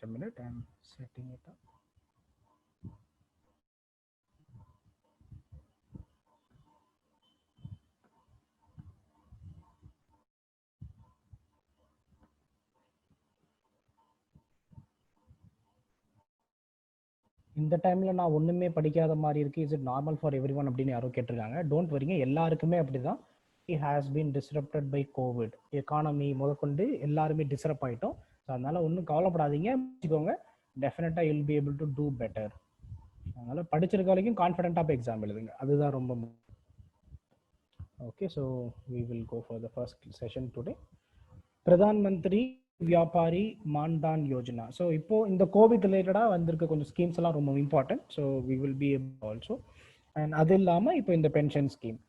Just a minute, I'm setting it up. இந்த டைம்ல நான் ஒண்ணுமே படிக்காத மாதிரி இருக்கு, is it normal for everyone அப்படின்னு யாரோ கேட்டிருக்காங்க. டோன்ட் வரிங்க, எல்லாருக்குமே அப்படிதான். It has been disrupted by Covid. Economy முதற்கொண்டு எல்லாருமே டிஸ்ரப் ஆயிட்டோம். ஸோ அதனால ஒன்றும் கவலைப்படாதீங்க, வச்சுக்கோங்க. டெஃபினட்டா you'll be able to do better. அதனால படிச்சிருக்க வரைக்கும் கான்ஃபிடென்ட்டா போய் எக்ஸாம் எழுதுங்க, அதுதான் ரொம்ப. Okay, so we will go for the first session today. Pradhan Mantri Vyapari Maandhan Yojana. So இப்போ இந்த கோவிட் ரிலேட்டடாக வந்திருக்க கொஞ்சம் ஸ்கீம்ஸ் எல்லாம் ரொம்ப important. So we will be also. And அது இல்லாமல் இப்போ இந்த பென்ஷன் ஸ்கீம்.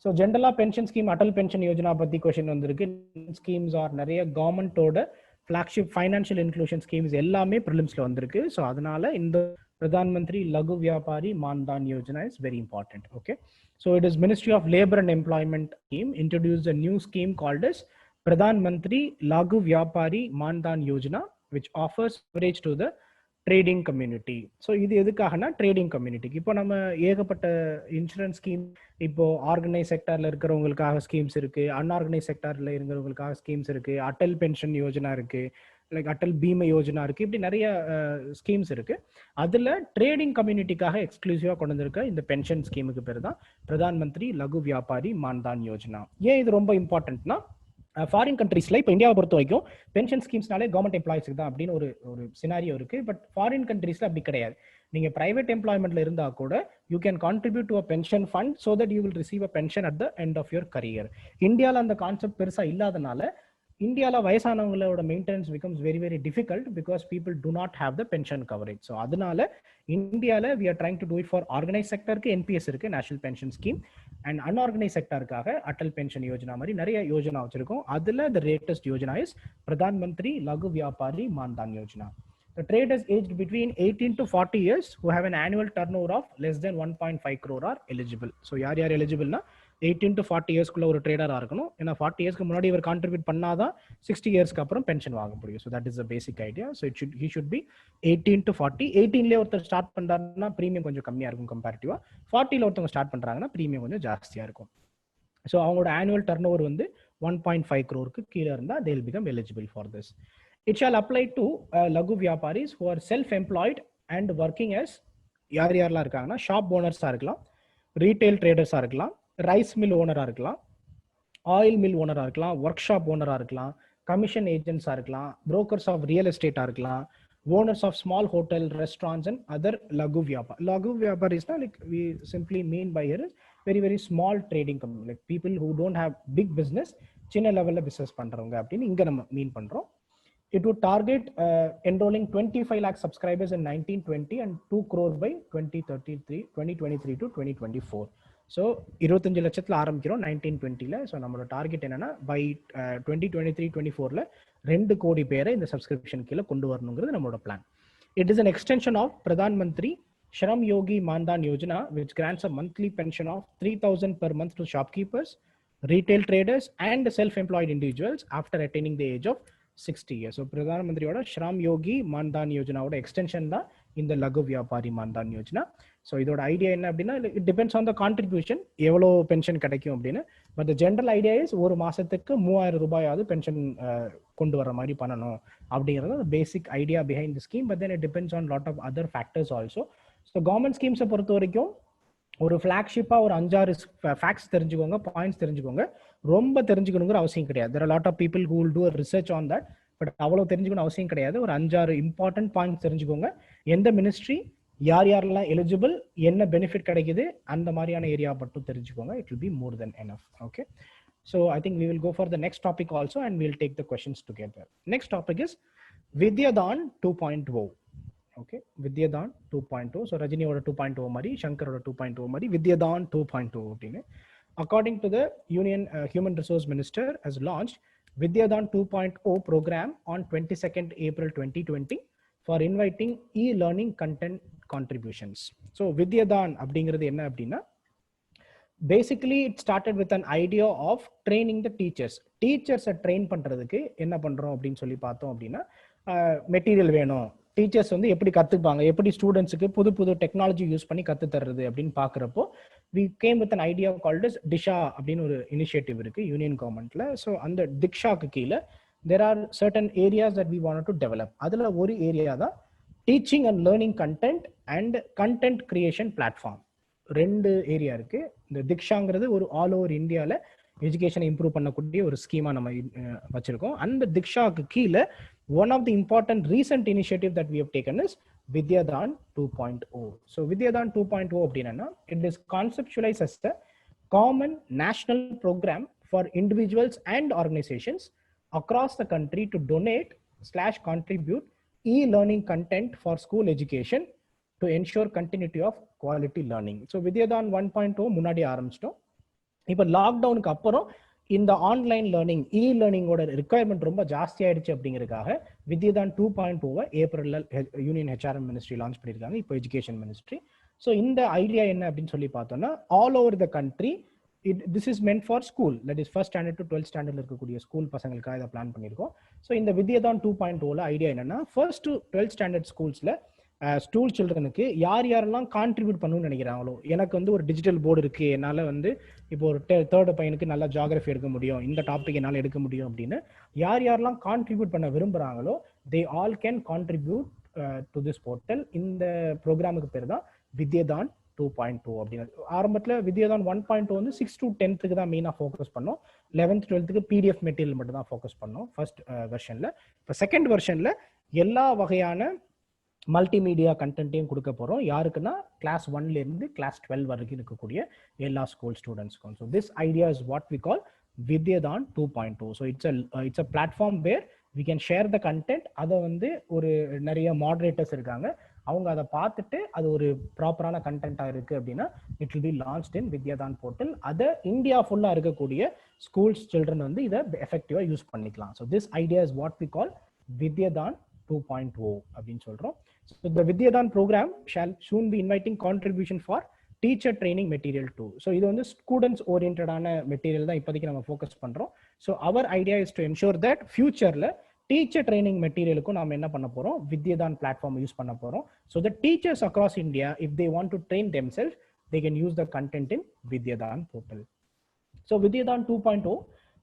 ஸோ ஜென்ரலாக pension scheme, Atal pension Yojana பற்றி கொஸ்டின் வந்திருக்கு. ஸ்கீம்ஸ் ஆர் நிறைய கவர்மெண்ட்டோட ஃபிளாக்ஷிப் ஃபைனான்ஷியல் இன்க்ளூஷன் ஸ்கீம்ஸ் எல்லாமே ப்ரிலிம்ஸில் வந்திருக்கு. ஸோ அதனால இந்த Pradhan Mantri Laghu Vyapari Maandhan Yojana is very important. Okay, so it is ministry of labour and employment scheme introduced a new scheme called as Pradhan Mantri Lagu Vyapari Mandan Yojana, which offers coverage to the trading community. So இது எதுக்காகனா trading கம்யூனிட்டிக்கு. இப்போ நம்ம ஏகப்பட்ட insurance scheme, இப்போ organise செக்டர்ல இருக்கிறவங்களுக்காக schemes இருக்கு, unorganise செக்டர்ல இருக்கிறவங்களுக்காக schemes இருக்கு, Atal pension Yojana இருக்கு, லைக் அட்டல் பீம யோஜனா இருக்கு, இப்படி நிறைய ஸ்கீம்ஸ் இருக்கு. அதுல ட்ரேடிங் கம்யூனிட்டிக்காக எக்ஸ்க்ளூசிவா கொண்டு வந்திருக்க இந்த பென்ஷன் ஸ்கீமுக்கு பேர் தான் பிரதான் மந்திரி லகு வியாபாரி மான்தான் யோஜனா. ஏன் இது ரொம்ப இம்பார்ட்டன்ட்னா, ஃபாரின் கண்ட்ரீஸ்ல இப்போ இந்தியாவை பொறுத்த வரைக்கும் பென்ஷன் ஸ்கீம்ஸ்னாலே கவர்மெண்ட் எம்ப்ளாயிஸ்க்கு தான் அப்படின்னு ஒரு சினாரியோ இருக்கு. பட் ஃபாரின் கண்ட்ரீஸ்ல அப்படி கிடையாது. நீங்க பிரைவேட் எம்ப்ளாய்மெண்ட்ல இருந்தா கூட you can contribute to a pension fund so that you will receive a pension at the end of your career. இந்தியாவில் அந்த கான்செப்ட் பெருசா இல்லாதனால இந்தியாவில் வயசானவங்களோட maintenance becomes very very difficult because people do not have the pension coverage. So அதனால இந்தியாவில் we are trying to do it for organise செக்டருக்கு NPS இருக்கு, national pension scheme, and unorganise செக்டருக்காக அட்டல் பென்ஷன் யோஜனா மாதிரி நிறைய யோஜனா வச்சிருக்கோம். அதுல the latest Yojana is Pradhan Mantri Laghu Vyapari Maandhan Yojana. The traders aged between 18 to 40 years who have an annual turnover of less than 1.5 crore are eligible. So யார் eligible na 18 to 40 years குள்ள ஒரு ட்ரேடரா இருக்கணும். ஏன்னா 40 yearsக்கு முன்னாடி இவர் கான்ட்ரிபியூட் பண்ணாதான் 60 yearsக்கு அப்புறம் பென்ஷன் வாங்க முடியும். So that is the basic idea. So he should be 18 to 40. 18ல ஒருத்தர் ஸ்டார்ட் பண்றாருன்னா பிரீமியம் கொஞ்சம் கம்மியா இருக்கும் கம்பேரிட்டிவா. 40ல ஒருத்தவங்க ஸ்டார்ட் பண்றாங்கன்னா பிரீமியம் கொஞ்சம் ஜாஸ்தியா இருக்கும். ஸோ அவங்களோட ஆனுவல் டர்ன் ஓவர் வந்து 1.5 crore கீழே இருந்தா they will become eligible for this. It shall apply to Lagu Vyaparis who are self-employed and working as யாரெல்லாம் இருக்காங்கன்னா ஷாப் ஓனர்ஸா இருக்கலாம், ரீட்டைல் ட்ரேடர்ஸா இருக்கலாம், ரைஸ் மில் ஓனரா இருக்கலாம், ஆயில் மில் ஓனரா இருக்கலாம், ஒர்க் ஷாப் ஓனரா இருக்கலாம், கமிஷன் ஏஜென்ட்ஸா இருக்கலாம், புரோக்கர்ஸ் ஆஃப் ரியல் எஸ்டேட்டா இருக்கலாம், owners of small hotel, restaurants and other Lagu Vyapar. Lagu Vyapar is like we simply mean by here is very very small trading company, like people who don't have big business, சின்ன லெவல்ல business பண்றவங்க அப்படின்னு இங்க நம்ம மீன் பண்றோம். It would target enrolling 25 lakh subscribers in 1920 and 2 crore by 2023 to 2024. So 25 லட்சத்தில் ஆரம்பிக்கிறோம் 1920ல. ஸோ நம்மளோட டார்கெட் என்னன்னா பை 2023-24ல 2 கோடி பேரை இந்த சப்ஸ்கிரிப்ஷன் கீழே கொண்டு வரணுங்கிறது நம்மளோட plan. It is an extension of Pradhan Mantri Shram Yogi Mandan Yojana, which grants a monthly pension of 3,000 per month to shopkeepers, retail traders and self-employed individuals after attaining the age of 60 years. So Pradhan மந்திரியோட ஷ்ரம் யோகி மான்தான் யோஜனாவோட extension தான் இந்த Laghu Vyapari Maandhan Yojana. So இதோட idea என்ன அப்படின்னா, it depends on the contribution எவ்வளோ பென்ஷன் கிடைக்கும் அப்படின்னு. But the general idea is ஒரு மாசத்துக்கு 3000 ரூபாயாவது பென்ஷன் கொண்டு வர மாதிரி பண்ணணும் அப்படிங்கிறது basic idea behind the scheme. But then it depends on lot of other factors also. So government ஸ்கீம்ஸை பொறுத்த வரைக்கும் ஒரு ஃபிளாக்ஷிப்பா ஒரு 5-6 ஃபேக்ட்ஸ் தெரிஞ்சுக்கோங்க, பாயிண்ட்ஸ் தெரிஞ்சுக்கோங்க. ரொம்ப தெரிஞ்சுக்கணுங்கிற அவசியம் கிடையாது. there are a lot of people who will do a research on that, but அவ்வளவு தெரிஞ்சுக்கணும் அவசியம் கிடையாது. ஒரு 5-6 இம்பார்ட்டன்ட் பாயிண்ட்ஸ் தெரிஞ்சுக்கோங்க. எந்த மினிஸ்ட்ரி யார் யாரெல்லாம் எலிஜிபிள், என்ன பெனிஃபிட் கிடைக்குது, அந்த மாதிரியான ஏரியா மட்டும் தெரிஞ்சுக்கோங்க. It will be more than enough. Okay, so I think we will go for the next topic also and we'll take the questions together. Next topic is Vidyadan 2.0. Okay, Vidyadan 2.0. So ரஜினியோட 2.0 மாதிரி, சங்கரோட 2.0 மாதிரி வித்யாதான் 2.0 அப்படின்னு. According to the union human resource minister has launched Vidyadan 2.0 program on 22nd April 2020 for inviting e-learning content contributions. So Vidyadan அப்படிங்கிறது என்ன அப்படின்னா, basically it started with an idea of training the teachers. டீச்சர்ஸை ட்ரெயின் பண்றதுக்கு என்ன பண்றோம் அப்படின்னு சொல்லி பார்த்தோம் அப்படின்னா, மெட்டீரியல் வேணும், டீச்சர்ஸ் வந்து எப்படி கத்துப்பாங்க, எப்படி ஸ்டூடெண்ட்ஸுக்கு புது புது டெக்னாலஜி யூஸ் பண்ணி கத்து தர்றது அப்படின்னு பாக்குறப்போ we came with an idea called as Disha அப்படின்னு ஒரு இனிஷியேட்டிவ் இருக்கு யூனியன் கவர்மெண்ட்ல. ஸோ அந்த திக்ஷாக்கு கீழே there are certain areas that we wanted to develop. அதுல ஒரு ஏரியா தான் teaching and learning content and content creation platform. ரெண்டு ஏரியா இருக்கு. இந்த திக்ஷாங்கிறது ஒரு ஆல் ஓவர் இந்தியாவில் எஜுகேஷனை இம்ப்ரூவ் பண்ணக்கூடிய ஒரு ஸ்கீமா நம்ம வச்சிருக்கோம். அந்த திக்ஷாக்கு கீழே one of the important recent initiative that we have taken is Vidyadan 2.0. So Vidyadan 2.0 அப்படின்னா it is conceptualized as a common national program for individuals and organizations across the country to donate/contribute e-learning content for school education to ensure continuity of quality learning. So Vidyadan 1.0 முன்னாடி ஆரம்பிச்சிட்டோம். இப்போ லாக்டவுனுக்கு அப்புறம் இந்த online learning இ-லேர்னிங்கோட requirement ரொம்ப ஜாஸ்தி ஆயிடுச்சு அப்படிங்கிறதுக்காக வித்யாதான் 2.0 ஏப்ரல்ல union HRM ministry launch பண்ணியிருக்காங்க, இப்போ எஜுகேஷன் மினிஸ்ட்ரி. ஸோ இந்த ஐடியா என்ன அப்படின்னு சொல்லி பார்த்தோம்னா all over the country this is meant for school, that is first standard to 12th ஸ்டாண்டர்ட்ல இருக்கக்கூடிய ஸ்கூல் பசங்களுக்காக இதை பிளான் பண்ணியிருக்கோம். ஸோ இந்த வித்யாதான் 2.0 ஐடியா என்னன்னா ஃபர்ஸ்ட் டு 12th ஸ்டாண்டர்ட் ஸ்கூல்ஸ்ல ஸ்கூல் சில்ட்ரனுக்கு யாரெல்லாம் கான்ட்ரிபியூட் பண்ணணும்னு நினைக்கிறாங்களோ, எனக்கு வந்து ஒரு டிஜிட்டல் போர்டு இருக்கு, என்னால் வந்து இப்போ ஒரு தேர்டு பையனுக்கு நல்லா ஜியாகிரபி எடுக்க முடியும், இந்த டாபிக் என்னால் எடுக்க முடியும் அப்படின்னு யாரெல்லாம் கான்ட்ரிபியூட் பண்ண விரும்புகிறாங்களோ they all can contribute to this portal. இந்த ப்ரோக்ராமுக்கு பேர் தான் வித்யாதான் 2.0 அப்படின்னு. ஆரம்பத்தில் வித்யாதான் 1.0 வந்து 6 to 10th தான் மெயினாக ஃபோக்கஸ் பண்ணோம். 11th 12th பிடிஎஃப் மெட்டீரியல் மட்டும் தான் ஃபோக்கஸ் பண்ணோம் ஃபர்ஸ்ட் வெர்ஷனில். இப்போ செகண்ட் வெர்ஷனில் எல்லா வகையான மல்டிமீடியா கண்டென்ட்டையும் கொடுக்க போகிறோம். யாருக்குன்னா கிளாஸ் 1லேருந்து கிளாஸ் 12 வரைக்கும் இருக்கக்கூடிய எல்லா ஸ்கூல் ஸ்டூடெண்ட்ஸ்க்கும். So this idea is what we call வித்யாதான் 2.0. So it's a platform where we can share the content. அதை வந்து ஒரு நிறைய மாடரேட்டர்ஸ் இருக்காங்க, அவங்க அதை பார்த்துட்டு அது ஒரு ப்ராப்பரான கண்டென்ட்டாக இருக்குது அப்படின்னா it will be launched in Vidyadaan portal. அதை இந்தியா ஃபுல்லாக இருக்கக்கூடிய ஸ்கூல்ஸ் சில்ட்ரன் வந்து இதை எஃபெக்டிவாக யூஸ் பண்ணிக்கலாம். So this idea is what we call வித்யாதான் 2.0 அப்படின்னு சொல்றோம். So the Vidyadan program shall soon be inviting contribution for teacher training material too. So இது வந்து ஸ்டூடெண்ட்ஸ் ஓரியன்டடான மெட்டீரியல் தான் இப்போதைக்கு நம்ம ஃபோக்கஸ் பண்றோம். So our idea is to ensure that ஃபியூச்சர்ல teacher training மெட்டீரியலுக்கும் நம்ம என்ன பண்ண போறோம், வித்யாதான் பிளாட்ஃபார்ம் யூஸ் பண்ண போறோம். So the teachers across India if they want to train themselves they can use the content in Vidyadaan portal. So Vidyadaan 2.0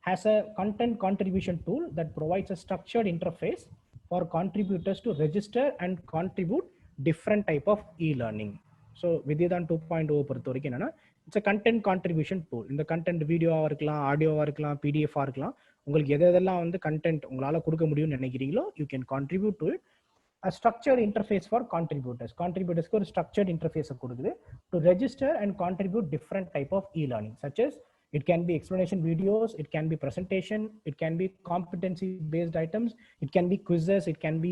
has a content contribution tool that provides a structured interface for contributors to register and contribute different type of e-learning. So Vidyadan 2.0 பொறுத்த வரைக்கும் என்னன்னா it's a content contribution tool. இந்த content வீடியோவா இருக்கலாம், ஆடியோவா இருக்கலாம், பிடிஎஃபா இருக்கலாம், உங்களுக்கு எதெல்லாம் வந்து கண்டென்ட் உங்களால கொடுக்க முடியும்னு நினைக்கிறீங்களோ you can contribute to it. A structured interface for contributors. Contributors ஒரு structured interface கொடுக்குது to register and contribute different type of e-learning such as it can be explanation videos, it can be presentation, it can be competency based items, it can be quizzes, it can be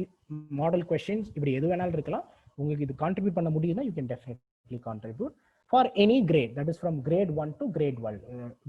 model questions. இப்படி எது வேணாலும் இருக்கலாம். உங்களுக்கு இது contribute பண்ண முடியும்னா you can definitely contribute for any grade, that is from grade 1 to grade 12.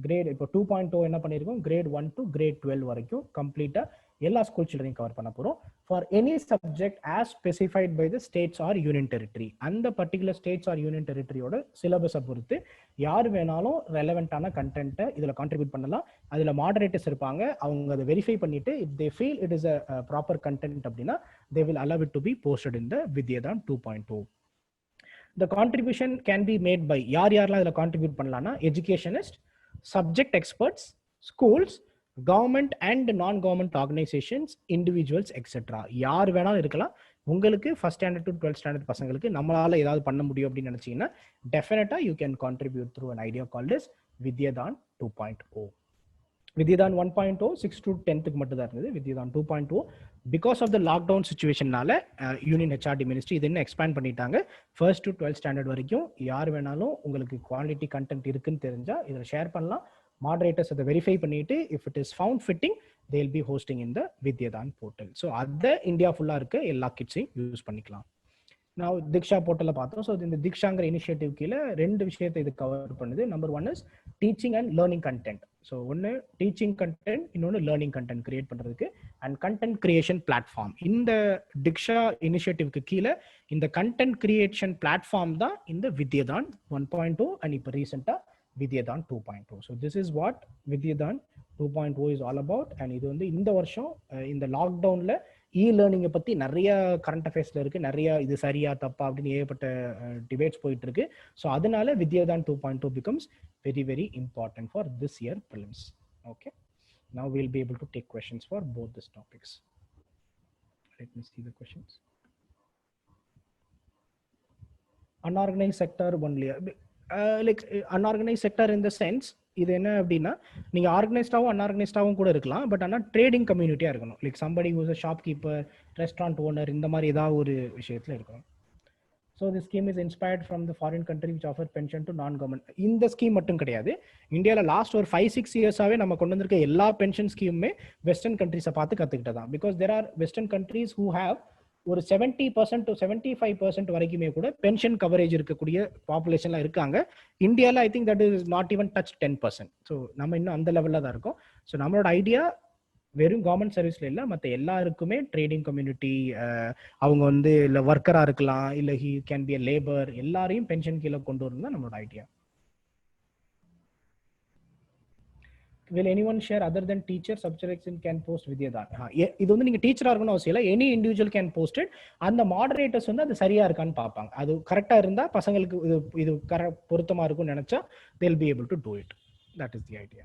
Grade இப்போ 2.0 என்ன பண்ணிருக்கோம், grade 1 to grade 12 வரைக்கும் கம்ப்ளீட்டா எல்லா ஸ்கூல் சில்ட்ரனையும் கவர் பண்ண போறோம். For any subject as specified by the states or union territory. அந்த பர்டிகுலர் ஸ்டேட்ஸ் ஆர் யூனியன் டெரிட்டரியோட சிலபஸை பொறுத்து யார் வேணாலும் ரெலவெண்டான கண்டென்ட்டை இதில் கான்ட்ரிபியூட் பண்ணலாம். அதில் மாடரேட்டர்ஸ் இருப்பாங்க, அவங்க அதை வெரிஃபை பண்ணிட்டு if they feel it is a proper content அப்படின்னா they will allow it to be posted in the Vidyadaan 2.0. The contribution can be made by யாரெல்லாம் இதில் கான்ட்ரிபியூட் பண்ணலாம்னா educationist, subject experts, schools, government and நான் government organisations, individuals etcetera. யார் வேணாலும் இருக்கலாம். உங்களுக்கு first standard to 12th standard பசங்களுக்கு நம்மளால ஏதாவது பண்ண முடியும் அப்படின்னு நினைச்சீங்கன்னா டெஃபினட்டா you can contribute through an idea called as Vidyadaan 2.0. Vidyadaan 1.0 6 to 10th மட்டும் தான் இருந்தது. Vidyadaan 2.0 because of the lockdown சுச்சுவேஷனால யூனியன் ஹெச்ஆர்டி மினிஸ்ட்ரி இது இன்னும் எக்ஸ்பேண்ட் பண்ணிட்டாங்க. ஃபர்ஸ்ட் டு 12th ஸ்டாண்டர்ட் வரைக்கும் யார் வேணாலும் உங்களுக்கு குவாலிட்டி கண்டென்ட் இருக்குன்னு தெரிஞ்சா இதில் ஷேர் பண்ணலாம். மாடரேட்டர்ஸ் அதை வெரிஃபை பண்ணிட்டு if it is found fitting they will be hosting in the Vidyadaan portal. So அதை இந்தியா ஃபுல்லாக இருக்க எல்லா கிட்ஸையும் யூஸ் பண்ணிக்கலாம். நான் திக்ஷா போர்ட்டலில் பார்த்தோம். ஸோ இந்த திக்ஷாங்கிற இனிஷியேட்டிவ் கீழே ரெண்டு விஷயத்தை இது கவர் பண்ணுது. Number 1 is teaching and learning content. So ஒன்று டீச்சிங் கண்டென்ட், இன்னொன்று லேர்னிங் கண்டென்ட் கிரியேட் பண்ணுறதுக்கு அண்ட் கண்டென்ட் கிரியேஷன் பிளாட்ஃபார்ம். இந்த திக்ஷா இனிஷியேட்டிவ்க்கு கீழே இந்த கண்டென்ட் கிரியேஷன் பிளாட்ஃபார்ம் தான் இந்த வித்யாதான் 1.0 அண்ட் இப்போ ரீசெண்டாக Vidyadaan 2.0. So this is what Vidyadaan 2.0 is all about. and இது வந்து இந்த வருஷம் இந்த லாக்டவுன்ல லேர்னிங்கை பற்றி நிறைய கரண்ட் அஃபேர்ஸில் இருக்குது, நிறைய இது சரியா தப்பா அப்படின்னு ஏகப்பட்ட டிபேட்ஸ் போயிட்டு இருக்கு. ஸோ அதனால வித்யாதான் 2.2 becomes very very important for this year prelims. Okay, now we'll be able to take questions for both these topics. Let me see the questions. Unorganized sector only, like unorganized sector in the sense இது என்ன அப்படின்னா நீங்கள் ஆர்கனைஸ்டாகவும் அன்ஆர்கனைஸ்டாகவும் கூட இருக்கலாம், but ஆனால் trading கம்யூனிட்டியாக இருக்கணும். Like somebody whose அ shop keeper, restaurant owner, இந்த மாதிரி ஏதாவது ஒரு விஷயத்தில் இருக்கணும். So the scheme is inspired from the foreign country which offer pension to நான் கவர்மெண்ட். இந்த ஸ்கீம் மட்டும் கிடையாது, இந்தியாவில் லாஸ்ட் ஒரு 5-6 இயர்ஸாகவே நம்ம கொண்டு வந்திருக்க எல்லா பென்ஷன் ஸ்கீமுமே வெஸ்டர்ன் கண்ட்ரிஸை பார்த்து கற்றுக்கிட்டதான். Because there are western countries who have ஒரு 70% to 75% வரைக்குமே கூட பென்ஷன் கவரேஜ் இருக்கக்கூடிய பாப்புலேஷன்லாம் இருக்காங்க. இந்தியாவில் I think that is not even touch 10%. So நம்ம இன்னும் அந்த லெவலில் தான் இருக்கோம். ஸோ நம்மளோட ஐடியா வெறும் கவர்மெண்ட் சர்வீஸ்ல இல்லை, மற்ற எல்லாருக்குமே ட்ரேடிங் கம்யூனிட்டி, அவங்க வந்து இல்லை ஒர்க்கராக இருக்கலாம், இல்லை he can be a labour, எல்லாரையும் பென்ஷன் கீழே கொண்டு வரணும் தான் நம்மளோட idea. Will anyone share other than teacher subjects can post Vidyadan? இது வந்து நீங்க டீச்சரா இருக்கணும் அவசியம் இல்லை, any individual can post it. அந்த மாடரேட்டர்ஸ் வந்து அது சரியா இருக்கான்னு பார்ப்பாங்க. அது கரெக்டா இருந்தா பசங்களுக்கு இது பொருத்தமா இருக்கும்னு நினைச்சா they'll be able to do it. That is the idea.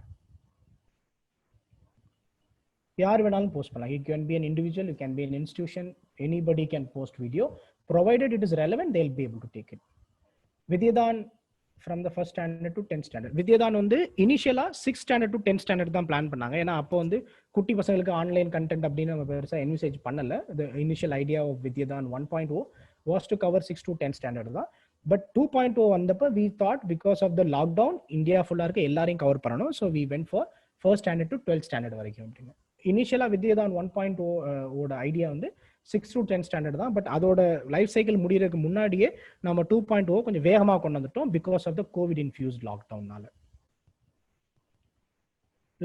யார் வேணாலும் போஸ்ட் பண்ணலாம். It can be an individual, it can be an institution, anybody can post video provided it is relevant, they'll be able to take it. Vidyadan from the first standard to 10th standard. வித்யாதான் வந்து இனிஷியலா 6th standard to 10th standard தான் plan பண்ணாங்க. ஏன்னா அப்போ வந்து குட்டி பசங்களுக்கு online content அப்படின்னு நம்ம பெருசா என்விசேஜ் பண்ணல. The initial idea of வித்யாதான் 1.0 was to cover 6 to 10th standard தான். பட் 2.0 வந்தப்ப we thought because of the lockdown India ஃபுல்லா இருக்க எல்லாரையும் கவர் பண்ணணும். So we went for 1st standard to 12th standard வரைக்கும் அப்படின்னு. இனிஷியலா வித்யாதான் 1.0 ஓட ஐடியா வந்து 6 to 10 ஸ்டாண்டர்ட் தான். பட் அதோட லைஃப் சைக்கிள் முடியறதுக்கு முன்னாடியே நம்ம 2.0 கொஞ்சம் வேகமாக கொண்டு வந்துட்டோம் because of the covid infused லாக்டவுன்னால.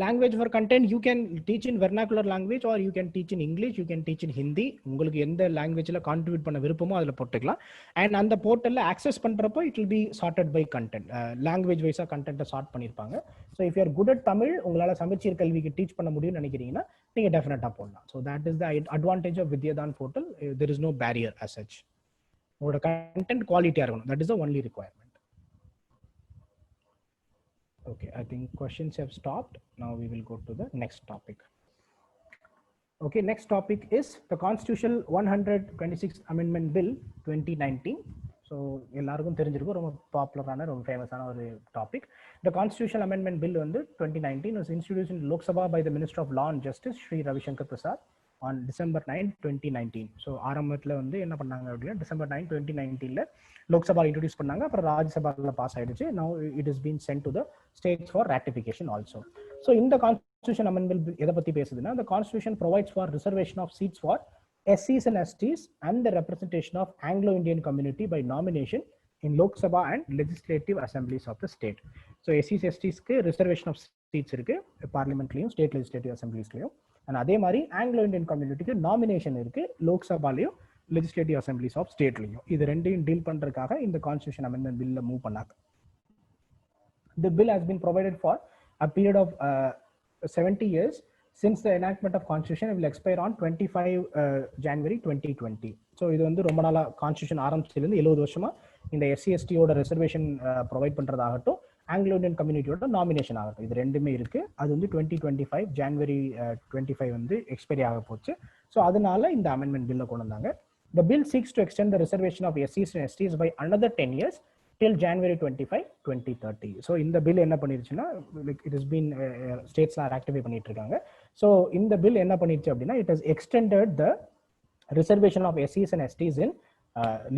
Language for content, you can teach in vernacular language or you can teach in English, you can teach in Hindi. உங்களுக்கு எந்த லாங்குவேஜில் கான்ட்ரிபியூட் பண்ண விருப்பமோ அதில் போட்டுக்கலாம். அண்ட் அந்த போர்ட்டலில் ஆக்சஸ் பண்ணுறப்போ it will be sorted by content, language வைஸாக கண்டென்ட்டை சார்ட் பண்ணியிருப்பாங்க. So if you're good at Tamil, உங்களால் சமச்சீர் கல்விக்கு டீச் பண்ண முடியும்னு நினைக்கிறீங்கன்னா நீங்கள் டெஃபினட்டாக போடலாம். So that is the advantage of Vidyadaan portal. There is no barrier as such. உங்களோட கண்டென்ட் குவாலிட்டியாக இருக்கணும், that is the only requirement. Okay, I think questions have stopped. Now we will go to the next topic. Okay, next topic is the Constitutional 126th Amendment Bill 2019. So எல்லாருக்கும் தெரிஞ்சிருக்கும், ரொம்ப பாப்புலரான ரொம்ப ஃபேமஸான ஒரு topic. The Constitutional Amendment Bill வந்து 2019 was introduced in Lok Sabha by the Minister of Law and Justice Shri Ravi Shankar Prasad on December 9, 2019. So ஆரம்பத்தில் வந்து என்ன பண்ணாங்க அப்படின்னா December 9, 2019 லோக்சபா இன்ட்ரோடியூஸ் பண்ணாங்க, அப்புறம் ராஜ்யசபாவில் பாஸ் ஆயிடுச்சு. Now it is been sent to the states for ratification also. So இந்த கான்ஸ்டியூஷன் அமெண்ட்மெண்ட் பில் எதை பற்றி பேசுதுன்னா, the constitution provides for reservation of seats for SCs and STs and the representation of Anglo-Indian community by nomination in Lok Sabha and legislative assemblies of the state. So SCs STsக்கு reservation of seats இருக்கு பார்லிமெண்ட்லயும் state legislative அசம்பிளிஸ்லயும். And அதே மாதிரி Anglo Indian கம்யூனிட்டிக்கு nomination இருக்கு லோக்சபாலையும் legislative assemblies of ஸ்டேட்லையும். இது ரெண்டையும் deal பண்றதுக்காக இந்த constitution amendment பில்ல மூவ் பண்ணாங்க. The bill has been provided for a period of 70 years since the enactment of constitution will expire on 25 January 2020. So இது வந்து ரொம்ப நாளா கான்ஸ்டியூஷன் ஆரம்பிச்சதுலேருந்து 70 வருஷமா இந்த SC/STயோட ரிசர்வேஷன் ப்ரொவைட் பண்றதாகட்டும், ஆங்கிலோ இந்தியன் கம்யூனிட்டியோட நாமினேஷன் ஆகட்டும், இது ரெண்டுமே இருக்கு. அது வந்து 2025 January 25 வந்து எக்ஸ்பைரி ஆக போச்சு. ஸோ அதனால இந்த அமெண்ட்மெண்ட் பில்ல கொண்டு வந்தாங்க. The bill seeks to extend the reservation of SCs and STs by another 10 years till January 25, 2030. So இந்த பில் என்ன பண்ணிருச்சுன்னா, இட் இஸ் பீன் ஸ்டேட்ஸ்லாம் ஆக்டிவேட் பண்ணிட்டு இருக்காங்க. ஸோ இந்த பில் என்ன பண்ணிருச்சு அப்படின்னா, it has extended the reservation of SCs and STs in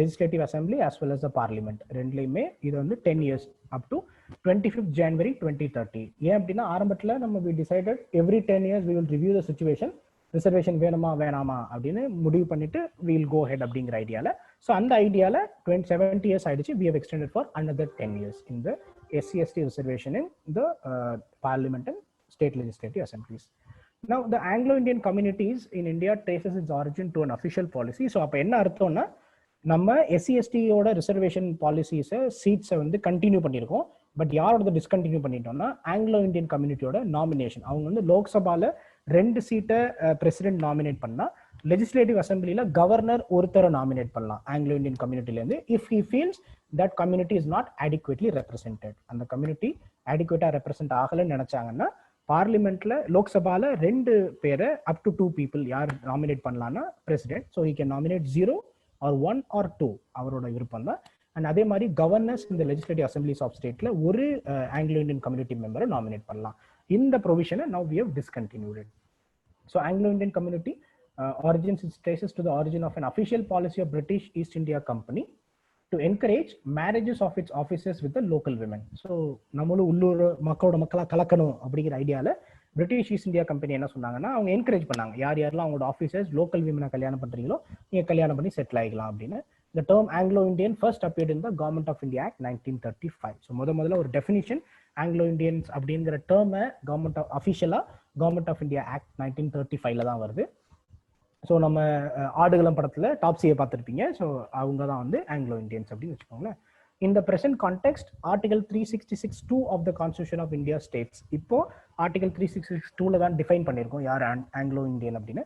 legislative assembly as well as the parliament. ரெண்டுலையுமே இது வந்து 10 years up to 25th January 2030. ஏன் அப்படின்னா ஆரம்பத்தில் நம்ம we decided every 10 years we will review the situation, reservation வேணுமா வேணாமா அப்படின்னு முடிவு பண்ணிட்டு we will go ahead அப்படிங்கிற ஐடியால. ஸோ அந்த ஐடியால 70 years ஆயிடுச்சு. we have extended for another 10 years in the SC/ST reservation in the parliament and state legislative assemblies. Now the Anglo-Indian communities in India traces its origin to an official policy. So அப்போ என்ன அர்த்தம்னா, நம்ம SC/STயோட reservation பாலிசிஸை சீட்ஸை வந்து continue பண்ணியிருக்கோம். But யாரோட discontinue பண்ணிட்டோம்னா, Anglo Indian கம்யூனிட்டியோட nomination. அவங்க வந்து லோக்சபால 2 சீட்டை பிரசிடென்ட் நாமினேட் பண்ணா, லெஜிஸ்லேட்டிவ் அசம்பிளில கவர்னர் ஒருத்தரை நாமினேட் பண்ணலாம் ஆங்கிலோ இந்தியன் கம்யூனிட்டிலேருந்து if he feels that community is not adequately represented. அந்த கம்யூனிட்டி adequate ரெப்ரசென்ட் ஆகலன்னு நினைச்சாங்கன்னா பார்லிமெண்ட்ல லோக்சபால 2 பேரை அப் டு 2 பீப்புள் யார் நாமினேட் பண்ணலாம்னா president. So he can nominate 0 or 1 or 2 அவரோட விருப்பம் தான். அண்ட் அதே மாதிரி கவர்னர்ஸ் இந்த லெஜிஸ்லேட்டிவ் அசம்பிளிஸ் ஆஃப் ஸ்டேட்ல ஒரு ஆங்கிலோ இந்தியன் கம்யூனிட்டி மெம்பரை நாமினேட் பண்ணலாம். இந்த ப்ரொவிஷனை now we have discontinued. So Anglo Indian community origins it traces to the origin of an official policy of British East India Company to encourage marriages of its officers with the local women. So நம்மளு உள்ளூர் மக்களோட மக்களா கலக்கணும் அப்படிங்கிற ஐடியால British east India company என்ன சொன்னாங்கன்னா அவங்க என்கரேஜ் பண்ணாங்க யார் யாரெல்லாம் அவங்களோட ஆஃபீஸர்ஸ் லோக்கல் விமனை கல்யாணம் பண்றீங்களோ நீங்க கல்யாணம் பண்ணி செட்டில் ஆகிக்கலாம் அப்படின்னு. The term Anglo-Indian first appeared in the Government of India Act 1935. So முதல்ல ஒரு டெஃபினிஷன் ஆங்கிலோ இண்டியன்ஸ் அப்படிங்கிற டேர்மை கவர்மெண்ட் அஃபிஷியலா கவர்மெண்ட் ஆஃப் இந்தியா ஆக்ட் 1935ல தான் வருது. ஸோ நம்ம ஆடுகளம் படத்தில் டாப்ஸியை பார்த்துருப்பீங்க. ஸோ அவங்க தான் வந்து ஆங்கிலோ இண்டியன்ஸ் அப்படின்னு வச்சுக்கோங்களேன். In the present context, Article 366(2) of the Constitution of India states, இப்போ Article 366(2)ல தான் டிஃபைன் பண்ணியிருக்கோம் யார் ஆங்கிலோ இண்டியன் அப்படின்னு.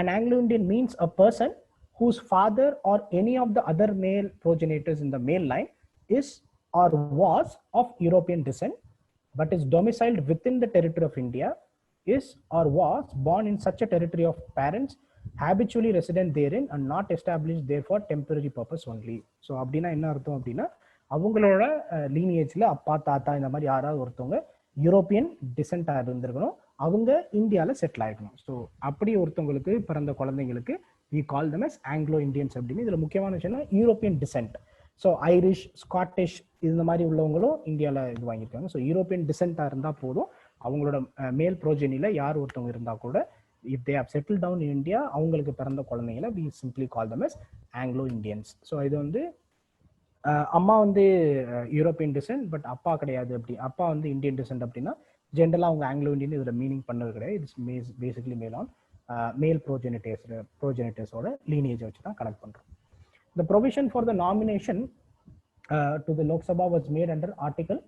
An Anglo-Indian means a person whose father or any of the other male progenitors in the male line is or was of European descent, but is domiciled within the territory of India, is or was born in such a territory of parents habitually resident therein and not established there for temporary purpose only. So அப்படின்னா என்ன அர்த்தம் அப்படின்னா அவங்களோட லீனியேஜ்ல அப்பா தாத்தா இந்த மாதிரி யாராவது ஒருத்தவங்க யூரோப்பியன் டிசென்டா இருந்திருக்கணும், அவங்க இந்தியாவில் செட்டில் ஆகிக்கணும். ஸோ அப்படி ஒருத்தவங்களுக்கு பிறந்த குழந்தைங்களுக்கு we call them as Anglo Indians அப்படின்னு. இதுல முக்கியமான விஷயம்னா European dissent. So Irish Scottish இந்த மாதிரி உள்ளவங்களும் இந்தியாவில் இது வாங்கியிருக்காங்க. ஸோ யூரோப்பியன் டிசென்டா இருந்தால் போதும், அவங்களோட மேல் ப்ரோஜனில யார் ஒருத்தவங்க இருந்தால் கூட if they have settled down in India அவங்களுக்கு பிறந்த குழந்தைங்களை we simply call them as Anglo Indians. So இது வந்து அம்மா வந்து யூரோப்பியன் டிசென்ட் பட் அப்பா கிடையாது, அப்படி அப்பா வந்து இந்தியன் டிசென்ட் அப்படின்னா ஜென்ரலாக அவங்க ஆங்கிலோ இண்டியன் இதில் மீனிங் பண்ணது கிடையாது. இட்ஸ் பேசிக்லி மேல் ஆன் மேல் ப்ரோஜெனிட்டர்ஸோட லீனியேஜை வச்சு தான் கனெக்ட் பண்ணுறோம். The provision for the nomination to the Lok Sabha was made under Article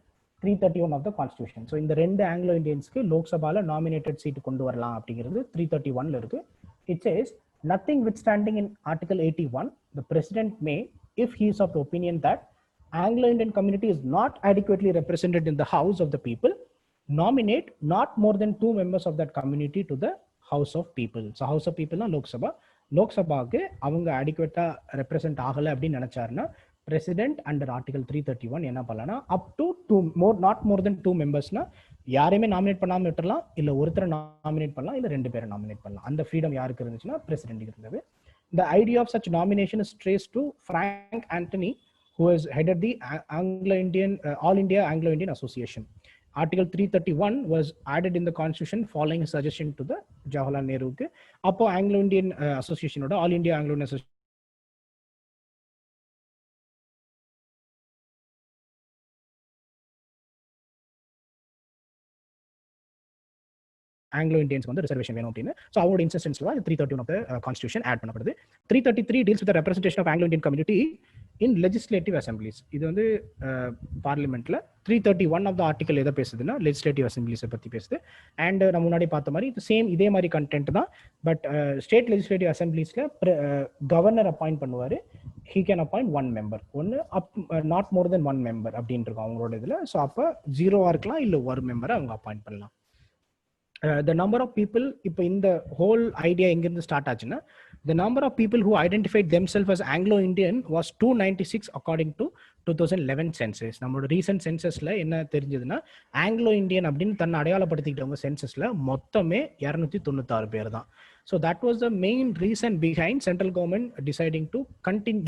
331 of the Constitution. So இந்த ரெண்டு ஆங்கிலோ இண்டியன்ஸ்க்கு லோக்சபால நாமினேட்டட் சீட் கொண்டு வரலாம் அப்படிங்கிறது 331ல இருக்கு. It says nothing withstanding in Article 81, the President may, if he is of the opinion that Anglo-Indian community is not adequately represented in the House of the People, nominate not more than 2 members of that community to the House of People. So House of People na Lok Sabha. லோக்சபாவுக்கு அவங்க அடிக்குவேட்டா represent ஆகலை அப்படின்னு நினைச்சாருன்னா president under article 331 என்ன பண்ணலாம்னா அப் to 2 not more தென் 2 மெம்பர்ஸ்னா யாரையுமே nominate பண்ணாமல் விட்டுறலாம், இல்லை ஒருத்தரை நாமினேட் பண்ணலாம், இல்லை 2 பேரை நாமினேட் பண்ணலாம். அந்த ஃப்ரீடம் யாருக்கு இருந்துச்சுன்னா பிரசிடென்ட் இருந்தது. The idea of such nomination is traced to Frank Anthony, who has headed the All India Anglo-Indian Association. Article 331 was added in the Constitution following a suggestion to the Jawaharlal Nehru. அப்போ Anglo-Indian Association ஓட All India Anglo-Indian Association Anglo இண்டியன்ஸ்க்கு வந்து reservation வேணும் அப்படின்னு. So அவங்களோட இன்சிஸ்டன்ஸ்ல தான் 331 of the constitution add பண்ணப்படுது. 333 deals with representation of Anglo Indian community in legislative assemblies. இது வந்து பார்லிமெண்ட்ல 331 ஆஃப் த ஆர்டிகல் எதை பேசுதுன்னா லெஜிஸ்லேட்டிவ் அசம்பிளிஸை பற்றி பேசுது. அண்ட் நம்ம முன்னாடி பார்த்த மாதிரி இது சேம் இதே மாதிரி கண்டென்ட் தான். பட் ஸ்டேட் லெஜிஸ்லேட்டிவ் அசம்பிளிஸ்ல கவர்னர் அப்பாயிண்ட் பண்ணுவார். he can appoint 1 member, ஒன்று நாட் மோர் தென் 1 member அப்படின்னு இருக்கும் அவங்களோட இதில். ஸோ அப்போ 0 இருக்கலாம், இல்லை 1 member அவங்க அப்பாயிண்ட் பண்ணலாம். The number of people, இப்போ இந்த whole idea எங்கிருந்து ஸ்டார்ட் ஆச்சுன்னா the number of people who identified themselves as Anglo-Indian was 296 according to 2011 census. நம்மளோட ரீசன்ட் சென்சஸ்ல என்ன தெரிஞ்சதுன்னா ஆங்கிலோ இண்டியன் அப்படின்னு தன்னை அடையாளப்படுத்திக்கிட்டவங்க சென்சஸ்ல மொத்தமே 296 பேர் தான். So that was the main reason behind central government deciding to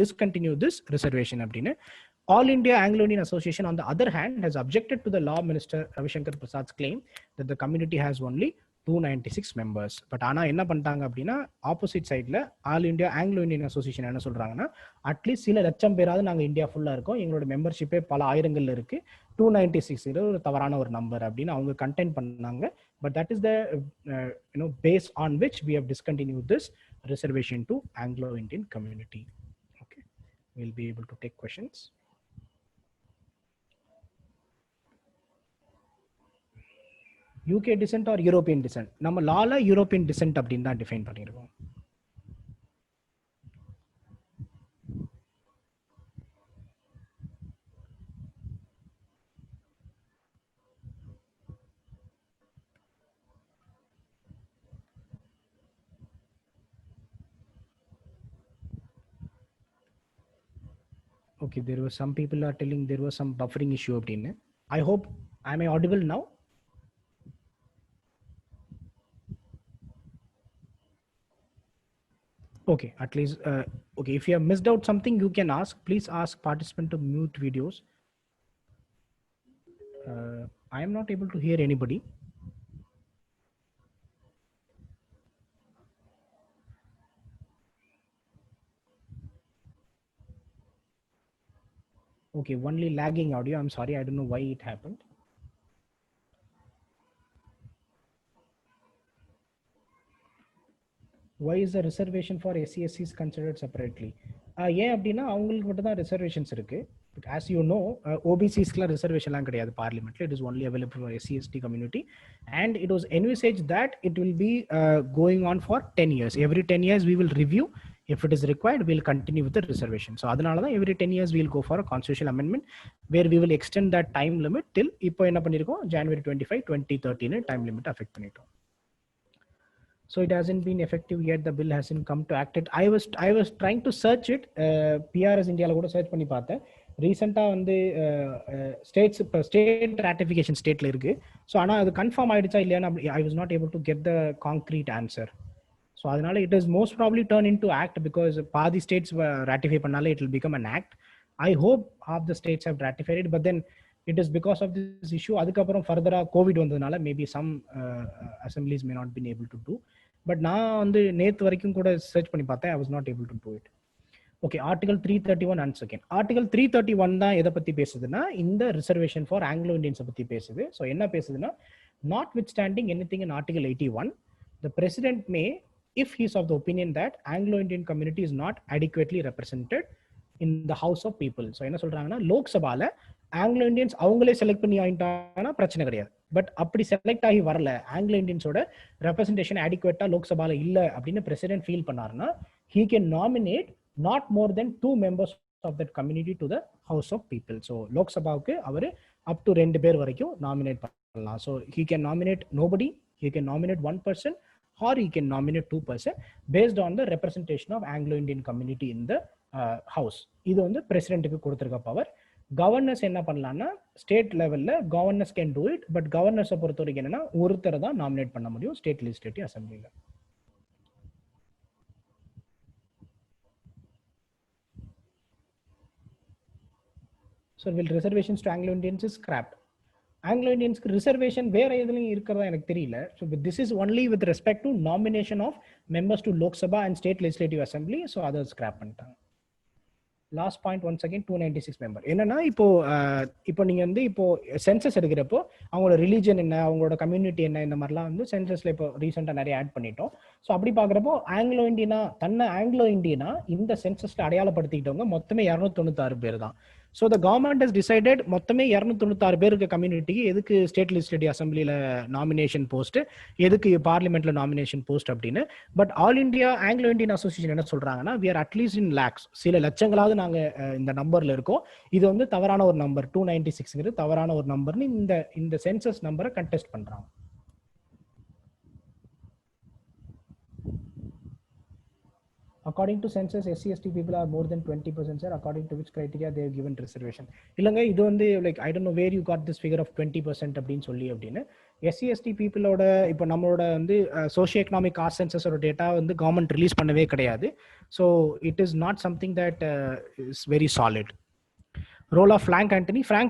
discontinue this reservation அப்படின்னு. All India Anglo-Indian Association, on the other hand, has objected to the Law Minister Ravi Shankar Prasad's claim that the community has only 296 members. But ஆனா என்ன பண்ணிட்டாங்க அப்படின்னா opposite சைட்ல all India Anglo Indian association என்ன சொல்றாங்கன்னா at least சில லட்சம் பேராவது நாங்கள் இந்தியா ஃபுல்லா இருக்கோம், எங்களோட மெம்பர்ஷிப்பே பல ஆயிரங்கள்ல இருக்கு, 296 ஒரு தவறான ஒரு நம்பர் அப்படின்னு அவங்க கண்டென்ட் பண்ணாங்க. But that is the base on which we have discontinued this reservation to Anglo Indian community. Okay, we'll be able to take questions. UK descent or European descent, நம்ம லால யூரோப்பியன் டிசென்ட் அப்படின்னு தான் define பண்ணியிருக்கோம். Okay, there were some people are telling there was some buffering issue அப்படினு. I hope am I audible now? Okay, at least okay, if you have missed out something you can ask. Please ask participant to mute videos. I am not able to hear anybody. Okay, only lagging audio. I'm sorry, I don't know why it happened. Why is the reservation for SC/SCs considered separately? ஏன் அப்படின்னா அவங்களுக்கு மட்டும் தான் reservations இருக்கு. But as you know, OBCஸ்க்குலாம் ரிசர்வேஷன்லாம் கிடையாது பார்லிமெண்ட்ல. It is only available for SC/ST community, and it was envisaged that it will be going on for 10 years. Every 10 years we will review. If it is required, we'll continue with the reservation. So அதனால தான் every 10 years we'll go for a constitutional amendment where we will extend that time limit till இப்போ என்ன பண்ணிருக்கோம் January 25, 2013 time limit affect பண்ணிட்டோம். So it hasn't been effective yet. The bill hasn't come to act it. I was trying to search it. PRS India கூட search பண்ணி பார்த்தேன். ரீசெண்டா வந்து states இப்போ ஸ்டேட் ராட்டிஃபிகேஷன் ஸ்டேட்ல இருக்கு. ஸோ ஆனால் அது கன்ஃபார்ம் ஆயிடுச்சா இல்லையான்னு I was not able to get the concrete answer. So அதனால it is most probably turn in to act because பாதி ஸ்டேட்ஸ் ராட்டிஃபை பண்ணாலே it will become an act. I hope of the states have ratified, but then it is because of this issue. அதுக்கப்புறம் ஃபர்தரா covid வந்ததுனால maybe some assemblies may not been able to do. But நான் வந்து நேற்று வரைக்கும் கூட search பண்ணி பார்த்தேன். ஐ was not able to do it. Okay, article 331 and second article 331 தான் எதை பத்தி பேசுதுன்னா இந்த ரிசர்வேஷன் ஃபார் ஆங்கிலோ இண்டியன்ஸை பத்தி பேசுது. ஸோ என்ன பேசுதுன்னா, notwithstanding anything in article 81, the president may, if he is of the opinion that Anglo-Indian community is not adequately represented in the House of People. So என்ன சொல்றாங்கன்னா, லோக்சபால Anglo Indians அவங்களே select பண்ணி ஆயிட்டாங்கன்னா பிரச்சனை கிடையாது. But அப்படி select ஆகி வரல, Anglo இண்டியன்ஸோட representation அடிக்குவேட்டா லோக்சபால இல்ல அப்படின்னு பிரசிடென்ட் ஃபீல் பண்ணாருன்னா, he can nominate not more than 2 members of that community to the House of People. So Lok Sabhavukku avaru up to 2 பேர் வரைக்கும் nominate பண்ணலாம். So he can nominate nobody, he can nominate 1 person or he can nominate 2 person based on the representation of Anglo-Indian community in the house. இது வந்து பிரசிடென்ட்டுக்கு கொடுத்திருக்க power. Governors என்ன பண்ணலாம்னா, state லெவல்ல governors can do it. But கவர்னர்ஸை பொறுத்த வரைக்கும் என்னன்னா, ஒருத்தரை தான் நாமினேட் பண்ண முடியும் ஸ்டேட் லெஜிஸ்லேட்டிவ் அசம்பிளில. So will reservations to Anglo-Indians is scrapped. Anglo-Indians reservation வேற எதுலயும் இருக்கிறதா எனக்கு தெரியல. So this is only with respect to nomination of members to Lok Sabha and State Legislative Assembly. So others scrap பண்ணிட்டாங்க. Last point once again 296 member. என்னன்னா இப்போ நீங்க வந்து இப்போ சென்சஸ் எடுக்கிறப்போ அவங்களோட ரிலீஜன் என்ன, அவங்களோட கம்யூனிட்டி என்ன, இந்த மாதிரிலாம் வந்து சென்சஸ்ல இப்போ ரீசெண்டா நிறைய ஆட் பண்ணிட்டோம். ஸோ அப்படி பாக்குறப்போ ஆங்கிலோ இண்டியனா, தன்னை ஆங்கிலோ இண்டியனா இந்த சென்சஸ்ல அடையாளப்படுத்திக்கிட்டவங்க மொத்தமே 296 பேர் தான். So the government has decided மொத்தமே 296 பேர் இருக்க கம்யூனிட்டிக்கு எதுக்கு ஸ்டேட் லெஜிஸ்லேட்டிவ் அசம்பிளியில் நாமினேஷன் போஸ்ட், எதுக்கு பார்லிமெண்ட்ல நாமினேஷன் போஸ்ட் அப்படின்னு. But all India Anglo Indian association என்ன சொல்றாங்கன்னா, we are at least in lakhs, சில லட்சங்களாவது நாங்க இந்த நம்பர்ல இருக்கோம். இது வந்து தவறான ஒரு நம்பர், 296 தவறான ஒரு நம்பர்னு இந்த சென்சஸ் நம்பரை கண்டெஸ்ட் பண்றாங்க. According to census, SC/ST people are more than 20%, sir. According to which criteria they have given reservation? இல்லங்க, இது வந்து like I don't know where you got this figure of 20% அப்படின்னு சொல்லி. அப்படின்னு SC/ST peopleோட இப்போ நம்மளோட வந்து சோஷியோ எக்கனாமிக் காஸ்ட் சென்சஸோட டேட்டா வந்து கவர்மெண்ட் ரிலீஸ் பண்ணவே கிடையாது. So it is not something that is very solid. Role of Frank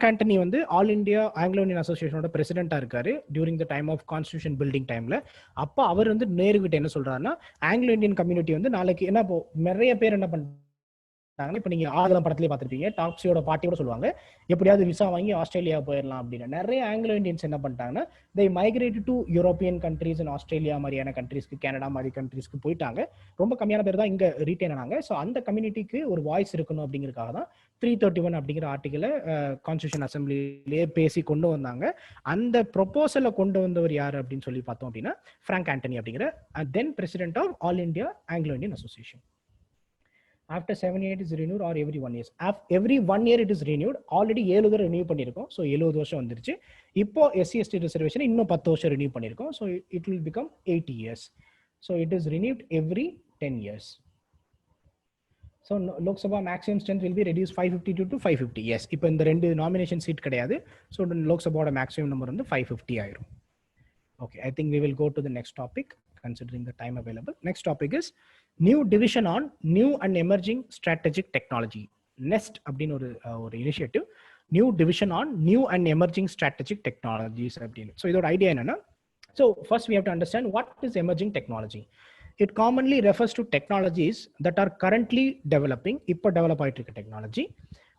Anthony வந்து ஆல் இண்டியா ஆங்கிலோ இண்டியன் அசோசியேஷனோட பிரசிடென்ட்டா இருக்காரு during the time of constitution building டைம்ல. அப்போ அவர் வந்து நேருகிட்ட என்ன சொல்றாருன்னா, ஆங்கிலோ இண்டியன் கம்யூனிட்டி வந்து நாளைக்கு என்ன, இப்போ நிறைய பேர் என்ன பண்றாங்க, இப்போ நீங்க ஆதலம் படத்திலே பார்த்துருப்பீங்க, டாக்ஸியோட பாட்டியோட சொல்லுவாங்க எப்படியாவது விசா வாங்கி ஆஸ்திரேலியா போயிடலாம் அப்படின்னு. நிறைய ஆங்கிலோ இண்டியன்ஸ் என்ன பண்ணிட்டாங்கன்னா, they migrated to European countries and Australia மாதிரியான கண்ட்ரீஸ்க்கு, கனடா மாதிரி கண்ட்ரீஸ்க்கு போயிட்டாங்க. ரொம்ப கம்மியான பேர் தான் இங்க ரீட்டைன் ஆனாங்க. ஸோ அந்த கம்யூனிட்டிக்கு ஒரு வாய்ஸ் இருக்கணும் அப்படிங்கிறதுக்காக தான் 331 அப்படிங்கிற ஆர்டிகலை கான்ஸ்டியூஷன் அசம்பிளிலே பேசி கொண்டு வந்தாங்க. அந்த ப்ரொபோசலை கொண்டு வந்தவர் யார் அப்படின்னு சொல்லி பார்த்தோம் அப்படின்னா, ஃப்ராங்க் ஆண்டனி அப்படிங்கிற then president of all India Anglo Indian association. After 7 years it is renewed or every 1 year? Every 1 year it is renewed. Already 7 தடவை renew பண்ணிருக்கோம். So 70 வருஷம் வந்துருச்சு. இப்போ SC/ST ரிசர்வேஷன் இன்னும் 10 வருஷம் renew பண்ணிருக்கோம். So it will become 80 years. So it is renewed every 10 years. So Lok Sabha maximum strength will be reduced 552 to 550. Yes, இப்போ இந்த ரெண்டு நாமினேஷன் சீட் கிடையாது. ஸோ லோக் சபாவோட மேக்ஸிமம் நம்பர் வந்து 550 ஆயிரும். Okay, I think we will go to the next topic considering the time available. Next topic is new division on new and emerging strategic technology. NEST அப்படின்னு ஒரு initiative, new division on new and emerging strategic technologies அப்படின்னு. So இதோட idea என்னன்னா, so first we have to understand what is emerging technology. It commonly refers to technologies that are currently developing, இப்போ develop ஆயிட்டு இருக்க technology,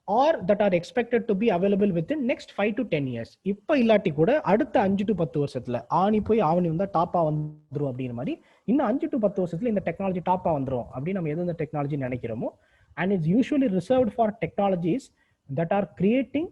or that are expected to be available within next 5 to 10 years. இப்போ இல்லாட்டி கூட அடுத்த 5 to 10 வருஷத்துல ஆணி போய் ஆவணி வந்தா டாப்பா வந்துரும் அப்படிங்கிற மாதிரி இன்னும் 5 to 10 வருஷத்துல இந்த டெக்னாலஜி டாப்பா வந்துரும் அப்படின்னு நம்ம எந்த டெக்னாலஜி நினைக்கிறோமோ, and it's usually reserved for technologies that are creating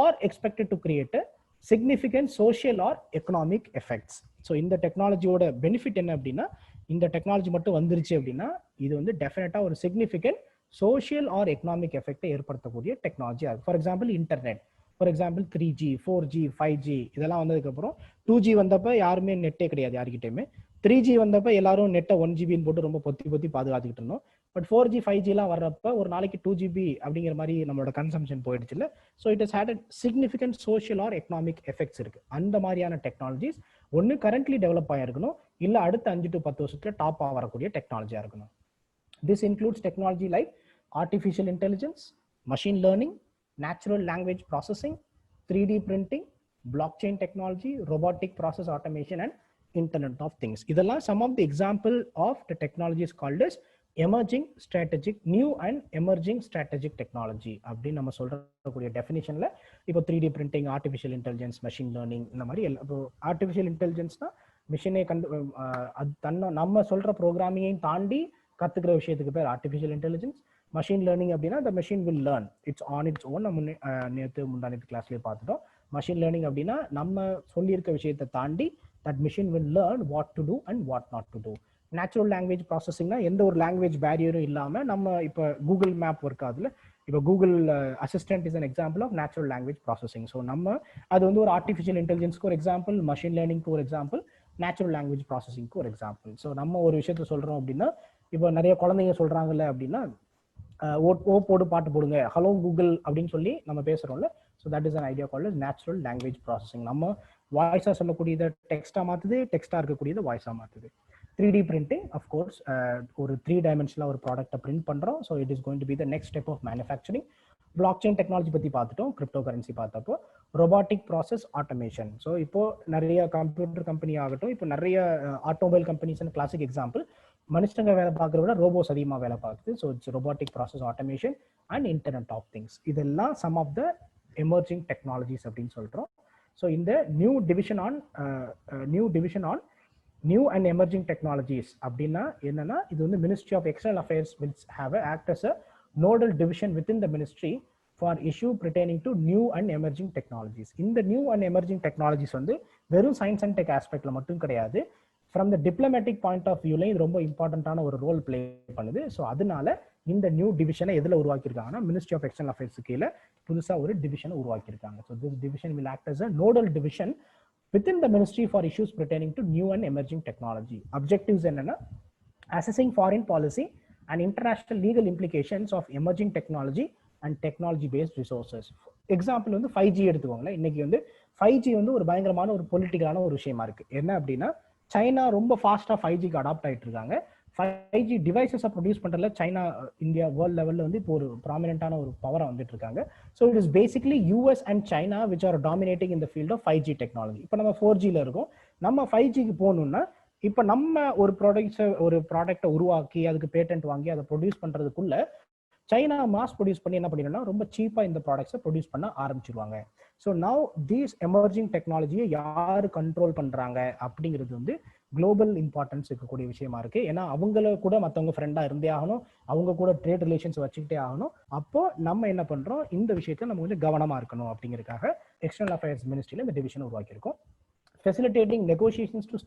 or expected to create a significant social or economic effects. So இந்த டெக்னாலஜியோட பெனிஃபிட் என்ன அப்படின்னா, இந்த டெக்னாலஜி மட்டும் வந்துருச்சு அப்படின்னா இது வந்து டெஃபினட்டா ஒரு சிக்னிஃபிகண்ட் சோஷியல் ஆர் எக்கனாமிக் எஃபெக்டை ஏற்படுத்தக்கூடிய டெக்னாலஜி ஆகும். For example internet, for example 3G 4G 5G இதெல்லாம் வந்ததுக்கப்புறம் 2G வந்தப்ப யாருமே நெட்டே கிடையாது யாருக்கிட்டையுமே. 3G வந்தப்ப எல்லாரும் நெட்டை 1GB போட்டு ரொம்ப பொத்தி பாதுகாத்துக்கிட்டு இருந்தோம். பட் 4G 5Gலாம் வர்றப்ப ஒரு நாளைக்கு 2GB அப்படிங்கிற மாதிரி நம்மளோட கன்சம்ஷன் போயிடுச்சு இல்லை. So it is had a significant social or economic effects இருக்கு. அந்த மாதிரியான டெக்னாலஜிஸ் ஒன்று கரண்ட்லி டெவலப் ஆகிருக்கணும், இல்லை அடுத்த 5 to 10 வருஷத்துல டாப் வரக்கூடிய டெக்னாலஜியா இருக்கணும். This includes technology like artificial intelligence, machine learning, natural language processing, 3D printing, blockchain technology, robotic process automation, and Internet of Things. இதெல்லாம் some of the example of the technologies called as emerging strategic, new and emerging strategic technology அப்படின்னு நம்ம சொல்றக்கூடிய டெஃபினிஷன்ல இப்போ 3D printing, artificial intelligence, machine learning இந்த மாதிரி இப்போ artificial intelligenceனா மிஷினே நம்ம சொல்ற ப்ரோக்ராமிங்கையும் தாண்டி கத்துக்கிற விஷயத்துக்கு பேர் artificial intelligence. மஷின் லேர்னிங் அப்படின்னா the machine will learn it's on its own. நம்ம முந்தானத்து கிளாஸ்லேயே பார்த்துட்டோம். மஷின் லேர்னிங் அப்படின்னா நம்ம சொல்லியிருக்க விஷயத்தை தாண்டி that machine will learn what to do and what not to do. Natural language ப்ராசஸிங்னா எந்த ஒரு லாங்குவேஜ் பேரியரும் இல்லாமல் நம்ம இப்போ கூகுள் மேப் ஒர்க் ஆகுதுல, இப்போ Google assistant is an example of natural language processing. So நம்ம அது வந்து ஒரு ஆர்டிஃபிஷியல் இன்டெலிஜென்ஸ்க்கு ஒரு எக்ஸாம்பிள், மஷின் லேர்னிங்க்கு ஒரு எக்ஸாம்பிள், நேச்சுரல் லாங்குவேஜ் ப்ராசஸிங்க்கு ஒரு எக்ஸாம்பிள். ஸோ நம்ம ஒரு விஷயத்த சொல்கிறோம் அப்படின்னா, இப்போ நிறைய குழந்தைங்க சொல்கிறாங்கல்ல அப்படின்னா ஓ போடு பாட்டு போடுங்க, ஹலோ கூகுள் அப்படின்னு சொல்லி நம்ம பேசுறோம்ல. So that is an idea called natural language processing. நம்ம வாய்ஸா சொல்லக்கூடியதை டெக்ஸ்டா மாத்துது, டெக்ஸ்டா இருக்கக்கூடியதை வாய்ஸா மாத்துது. 3D பிரிண்டிங் அஃப்கோர்ஸ் ஒரு 3 டைமென்ஷனில் ஒரு ப்ராடக்ட்டை பிரிண்ட் பண்றோம். So it is going to be the next step of manufacturing. Blockchain technology பத்தி பார்த்துட்டோம், கிரிப்டோ கரன்சி பார்த்தப்போ. Robotic process automation. ஸோ இப்போ நிறைய கம்ப்யூட்டர் கம்பெனி ஆகட்டும், இப்போ நிறைய ஆட்டோமொபைல் கம்பெனிஸ் கிளாசிக் எக்ஸாம்பிள். மனுஷங்க வேலை பார்க்கறத விட ரோபோஸ் அதிகமாக வேலை பார்க்குது. So it's robotic process automation and internet of things. இதெல்லாம் some of the emerging technologies அப்படின்னு சொல்றோம். ஸோ இந்த new division on new and emerging technologies அப்படின்னா என்னன்னா, இது வந்து ministry of external affairs will have act as a nodal division within the ministry for issue pertaining to new and emerging technologies. இந்த new and emerging technologies வந்து வெறும் science and tech ஆஸ்பெக்ட்ல மட்டும் கிடையாது, from the diplomatic point of வியூல இது ரொம்ப இம்பார்ட்டன்டான ஒரு ரோல் பிளே பண்ணுது. ஸோ அதனால இந்த நியூ டிவிஷனை எதில் உருவாக்கியிருக்காங்கன்னா, மினிஸ்ட்ரி ஆஃப் எக்ஸ்டர்னல் அஃபேர்ஸ் கீழே புதுசாக ஒரு டிவிஷனை உருவாக்கியிருக்காங்க. So this division will act as a nodal division within the ministry for issues pertaining to new and emerging technology. Objectives என்னன்னா, assessing foreign policy and international legal implications of emerging technology and technology based resources. Example வந்து 5G எடுத்துக்கோங்களேன். இன்னைக்கு வந்து 5G வந்து ஒரு பயங்கரமான ஒரு பொலிட்டிக்கலான ஒரு விஷயமா இருக்கு. என்ன அப்படின்னா, சைனா ரொம்ப ஃபாஸ்டா 5Gக்கு அடாப்ட் ஆயிட்டு இருக்காங்க. 5G டிவைசஸை ப்ரொடியூஸ் பண்றதுல சைனா, இந்தியா வேர்ல்ட் லெவல்ல வந்து இப்போ ஒரு ப்ராமினென்ட்டான ஒரு பவரா வந்துட்டு இருக்காங்க. So it is basically US and China which are dominating in the field of 5G technology. இப்போ நம்ம 4Gல இருக்கோம். நம்ம 5Gக்கு போகணும்னா இப்போ நம்ம ஒரு ப்ராடக்டை உருவாக்கி அதுக்கு பேட்டன்ட் வாங்கி அதை ப்ரொடியூஸ் பண்றதுக்குள்ள சைனா மாஸ் ப்ரொடியூஸ் பண்ணி என்ன பண்ணிடும்னா ரொம்ப சீப்பா இந்த ப்ராடக்ட்ஸை ப்ரொடியூஸ் பண்ண ஆரம்பிச்சிருவாங்க. ஸோ நவ் தீஸ் எமர்ஜிங் டெக்னாலஜியை யாரு கண்ட்ரோல் பண்றாங்க அப்படிங்கிறது வந்து குளோபல் இம்பார்ட்டன்ஸ் இருக்கக்கூடிய விஷயமா இருக்கு. ஏன்னா அவங்கள கூட மற்றவங்க ஃப்ரெண்டா இருந்தே ஆகணும், அவங்க கூட ட்ரேட் ரிலேஷன்ஸ் வச்சுக்கிட்டே ஆகணும். அப்போ நம்ம என்ன பண்றோம், இந்த விஷயத்துல நம்ம கொஞ்சம் கவனமா இருக்கணும் அப்படிங்கிறதுக்காக எக்ஸ்டர்னல் அஃபேர்ஸ் மினிஸ்ட்ரியில இந்த டிவிஷன் உருவாக்கியிருக்கோம். Facilitating negotiations to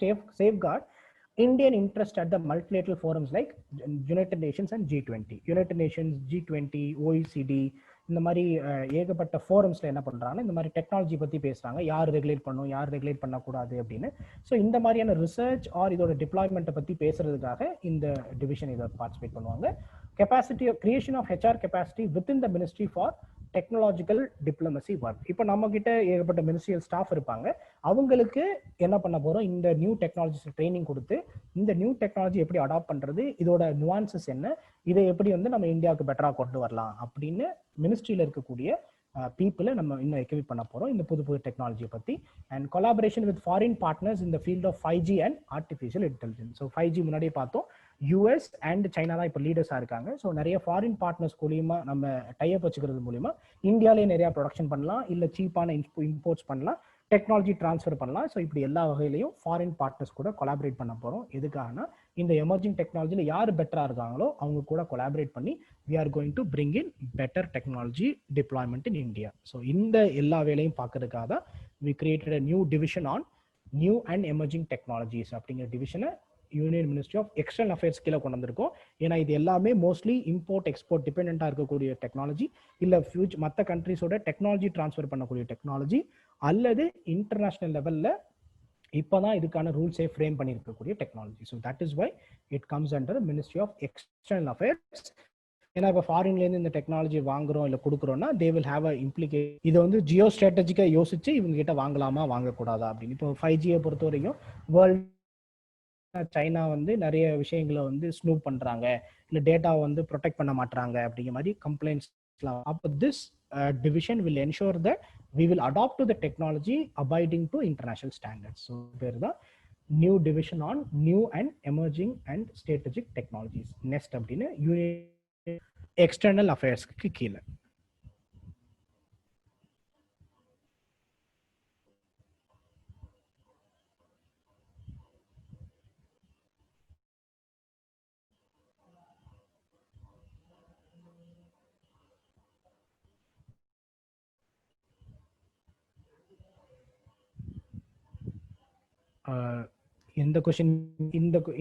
safeguard Indian interest at the multilateral forums like United Nations and G20. United Nations, G20, OECD இந்த மாதிரி ஏகப்பட்ட ஃபோரம்ஸ்ல என்ன பண்றாங்கன்னா, இந்த மாதிரி டெக்னாலஜி பத்தி பேசுறாங்க, யார் ரெகுலேட் பண்ணணும், யார் ரெகுலேட் பண்ணக்கூடாது அப்படின்னு. ஸோ இந்த மாதிரியான ரிசர்ச் ஆர் இதோட டிப்ளாய்மெண்ட்டை பத்தி பேசுறதுக்காக இந்த டிவிஷன் இதை பார்ட்டிசிபேட் பண்ணுவாங்க. capacity of creation of HR capacity within the ministry for technological diplomacy work. இப்போ நம்ம கிட்ட ஏகப்பட்ட மினிஸ்ட்ரியல் ஸ்டாஃப் இருப்பாங்க, அவங்களுக்கு என்ன பண்ண போறோம், இந்த நியூ டெக்னாலஜிஸ் ட்ரைனிங் கொடுத்து இந்த நியூ டெக்னாலஜி எப்படி அடாப்ட் பண்றது, இதோட நுவான்சஸ் என்ன, இதை எப்படி வந்து நம்ம இந்தியாவுக்கு பெட்டரா கொண்டு வரலாம் அப்படின்னு மினிஸ்ட்ரியில இருக்கக்கூடிய பீப்புளை நம்ம இன்னும் எக்யூப் பண்ண போறோம் இந்த புது புது டெக்னாலஜியை பத்தி. And collaboration with foreign partners in the field of 5G and artificial intelligence. So 5G முன்னாடியே பார்த்தோம், யூஎஸ் அண்ட் சைனா தான் இப்போ லீடர்ஸாக இருக்காங்க. ஸோ நிறைய ஃபாரின் பார்ட்னர்ஸ் மூலியமா நம்ம டைப் வச்சுக்கிறது மூலியமா இந்தியாவிலேயே நிறைய ப்ரொடக்ஷன் பண்ணலாம், இல்லை சீப்பான இம்போர்ட்ஸ் பண்ணலாம், டெக்னாலஜி டிரான்ஸ்ஃபர் பண்ணலாம். ஸோ இப்படி எல்லா வகையிலையும் ஃபாரின் பார்ட்னர்ஸ் கூட கொலாபரேட் பண்ண போகிறோம். எதுக்காகனா இந்த எமர்ஜிங் டெக்னாலஜியில் யார் பெட்டராக இருக்காங்களோ அவங்க கூட கொலாபரேட் பண்ணி we are going to bring in better technology deployment in India. So இந்த எல்லா வேலையும் பார்க்கறதுக்காக தான் we created a new division on new and emerging technologies அப்படிங்கிற டிவிஷனை union ministry of external affairs கீழே கொண்டு வந்திருக்கோம். ஏன்னா இது எல்லாமே மோஸ்ட்லி இம்போர்ட் எக்ஸ்போர்ட் டிபெண்டாக இருக்கக்கூடிய டெக்னாலஜி, இல்லை மற்ற கண்ட்ரிஸோட டெக்னாலஜி டிரான்ஸ்ஃபர் பண்ணக்கூடிய டெக்னாலஜி, அல்லது இன்டர்நேஷனல் லெவலில் இப்போதான் இதுக்கான ரூல்ஸே ஃப்ரேம் பண்ணியிருக்கக்கூடிய technology. So that is why it comes under ministry of external affairs. ஏன்னா இப்போ ஃபாரின்லேருந்து இந்த டெக்னாலஜி வாங்குறோம் இல்லை கொடுக்குறோம்னா they will have a implication. இதை வந்து ஜியோ ஸ்ட்ராட்டஜிக்காக யோசிச்சு இவங்க கிட்ட வாங்கலாமா வாங்கக்கூடாதா அப்படின்னு. இப்போ 5Gயை பொறுத்த வரைக்கும் வேர்ல்டு சைனா வந்து நிறைய விஷயங்களை வந்து ஸ்னூப் பண்றாங்க, இல்லை டேட்டாவை வந்து ப்ரொடெக்ட் பண்ண மாட்டாங்க அப்படிங்கிற மாதிரி கம்ப்ளைண்ட்ஸ். அப்போ this division will ensure that we will adopt to the technology abiding to international standards. So there the new division on new and emerging and strategic technologies. Next அப்படினு external affairs க்கு கீழ. இந்த question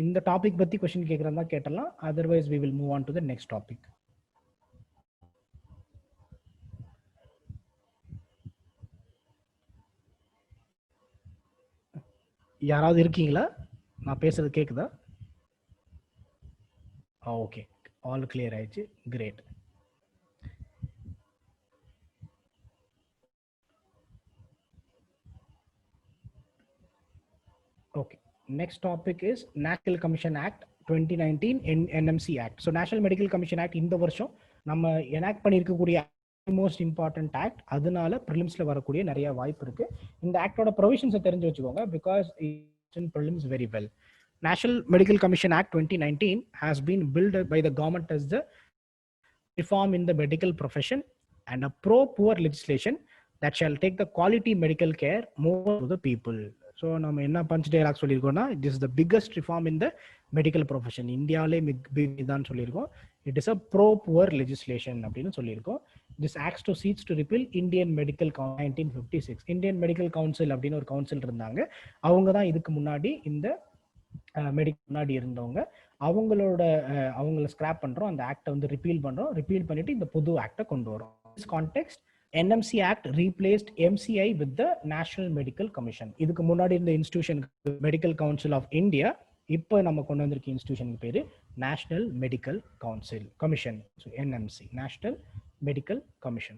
இந்த topic பத்தி question கேக்குறதா கேட்டலாம், otherwise we will move on to the next topic. யாராவது இருக்கீங்களா? நான் பேசுறது கேக்குதா? ஓகே, ஆல் கிளியர் ஆயிடுச்சு. Great. Okay, next topic is National Commission Act 2019 NMC Act. So National Medical Commission Act இந்த வருஷம் நம்ம enact பண்ணிருக்கக்கூடிய most important act. அதனால prelims-ல வரக்கூடிய நிறைய வாய்ப்பு இருக்கு. இந்த ஆக்டோட ப்ரொவிஷன்ஸை தெரிஞ்சு வச்சுக்கோங்க, because it's in prelims very well. National Medical Commission Act 2019 has been built by the government as the reform in the medical profession and a pro-poor legislation that shall take the quality medical care more to the people. So நம்ம என்ன punch dialogue சொல்லியிருக்கோம்னா, it is the biggest reform in the medical profession. இந்தியாவிலே big தான் சொல்லியிருக்கோம். It is a pro poor legislation அப்படின்னு சொல்லியிருக்கோம். This acts to seeks to repeal Indian medical 1956. Indian medical council அப்படின்னு ஒரு கவுன்சில் இருந்தாங்க. அவங்க தான் இதுக்கு முன்னாடி இந்த முன்னாடி இருந்தவங்க. அவங்கள ஸ்கிராப் பண்றோம், அந்த ஆக்டை வந்து ரிப்பீல் பண்றோம். ரிப்பீல் பண்ணிட்டு இந்த புது ஆக்டை கொண்டு வரோம். This context NMC Act replaced MCI with the National Medical Commission. இதுக்கு முன்னாடி இருந்த institution medical council of India, இப்போ நம்ம கொண்டு வந்திருக்க இன்ஸ்டிடியூஷனுக்கு பேரு national medical council commission. NMC, National Medical Commission.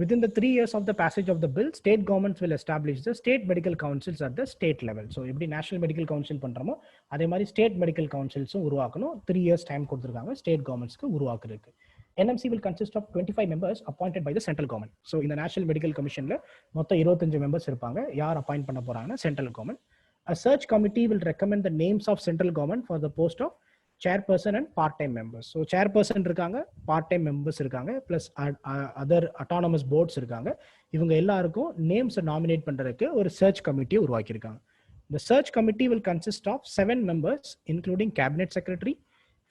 Within the 3 years of the passage of the bill, state governments will establish the state medical councils at the state level. So எப்படி national medical council பண்றோமோ அதே மாதிரி state medical கவுன்சில்ஸும் உருவாக்கணும். 3 years time கொடுத்துருக்காங்க state கவர்மெண்ட்ஸ்க்கு உருவாக்குறதுக்கு. NMC will consist of 25 members appointed by the central government. So இந்த National Medical Commissionல மொத்தம் 25 members இருப்பாங்க. யார் அப்பாயிண்ட் பண்ண போறாங்கன்னா central government. A search committee will recommend the names of central government for the post of chairperson and part-time members. So chairperson இருக்காங்க, part-time members இருக்காங்க, plus other autonomous boards இருக்காங்க. இவங்க எல்லாருக்கும் நேம்ஸ் நாமினேட் பண்றதுக்கு ஒரு search committee உருவாக்கியிருக்காங்க. The search committee will consist of 7 members including cabinet secretary,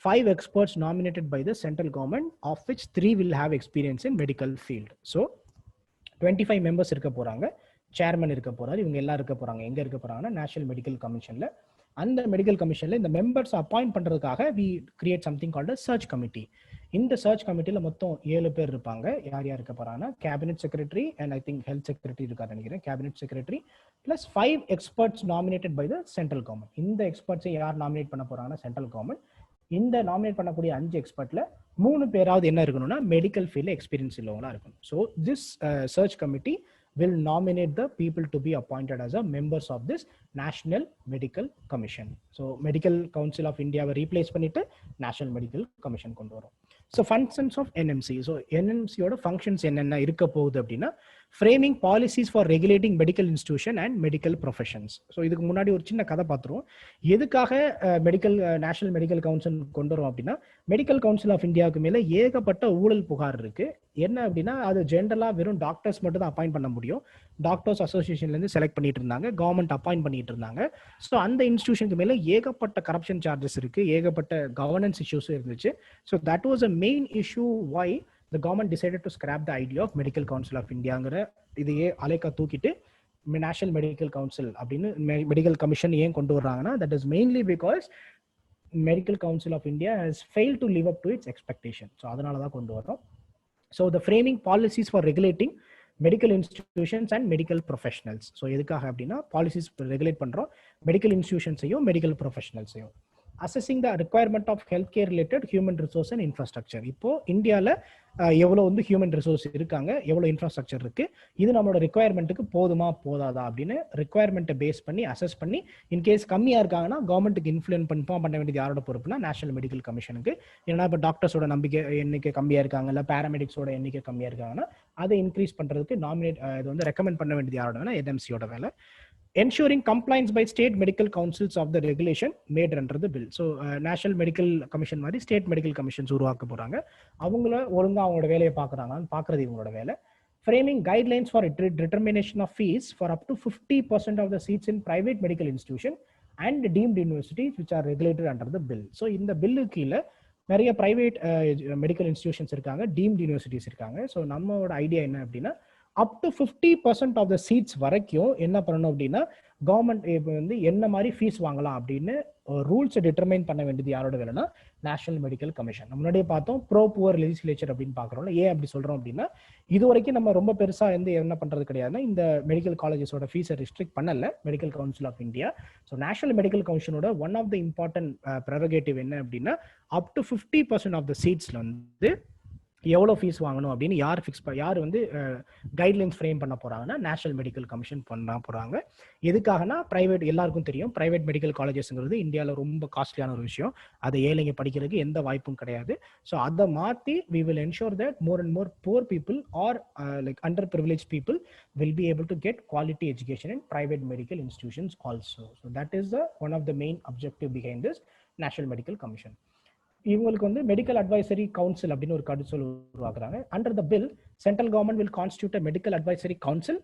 5 experts nominated by the central government, of which 3 will have experience in medical field. So 25 members இருக்க போறாங்க, chairman இருக்க போறாரு, இவங்க எல்லாம் இருக்க போறாங்க. எங்க இருக்க போறாங்கன்னா நேஷனல் மெடிக்கல் கமிஷன்ல. அந்த மெடிக்கல் கமிஷன்ல இந்த மெம்பர்ஸ் அப்பாயிண்ட் பண்றதுக்காக we create something called a search committee. இந்த சர்ச் கமிட்டில மொத்தம் 7 பேர் இருப்பாங்க. யார் யார் இருக்க போறாங்கன்னா cabinet secretary and I think health secretary இருக்காரு நினைக்கிறேன். Cabinet secretary plus 5 experts nominated by the central government. இந்த எக்ஸ்பர்ட்ஸை யார் நாமினேட் பண்ண போறாங்கன்னா சென்ட்ரல் கவர்மெண்ட். இந்த நாமினேட் பண்ணக்கூடிய 5 எக்ஸ்பர்ட்ல 3 பேராவது என்ன இருக்கணும்னா மெடிக்கல் ஃபீல்ட்ல எக்ஸ்பீரியன்ஸ் உள்ளவங்களா இருக்கணும். So this search committee will nominate the people to be appointed as a members of this National Medical Commission. So Medical Council of India will replace பண்ணிட்டு National Medical Commission கொண்டு வரும். So functions of NMC. So NMC ஓட functions என்னென்ன இருக்க போகுது அப்படின்னா framing policies for regulating medical institution and medical professions. So இதுக்கு முன்னாடி ஒரு சின்ன கதை பார்த்துருவோம். எதுக்காக நேஷனல் மெடிக்கல் கவுன்சில் கொண்டு வரும் அப்படின்னா மெடிக்கல் கவுன்சில் ஆஃப் இந்தியாவுக்கு மேல ஏகப்பட்ட ஊழல் புகார் இருக்கு. என்ன அப்படின்னா அது ஜென்ரலா வெறும் டாக்டர்ஸ் மட்டும் தான் அப்பாயிண்ட் பண்ண முடியும். டாக்டர்ஸ் அசோசியேஷன்ல இருந்து செலக்ட் பண்ணிட்டு இருந்தாங்க, கவர்மெண்ட் அப்பாயிண்ட் பண்ணிட்டு இருந்தாங்க. ஸோ அந்த இன்ஸ்டிடியூஷனுக்கு மேல ஏகப்பட்ட கரப்ஷன் சார்ஜஸ் இருக்கு, ஏகப்பட்ட கவர்னன்ஸ் இஷ்யூஸ் இருந்துச்சு. So that was a main issue why the government decided to scrap the idea of Medical Council of Indiaங்கிற இதையே அலைக்கா தூக்கிட்டு நேஷனல் மெடிக்கல் கவுன்சில் அப்படின்னு மெடிக்கல் கமிஷன் ஏன் கொண்டு வர்றாங்கன்னா that is mainly because Medical Council of India has failed to live up to its expectation. So அதனால தான் கொண்டு வரோம். So the framing policies for regulating medical institutions and medical professionals. So எதுக்காக அப்படின்னா policies regulate பண்றோம் medical இன்ஸ்டிடியூஷன்ஸையும் medical ப்ரொஃபஷனல்ஸையும். assessing the requirement of healthcare related human resource and infrastructure. இப்போ இந்தியால எவ்வளவு வந்து ஹியூமன் ரிசோர்ஸ் இருக்காங்க, எவ்வளவு இன்ஃப்ராஸ்ட்ரக்சர் இருக்கு, இது நம்மளோட ரிக்குவயர்மெண்ட்டுக்கு போதுமா போதாதா அப்படின்னு ரிக்குவயர்மெண்ட்டை பேஸ் பண்ணி அசஸ் பண்ணி இன்கேஸ் கம்மியா இருக்காங்கன்னா கவர்மெண்ட்டுக்கு இன்ஃப்ளூயன்ஸ் பண்ண வேண்டியது யாரோட பொறுப்புனா நேஷனல் மெடிக்கல் கமிஷனுக்கு. ஏன்னா இப்போ டாக்டர்ஸோட நம்பிக்கை எண்ணிக்கை கம்மியா இருக்காங்க, இல்லை பேராமெடிக்ஸோட எண்ணிக்கை கம்மியா இருக்காங்கன்னா அதை இன்க்ரீஸ் பண்றதுக்கு இது வந்து ரெக்கமெண்ட் பண்ண வேண்டியது யாரோட NMCயோட வேலை. Ensuring compliance by state medical councils of the regulation made under the bill. So national medical commission மாதிரி state medical commissions உருவாக்க போறாங்க. அவங்கள ஒழுங்கா அவங்களோட வேலையை பார்க்கறாங்கன்னு பார்க்கறது இவங்களோட வேலை. Framing guidelines for determination of fees for up to 50% of the seats in private medical institution and deemed universities which are regulated under the bill. So இந்த பில்லுக்கு கீழே நிறைய பிரைவேட் மெடிக்கல் இன்ஸ்டிடியூஷன்ஸ் இருக்காங்க, டீம்டு யூனிவர்சிட்டிஸ் இருக்காங்க. So நம்மளோட idea என்ன அப்படின்னா up to 50% of the seats வரைக்கும் என்ன பண்ணணும் அப்படின்னா கவர்மெண்ட் வந்து என்ன மாதிரி ஃபீஸ் வாங்கலாம் அப்படின்னு ரூல்ஸை டிட்டர்மைன் பண்ண வேண்டியது யாரோட வேலைன்னா நேஷனல் மெடிக்கல் கமிஷன். முன்னாடியே பார்த்தோம் ப்ரோ புவர் லெஜிஸ்லேச்சர் அப்படின்னு பார்க்குறோம்ல. ஏன் அப்படி சொல்றோம் அப்படின்னா இது வரைக்கும் நம்ம ரொம்ப பெருசா வந்து என்ன பண்றது கிடையாதுன்னா இந்த மெடிக்கல் காலேஜஸோட ஃபீஸை ரெஸ்ட்ரிக்ட் பண்ணல medical council of India. So national medical கமிஷனோட one of the important prerogative என்ன அப்படின்னா அப் டு 50% ஆஃப் த சீட்ஸ்ல வந்து எவ்வளோ ஃபீஸ் வாங்கணும் அப்படின்னு யார் வந்து கைட்லைன்ஸ் ஃப்ரேம் பண்ண போறாங்கன்னா நேஷனல் மெடிக்கல் கமிஷன் பண்ண போறாங்க. எதுக்காகனா பிரைவேட் எல்லாருக்கும் தெரியும் பிரைவேட் மெடிக்கல் காலேஜஸ்ங்கிறது இந்தியாவில் ரொம்ப காஸ்ட்லியான ஒரு விஷயம். அதை ஏழைங்க படிக்கிறதுக்கு எந்த வாய்ப்பும் கிடையாது. ஸோ அதை மாற்றி we will ensure that more and more poor people or like underprivileged people will be able to get quality education in private medical institutions also. So that is one of the main objective behind this National Medical Commission. இவங்களுக்கு வந்து medical advisory council அப்படின்னு ஒரு council உருவாக்குறாங்க. Under the bill central government will constitute a medical advisory council.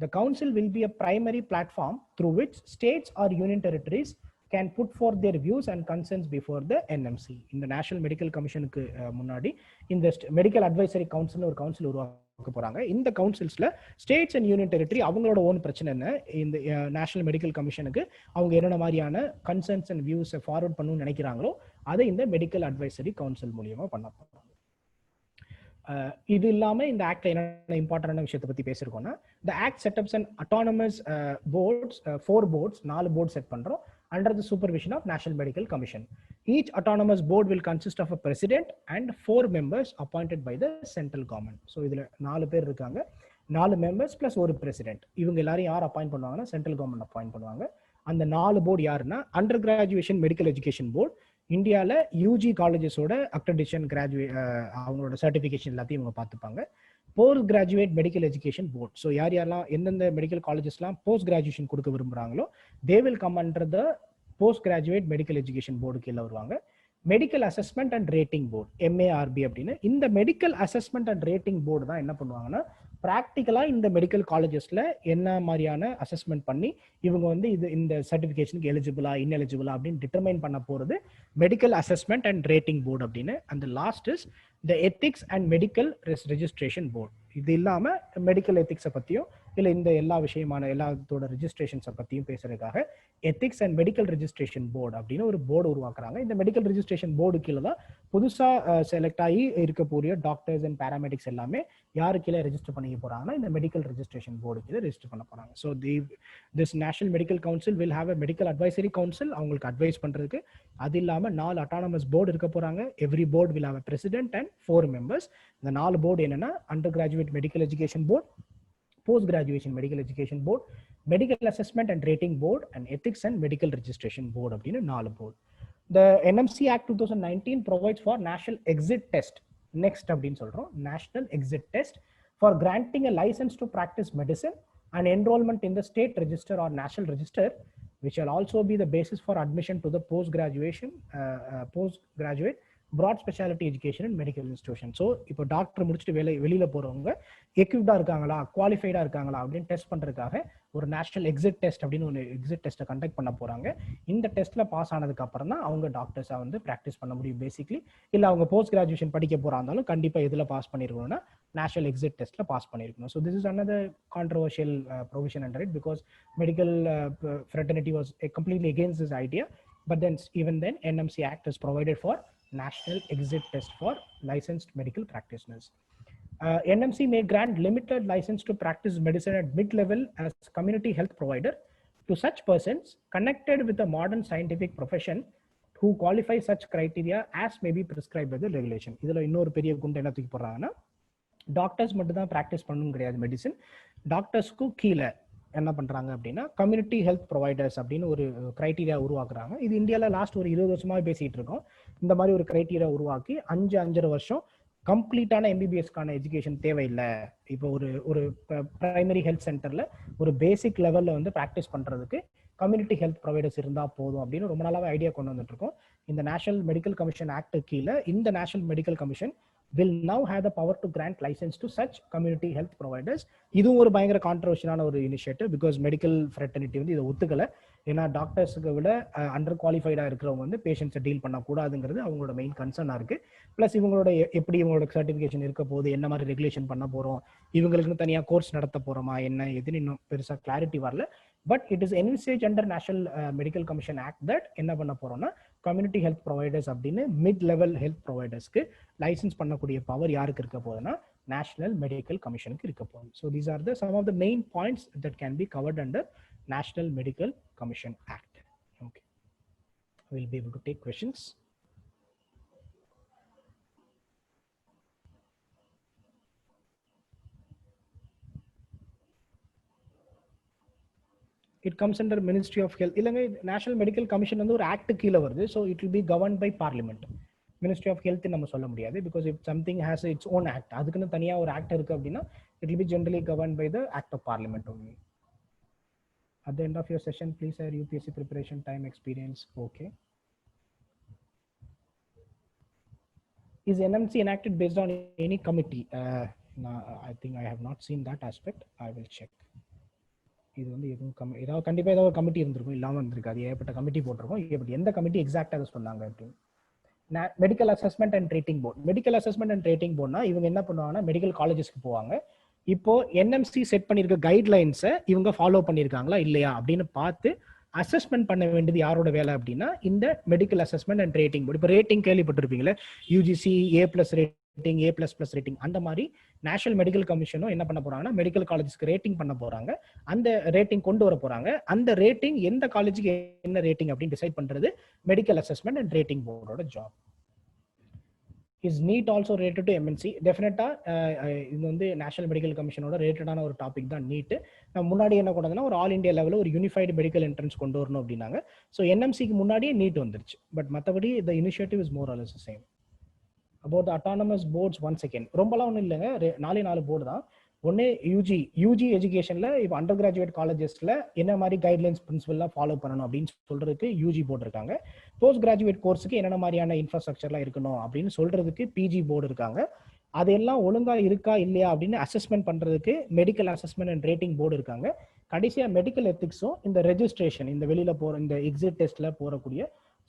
The council will be a primary platform through which states or union territories can put forth their views and concerns before the NMC. இந்த national medical கமிஷனுக்கு முன்னாடி இந்த medical advisory council ஒரு council உருவாக்க போறாங்க. இந்த கவுன்சில்ஸ்ல states and union territory அவங்களோட own பிரச்சனை என்ன, இந்த நேஷனல் மெடிக்கல் கமிஷனுக்கு அவங்க என்னென்ன மாதிரியான கன்சர்ன்ஸ் அண்ட் வியூஸை ஃபார்வர்ட் பண்ணணும்னு நினைக்கிறாங்களோ அதை இந்த மெடிக்கல் அட்வைசரி கவுன்சில் மூலியமா பண்ண போறாங்க. இது இல்லாம இந்த ஆக்ட்ல என்ன இம்பார்ட்டன்டான விஷயத்தை பத்தி பேசிருக்கோம்னா the act sets an autonomous boards, 4 boards, 4 boards set பண்றோம் under the supervision of National Medical Commission. Each autonomous board will consist of a president and 4 members appointed by the central government. So இதுல 4 பேர் இருக்காங்க, 4 members plus ஒரு president. இவங்க எல்லாரும் யார் appoint பண்ணுவாங்கன்னா central government appoint பண்ணுவாங்க. அந்த 4 போர்டு யாருன்னா under graduation medical education board, இந்தியாவில் யூஜி காலேஜஸோட அக்ரெடிஷன் அவங்களோட சர்டிஃபிகேஷன் எல்லாத்தையும் இவங்க பார்த்துப்பாங்க. Post graduate medical education board. So யாரெல்லாம் எந்தெந்த மெடிக்கல் காலேஜஸ்லாம் போஸ்ட் கிராஜுவேஷன் கொடுக்க விரும்புகிறாங்களோ they will come under the post graduate medical education board கீழே வருவாங்க. Medical assessment and rating board MARB அப்படின்னு இந்த medical assessment and rating board தான் என்ன பண்ணுவாங்கன்னா ப்ராக்டிக்கலா இந்த மெடிக்கல் காலேஜஸ்ல என்ன மாதிரியான அசஸ்மெண்ட் பண்ணி இவங்க வந்து இது இந்த சர்டிஃபிகேஷனுக்கு எலிஜிபிளா இன்எலிஜிபிளா அப்படின்னு டிட்டர்மைன் பண்ண போறது medical assessment and rating board அப்படின்னு. அந்த last is the ethics and medical registration board. இது இல்லாம மெடிக்கல் எத்திக்ஸை பத்தியும் இல்லை இந்த எல்லா விஷயமான எல்லாத்தோட ரெஜிஸ்ட்ரேஷன்ஸை பற்றியும் பேசுறதுக்காக ethics and medical registration board அப்படின்னு ஒரு போர்டு உருவாக்குறாங்க. இந்த மெடிக்கல் ரெஜிஸ்ட்ரேஷன் போர்டு கீழே தான் புதுசாக செலக்ட் ஆகி இருக்கக்கூடிய டாக்டர்ஸ் அண்ட் பேராமெடிக்ஸ் எல்லாமே யாரு கீழே ரெஜிஸ்டர் பண்ணிக்க போறாங்கன்னா இந்த மெடிக்கல் ரெஜிஸ்ட்ரேஷன் போர்டு கீழே ரெஜிஸ்டர் பண்ண போறாங்க. So this national medical council will have a medical advisory council, அவங்களுக்கு அட்வைஸ் பண்றதுக்கு. அது இல்லாமல் 4 அட்டானமஸ் போர்டு இருக்க போறாங்க. Every board will have a president and 4 members. இந்த 4 போர்டு என்னன்னா under graduate medical education board, post graduation medical education board, medical assessment and rating board and ethics and medical registration board அப்படின்னு 4 board. The NMC Act 2019 provides for national exit test. Next அப்படின்னு சொல்றோம், national exit test for granting a license to practice medicine and enrollment in the state register or national register, which will also be the basis for admission to the postgraduate broad specialty education and medical institution. So இப்போ doctor முடிச்சுட்டு வெளியில போறவங்க எக்யூப்டா இருக்காங்களா, குவாலிஃபைடா இருக்காங்களா அப்படின்னு test பண்றதுக்காக ஒரு national exit test அப்படின்னு ஒரு எக்ஸிட் டெஸ்ட்டை கண்டக்ட் பண்ண போறாங்க. இந்த டெஸ்ட்ல பாஸ் ஆனதுக்கு அப்புறம் தான் அவங்க டாக்டர்ஸா வந்து பிராக்டிஸ் பண்ண முடியும் பேசிக்லி. இல்ல அவங்க போஸ்ட் கிராஜுவேஷன் படிக்க போறாஇருந்தாலும் கண்டிப்பா எதுல பாஸ் பண்ணிருக்கணும்னா நேஷனல் எக்ஸிட் டெஸ்ட்ல பாஸ் பண்ணிருக்கணும். So this is another controversial provision under it because medical fraternity was completely against this idea, but then even then NMC Act is provided for national exit test for licensed medical practitioners. NMC may grant limited license to practice medicine at mid-level as community health provider to such persons connected with a modern scientific profession who qualify such criteria as may be prescribed by the regulation. இதுல இன்னொரு பெரிய குண்டு என்ன தூக்கி போடுறாங்கன்னா, doctors மட்டும் தான் practice பண்ணணும் கிடையாது மெடிசன். டாக்டர்ஸ்க்கும் கீழே என்ன பண்றாங்க அப்படின்னா கம்யூனிட்டி ஹெல்த் ப்ரொவைடர்ஸ் அப்படின்னு ஒரு கிரைட்டீரியா உருவாக்குறாங்க. இது இந்தியாவில் லாஸ்ட் ஒரு 20 வருஷமா பேசிட்டு இருக்கோம். இந்த மாதிரி ஒரு கிரைட்டீரியா உருவாக்கி 5.5 வருஷம் கம்ப்ளீட்டான எம்பிபிஎஸ்க்கான எஜுகேஷன் தேவையில்லை. இப்போ ஒரு பிரைமரி ஹெல்த் சென்டர்ல ஒரு பேசிக் லெவல்ல வந்து ப்ராக்டிஸ் பண்றதுக்கு கம்யூனிட்டி ஹெல்த் ப்ரொவைடர்ஸ் இருந்தா போதும் அப்படின்னு ரொம்ப நாளாவே ஐடியா கொண்டு வந்துட்டு இருக்கோம். இந்த நேஷனல் மெடிக்கல் கமிஷன் ஆக்ட் கீழே இந்த national medical commission will now have the power to grant license to such community health providers. இதுவும் ஒரு பயங்கர கான்ட்ரோவர்ஷியலான ஒரு இனிஷியேட்டிவ் பிகாஸ் மெடிக்கல் ஃப்ரெட்டர்னிட்டி வந்து இதை ஒத்துக்கல. ஏன்னா டாக்டர்ஸுக்கு விட அண்டர் குவாலிஃபைடா இருக்கிறவங்க வந்து பேஷண்ட்ஸை டீல் பண்ணக்கூடாதுங்கிறது அவங்களோட மெயின் கன்சர்னா இருக்கு. பிளஸ் இவங்களோட எப்படி இவங்களோட சர்டிஃபிகேஷன் இருக்க போகுது, என்ன மாதிரி ரெகுலேஷன் பண்ண போறோம், இவங்களுக்கு தனியாக கோர்ஸ் நடத்த போறோமா என்ன எதுன்னு இன்னும் பெருசாக கிளாரிட்டி வரல. But it is envisaged under national medical commission act that என்ன பண்ண போறோம்னா கம்யூனிட்டி ஹெல்த் ப்ரொவைடர்ஸ் அப்படின்னு மிட் லெவல் ஹெல்த் ப்ரொவைடர்ஸ்க்கு லைசன்ஸ் பண்ணக்கூடிய பவர் யாருக்கு இருக்க போகுதுன்னா நேஷனல் மெடிக்கல் கமிஷனுக்கு இருக்க போகுது. So these are the some of the main points that can be covered under national medical commission act. Okay, we'll be able to take questions. It comes under Ministry of Health. இல்லங்க national medical commission வந்து ஒரு act கீழே வருது. So it will be governed by parliament. Ministry of health நம்ம சொல்ல முடியாது because if something has its own act, அதுக்குன்னு தனியாக ஒரு ஆக்ட் இருக்கு அப்படின்னா it will be generally governed by the act of parliament only. At the end of your session, please share UPSC preparation time experience. Okay. Is NMC enacted based on any committee? No, I think I have not seen that aspect. I will check. இது வந்து எதுவும் ஏதாவது கண்டிப்பாக ஏதாவது ஒரு committee இருந்திருக்கும், இல்லாமல் இருந்திருக்காது. ஏற்பட்ட கமிட்டி போட்டிருக்கோம். இப்படி எந்த கமிட்டி எக்ஸாக்டாக அதை சொன்னாங்க அப்படின்னு. Medical assessment and rating board. Medical assessment and rating போர்டுனா இவங்க என்ன பண்ணுவாங்கன்னா மெடிக்கல் காலேஜஸ்க்கு போவாங்க. இப்போ என்எம்சி செட் பண்ணியிருக்க கைட்லைன்ஸை இவங்க ஃபாலோ பண்ணியிருக்காங்களா இல்லையா அப்படின்னு பார்த்து அசஸ்மெண்ட் பண்ண வேண்டியது யாரோட வேலை அப்படின்னா இந்த medical assessment and rating board. இப்போ ரேட்டிங் கேள்விப்பட்டிருப்பீங்களே, UGC A+ rating, A++ rating, அந்த மாதிரி நேஷனல் மெடிக்கல் கமிஷனும் என்ன பண்ண போறாங்கன்னா மெடிக்கல் காலேஜஸ்க்கு ரேட்டிங் பண்ண போறாங்க. அந்த ரேட்டிங் கொண்டு வர போறாங்க. அந்த ரேட்டிங் எந்த காலேஜுக்கு என்ன ரேட்டிங் அப்படின்னு டிசைட் பண்றது மெடிக்கல் அசஸ்மெண்ட் அண்ட் ரேட்டிங் போர்டோட job. Is NEET also related to MNC? டெஃபினட்டா இது வந்து நேஷனல் மெடிக்கல் கமிஷனோட ரிலேட்டடான ஒரு டாபிக் தான் நீட். முன்னாடி என்ன கொண்டதுன்னா ஒரு ஆல் இண்டியா லெவலில் ஒரு யூனிஃபைடு மெடிக்கல் என்ட்ரன்ஸ் கொண்டு வரணும் அப்படின்னாங்க. ஸோ என்எம்சிக்கு முன்னாடியே நீட் வந்துருச்சு. பட் மற்றபடி த initiative is more or less same. about the autonomous boards once again ரொம்பலாம் ஒன்றும் இல்லைங்க, 4 போர்டு தான். ஒன்று யூஜி எஜுகேஷனில் இப்போ அண்டர் கிராஜுவேட் காலேஜஸில் என்ன மாதிரி கைட்லைன்ஸ் பிரின்சிபல்லாம் ஃபாலோ பண்ணணும் அப்படின்னு சொல்றதுக்கு யூஜி போர்டு இருக்காங்க. போஸ்ட் கிராஜுவேட் கோர்ஸுக்கு என்னென்ன மாதிரியான இன்ஃப்ராஸ்ட்ரக்சர்லாம் இருக்கணும் அப்படின்னு சொல்றதுக்கு பிஜி போர்டு இருக்காங்க. அதெல்லாம் ஒழுங்கா இருக்கா இல்லையா அப்படின்னு அசஸ்மெண்ட் பண்றதுக்கு medical assessment and rating board இருக்காங்க. கடைசியாக மெடிக்கல் எத்திக்ஸும் இந்த ரெஜிஸ்ட்ரேஷன் இந்த வெளியில போற இந்த எக்ஸிட் டெஸ்ட்ல போறக்கூடிய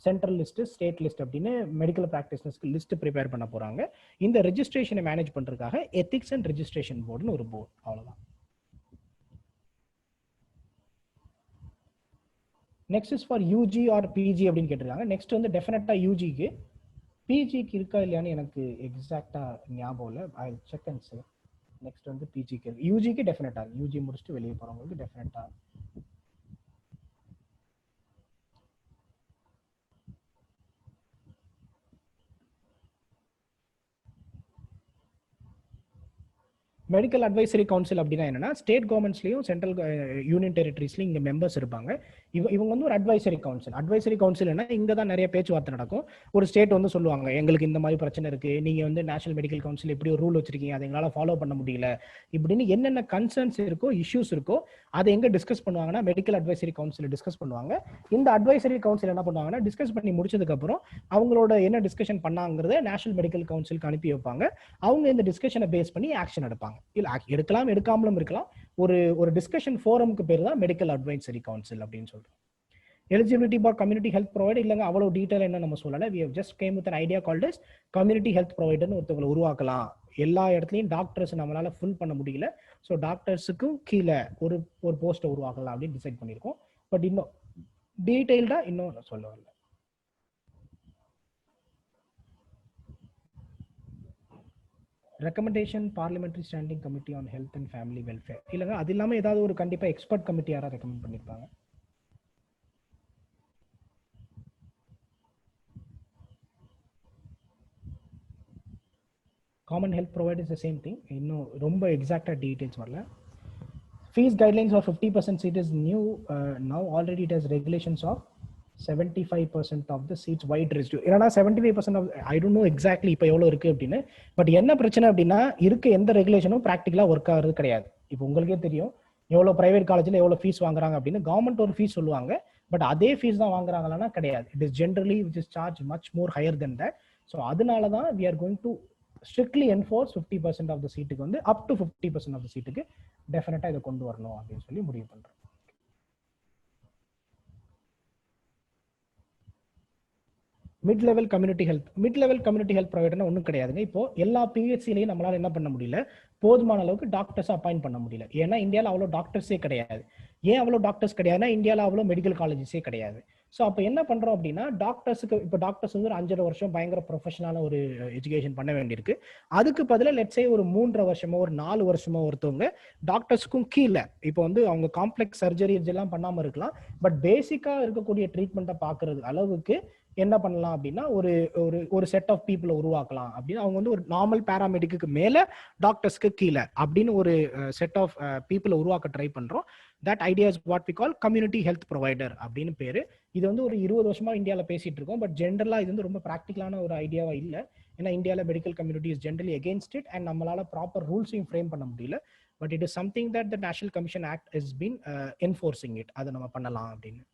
சென்ட்ரல் லிஸ்ட், ஸ்டேட் லிஸ்ட் அப்படின்னு மெடிக்கல் பிராக்டிஷனர்ஸ்க்கு லிஸ்ட் ப்ரிப்பேர் பண்ண போறாங்க. இந்த ரெஜிஸ்ட்ரேஷனை மேனேஜ் பண்றதுக்காக எத்திக்ஸ் அண்ட் ரெஜிஸ்ட்ரேஷன் போர்டுன்னு ஒரு போர்டு. அவ்வளவுதான். Next is for UG or PG அப்படின்னு கேட்டிருக்காங்க. நெக்ஸ்ட் வந்து டெஃபினட்டா யூஜிக்கு. பிஜிக்கு இருக்கா இல்லையான்னு எனக்கு எக்ஸாக்டா ஞாபகம் இல்லை. ஐ செக் அண்ட் சே. நெக்ஸ்ட் வந்து பிஜிக்கு, யூஜிக்கு டெஃபினட்டா, யூஜி முடிச்சுட்டு வெளியே போறவங்களுக்கு டெஃபினட்டா. மெடிக்கல் அட்வைசரி கவுன்சில் அப்படின்னா என்னன்னா, ஸ்டேட் கவர்மெண்ட்ஸ்லயும் சென்ட்ரல் யூனியன் டெரிட்டரிஸ்லயும் இங்க மெம்பர்ஸ் இருப்பாங்க. இவங்க வந்து ஒரு அட்வைசரி கவுன்சில். அட்வைசரி கவுன்சில்னா இங்க தான் நிறைய பேச்சுவார்த்தை நடக்கும். ஒரு ஸ்டேட் வந்து சொல்லுவாங்க, எங்களுக்கு இந்த மாதிரி பிரச்சனை இருக்கு, நீங்க வந்து நேஷனல் மெடிக்கல் கவுன்சில் இப்படி ஒரு ரூல் வச்சிருக்கீங்க, அதை எங்களால ஃபாலோ பண்ண முடியல, இப்படின்னு என்னென்ன கன்சர்ன்ஸ் இருக்கோ, இஷ்யூஸ் இருக்கோ, அதை எங்க டிஸ்கஸ் பண்ணுவாங்கன்னா மெடிக்கல் அட்வைசரி கவுன்சில் டிஸ்கஸ் பண்ணுவாங்க. இந்த அட்வைசரி கவுன்சில் என்ன பண்ணுவாங்கன்னா, டிஸ்கஸ் பண்ணி முடிச்சதுக்கு அப்புறம் அவங்களோட என்ன டிஸ்கஷன் பண்ணாங்கிறத நேஷனல் மெடிக்கல் கவுன்சிலுக்கு அனுப்பி வைப்பாங்க. அவங்க இந்த டிஸ்கஷனை பேஸ் பண்ணி ஆக்ஷன் எடுப்பாங்க. இல்ல எடுக்கலாம், எடுக்காமலும் இருக்கலாம். ஒரு டிஸ்கஷன் ஃபோரம்க்கு பேர் தான் மெடிக்கல் அட்வைசரி கவுன்சில் அப்படின்னு சொல்றோம். Eligibility for community health provider இல்லைங்க, அவ்வளவு டீடைல் என்ன நம்ம சொல்லல. we have just came with an idea called as community health ப்ரொவைடர்னு ஒருத்தவங்களை உருவாக்கலாம். எல்லா இடத்துலையும் டாக்டர்ஸ் நம்மளால ஃபுல் பண்ண முடியல, ஸோ டாக்டர்ஸுக்கும் கீழே ஒரு போஸ்ட்டை உருவாக்கலாம் அப்படின்னு டிசைட் பண்ணியிருக்கோம். பட் இன்னும் டீடைல்டா இன்னும் சொல்ல வரல. Recommendation parliamentary standing committee on health and family welfare இல்லைங்க, அது இல்லாமல் ஏதாவது ஒரு கண்டிப்பாக எக்ஸ்பர்ட் கமிட்டி யாராவது ரெக்கமெண்ட் பண்ணியிருப்பாங்க. Common health provider is the same thing. இன்னும் ரொம்ப எக்ஸாக்டாக டீடைல்ஸ் வரல. Fees guidelines of 50% seat is new. Now already it has regulations of 75% of the seats wide residue. ஏன்னா 75% of I don't know exactly இப்போ எவ்வளோ இருக்கு அப்படின்னு. பட் என்ன பிரச்சனை அப்படின்னா, இருக்க எந்த ரெகுலேஷனும் ப்ராக்டிக்கலாக ஒர்க் ஆகிறது கிடையாது. இப்போ உங்களுக்கே தெரியும் எவ்வளோ பிரைவேட் காலேஜில் எவ்வளோ ஃபீஸ் வாங்குறாங்க அப்படின்னு. கவர்மெண்ட் ஒரு ஃபீஸ் சொல்லுவாங்க, பட் அதே ஃபீஸ் தான் வாங்குறாங்களான்னா கிடையாது. It is generally which is charge much more higher then that. So அதனால தான் we are going to strictly enforce 50% of the சீட்டுக்கு வந்து up to 50% of the சீட்டுக்கு டெஃபினட்டா இதை கொண்டு வரணும் அப்படின்னு சொல்லி முடிவு பண்றோம். மிட் லெவல் கம்யூனிட்டி ஹெல்த் ப்ரொவைடர்னா ஒன்றும் கிடையாதுங்க. இப்போ எல்லா பிஹெச்சிலையும் நம்மளால என்ன பண்ண முடியல, போதுமான அளவுக்கு டாக்டர்ஸ் அப்பாயிண்ட் பண்ண முடியல. ஏன்னா இந்தியாவில் அவ்வளோ டாக்டர்ஸே கிடையாது. ஏன் அவ்வளோ டாக்டர்ஸ் கிடையாதுன்னா, இந்தியாவில் அவ்வளோ மெடிக்கல் காலேஜஸே கிடையாது. ஸோ அப்போ என்ன பண்றோம் அப்படின்னா, டாக்டர்ஸுக்கு இப்போ டாக்டர்ஸ் வந்து ஒரு 5.5 வருஷம் பயங்கர ப்ரொஃபஷனலான ஒரு எஜுகேஷன் பண்ண வேண்டியிருக்கு. அதுக்கு பதிலாக லெட்ஸே ஒரு 3.5 வருஷமோ ஒரு 4 வருஷமோ ஒருத்தவங்க டாக்டர்ஸுக்கும் கீழே இப்போ வந்து அவங்க காம்ப்ளெக்ஸ் சர்ஜரிஸ் எல்லாம் பண்ணாமல் இருக்கலாம், பட் பேசிக்காக இருக்கக்கூடிய ட்ரீட்மெண்ட்டை பார்க்கறது அளவுக்கு என்ன பண்ணலாம் அப்படின்னா, ஒரு செட் ஆஃப் பீப்புளை உருவாக்கலாம் அப்படின்னு. அவங்க வந்து ஒரு நார்மல் பேராமெடிக்கு மேல டாக்டர்ஸ்க்கு கீழே அப்படின்னு ஒரு செட் ஆஃப் பீப்புளை உருவாக்க ட்ரை பண்றோம். That idea is what we call community health provider அப்படின்னு பேரு. இது வந்து ஒரு 20 வருஷமா இந்தியாவில் பேசிட்டு இருக்கோம். பட் ஜென்ரலா இது வந்து ரொம்ப ப்ராக்டிக்கலான ஒரு ஐடியாவா இல்லை. ஏன்னா இந்தியாவில் medical community is generally against it and நம்மளால ப்ராப்பர் ரூல்ஸையும் ஃப்ரேம் பண்ண முடியல. But it is something that the national commission act is been enforcing it. அதை நம்ம பண்ணலாம் அப்படின்னு.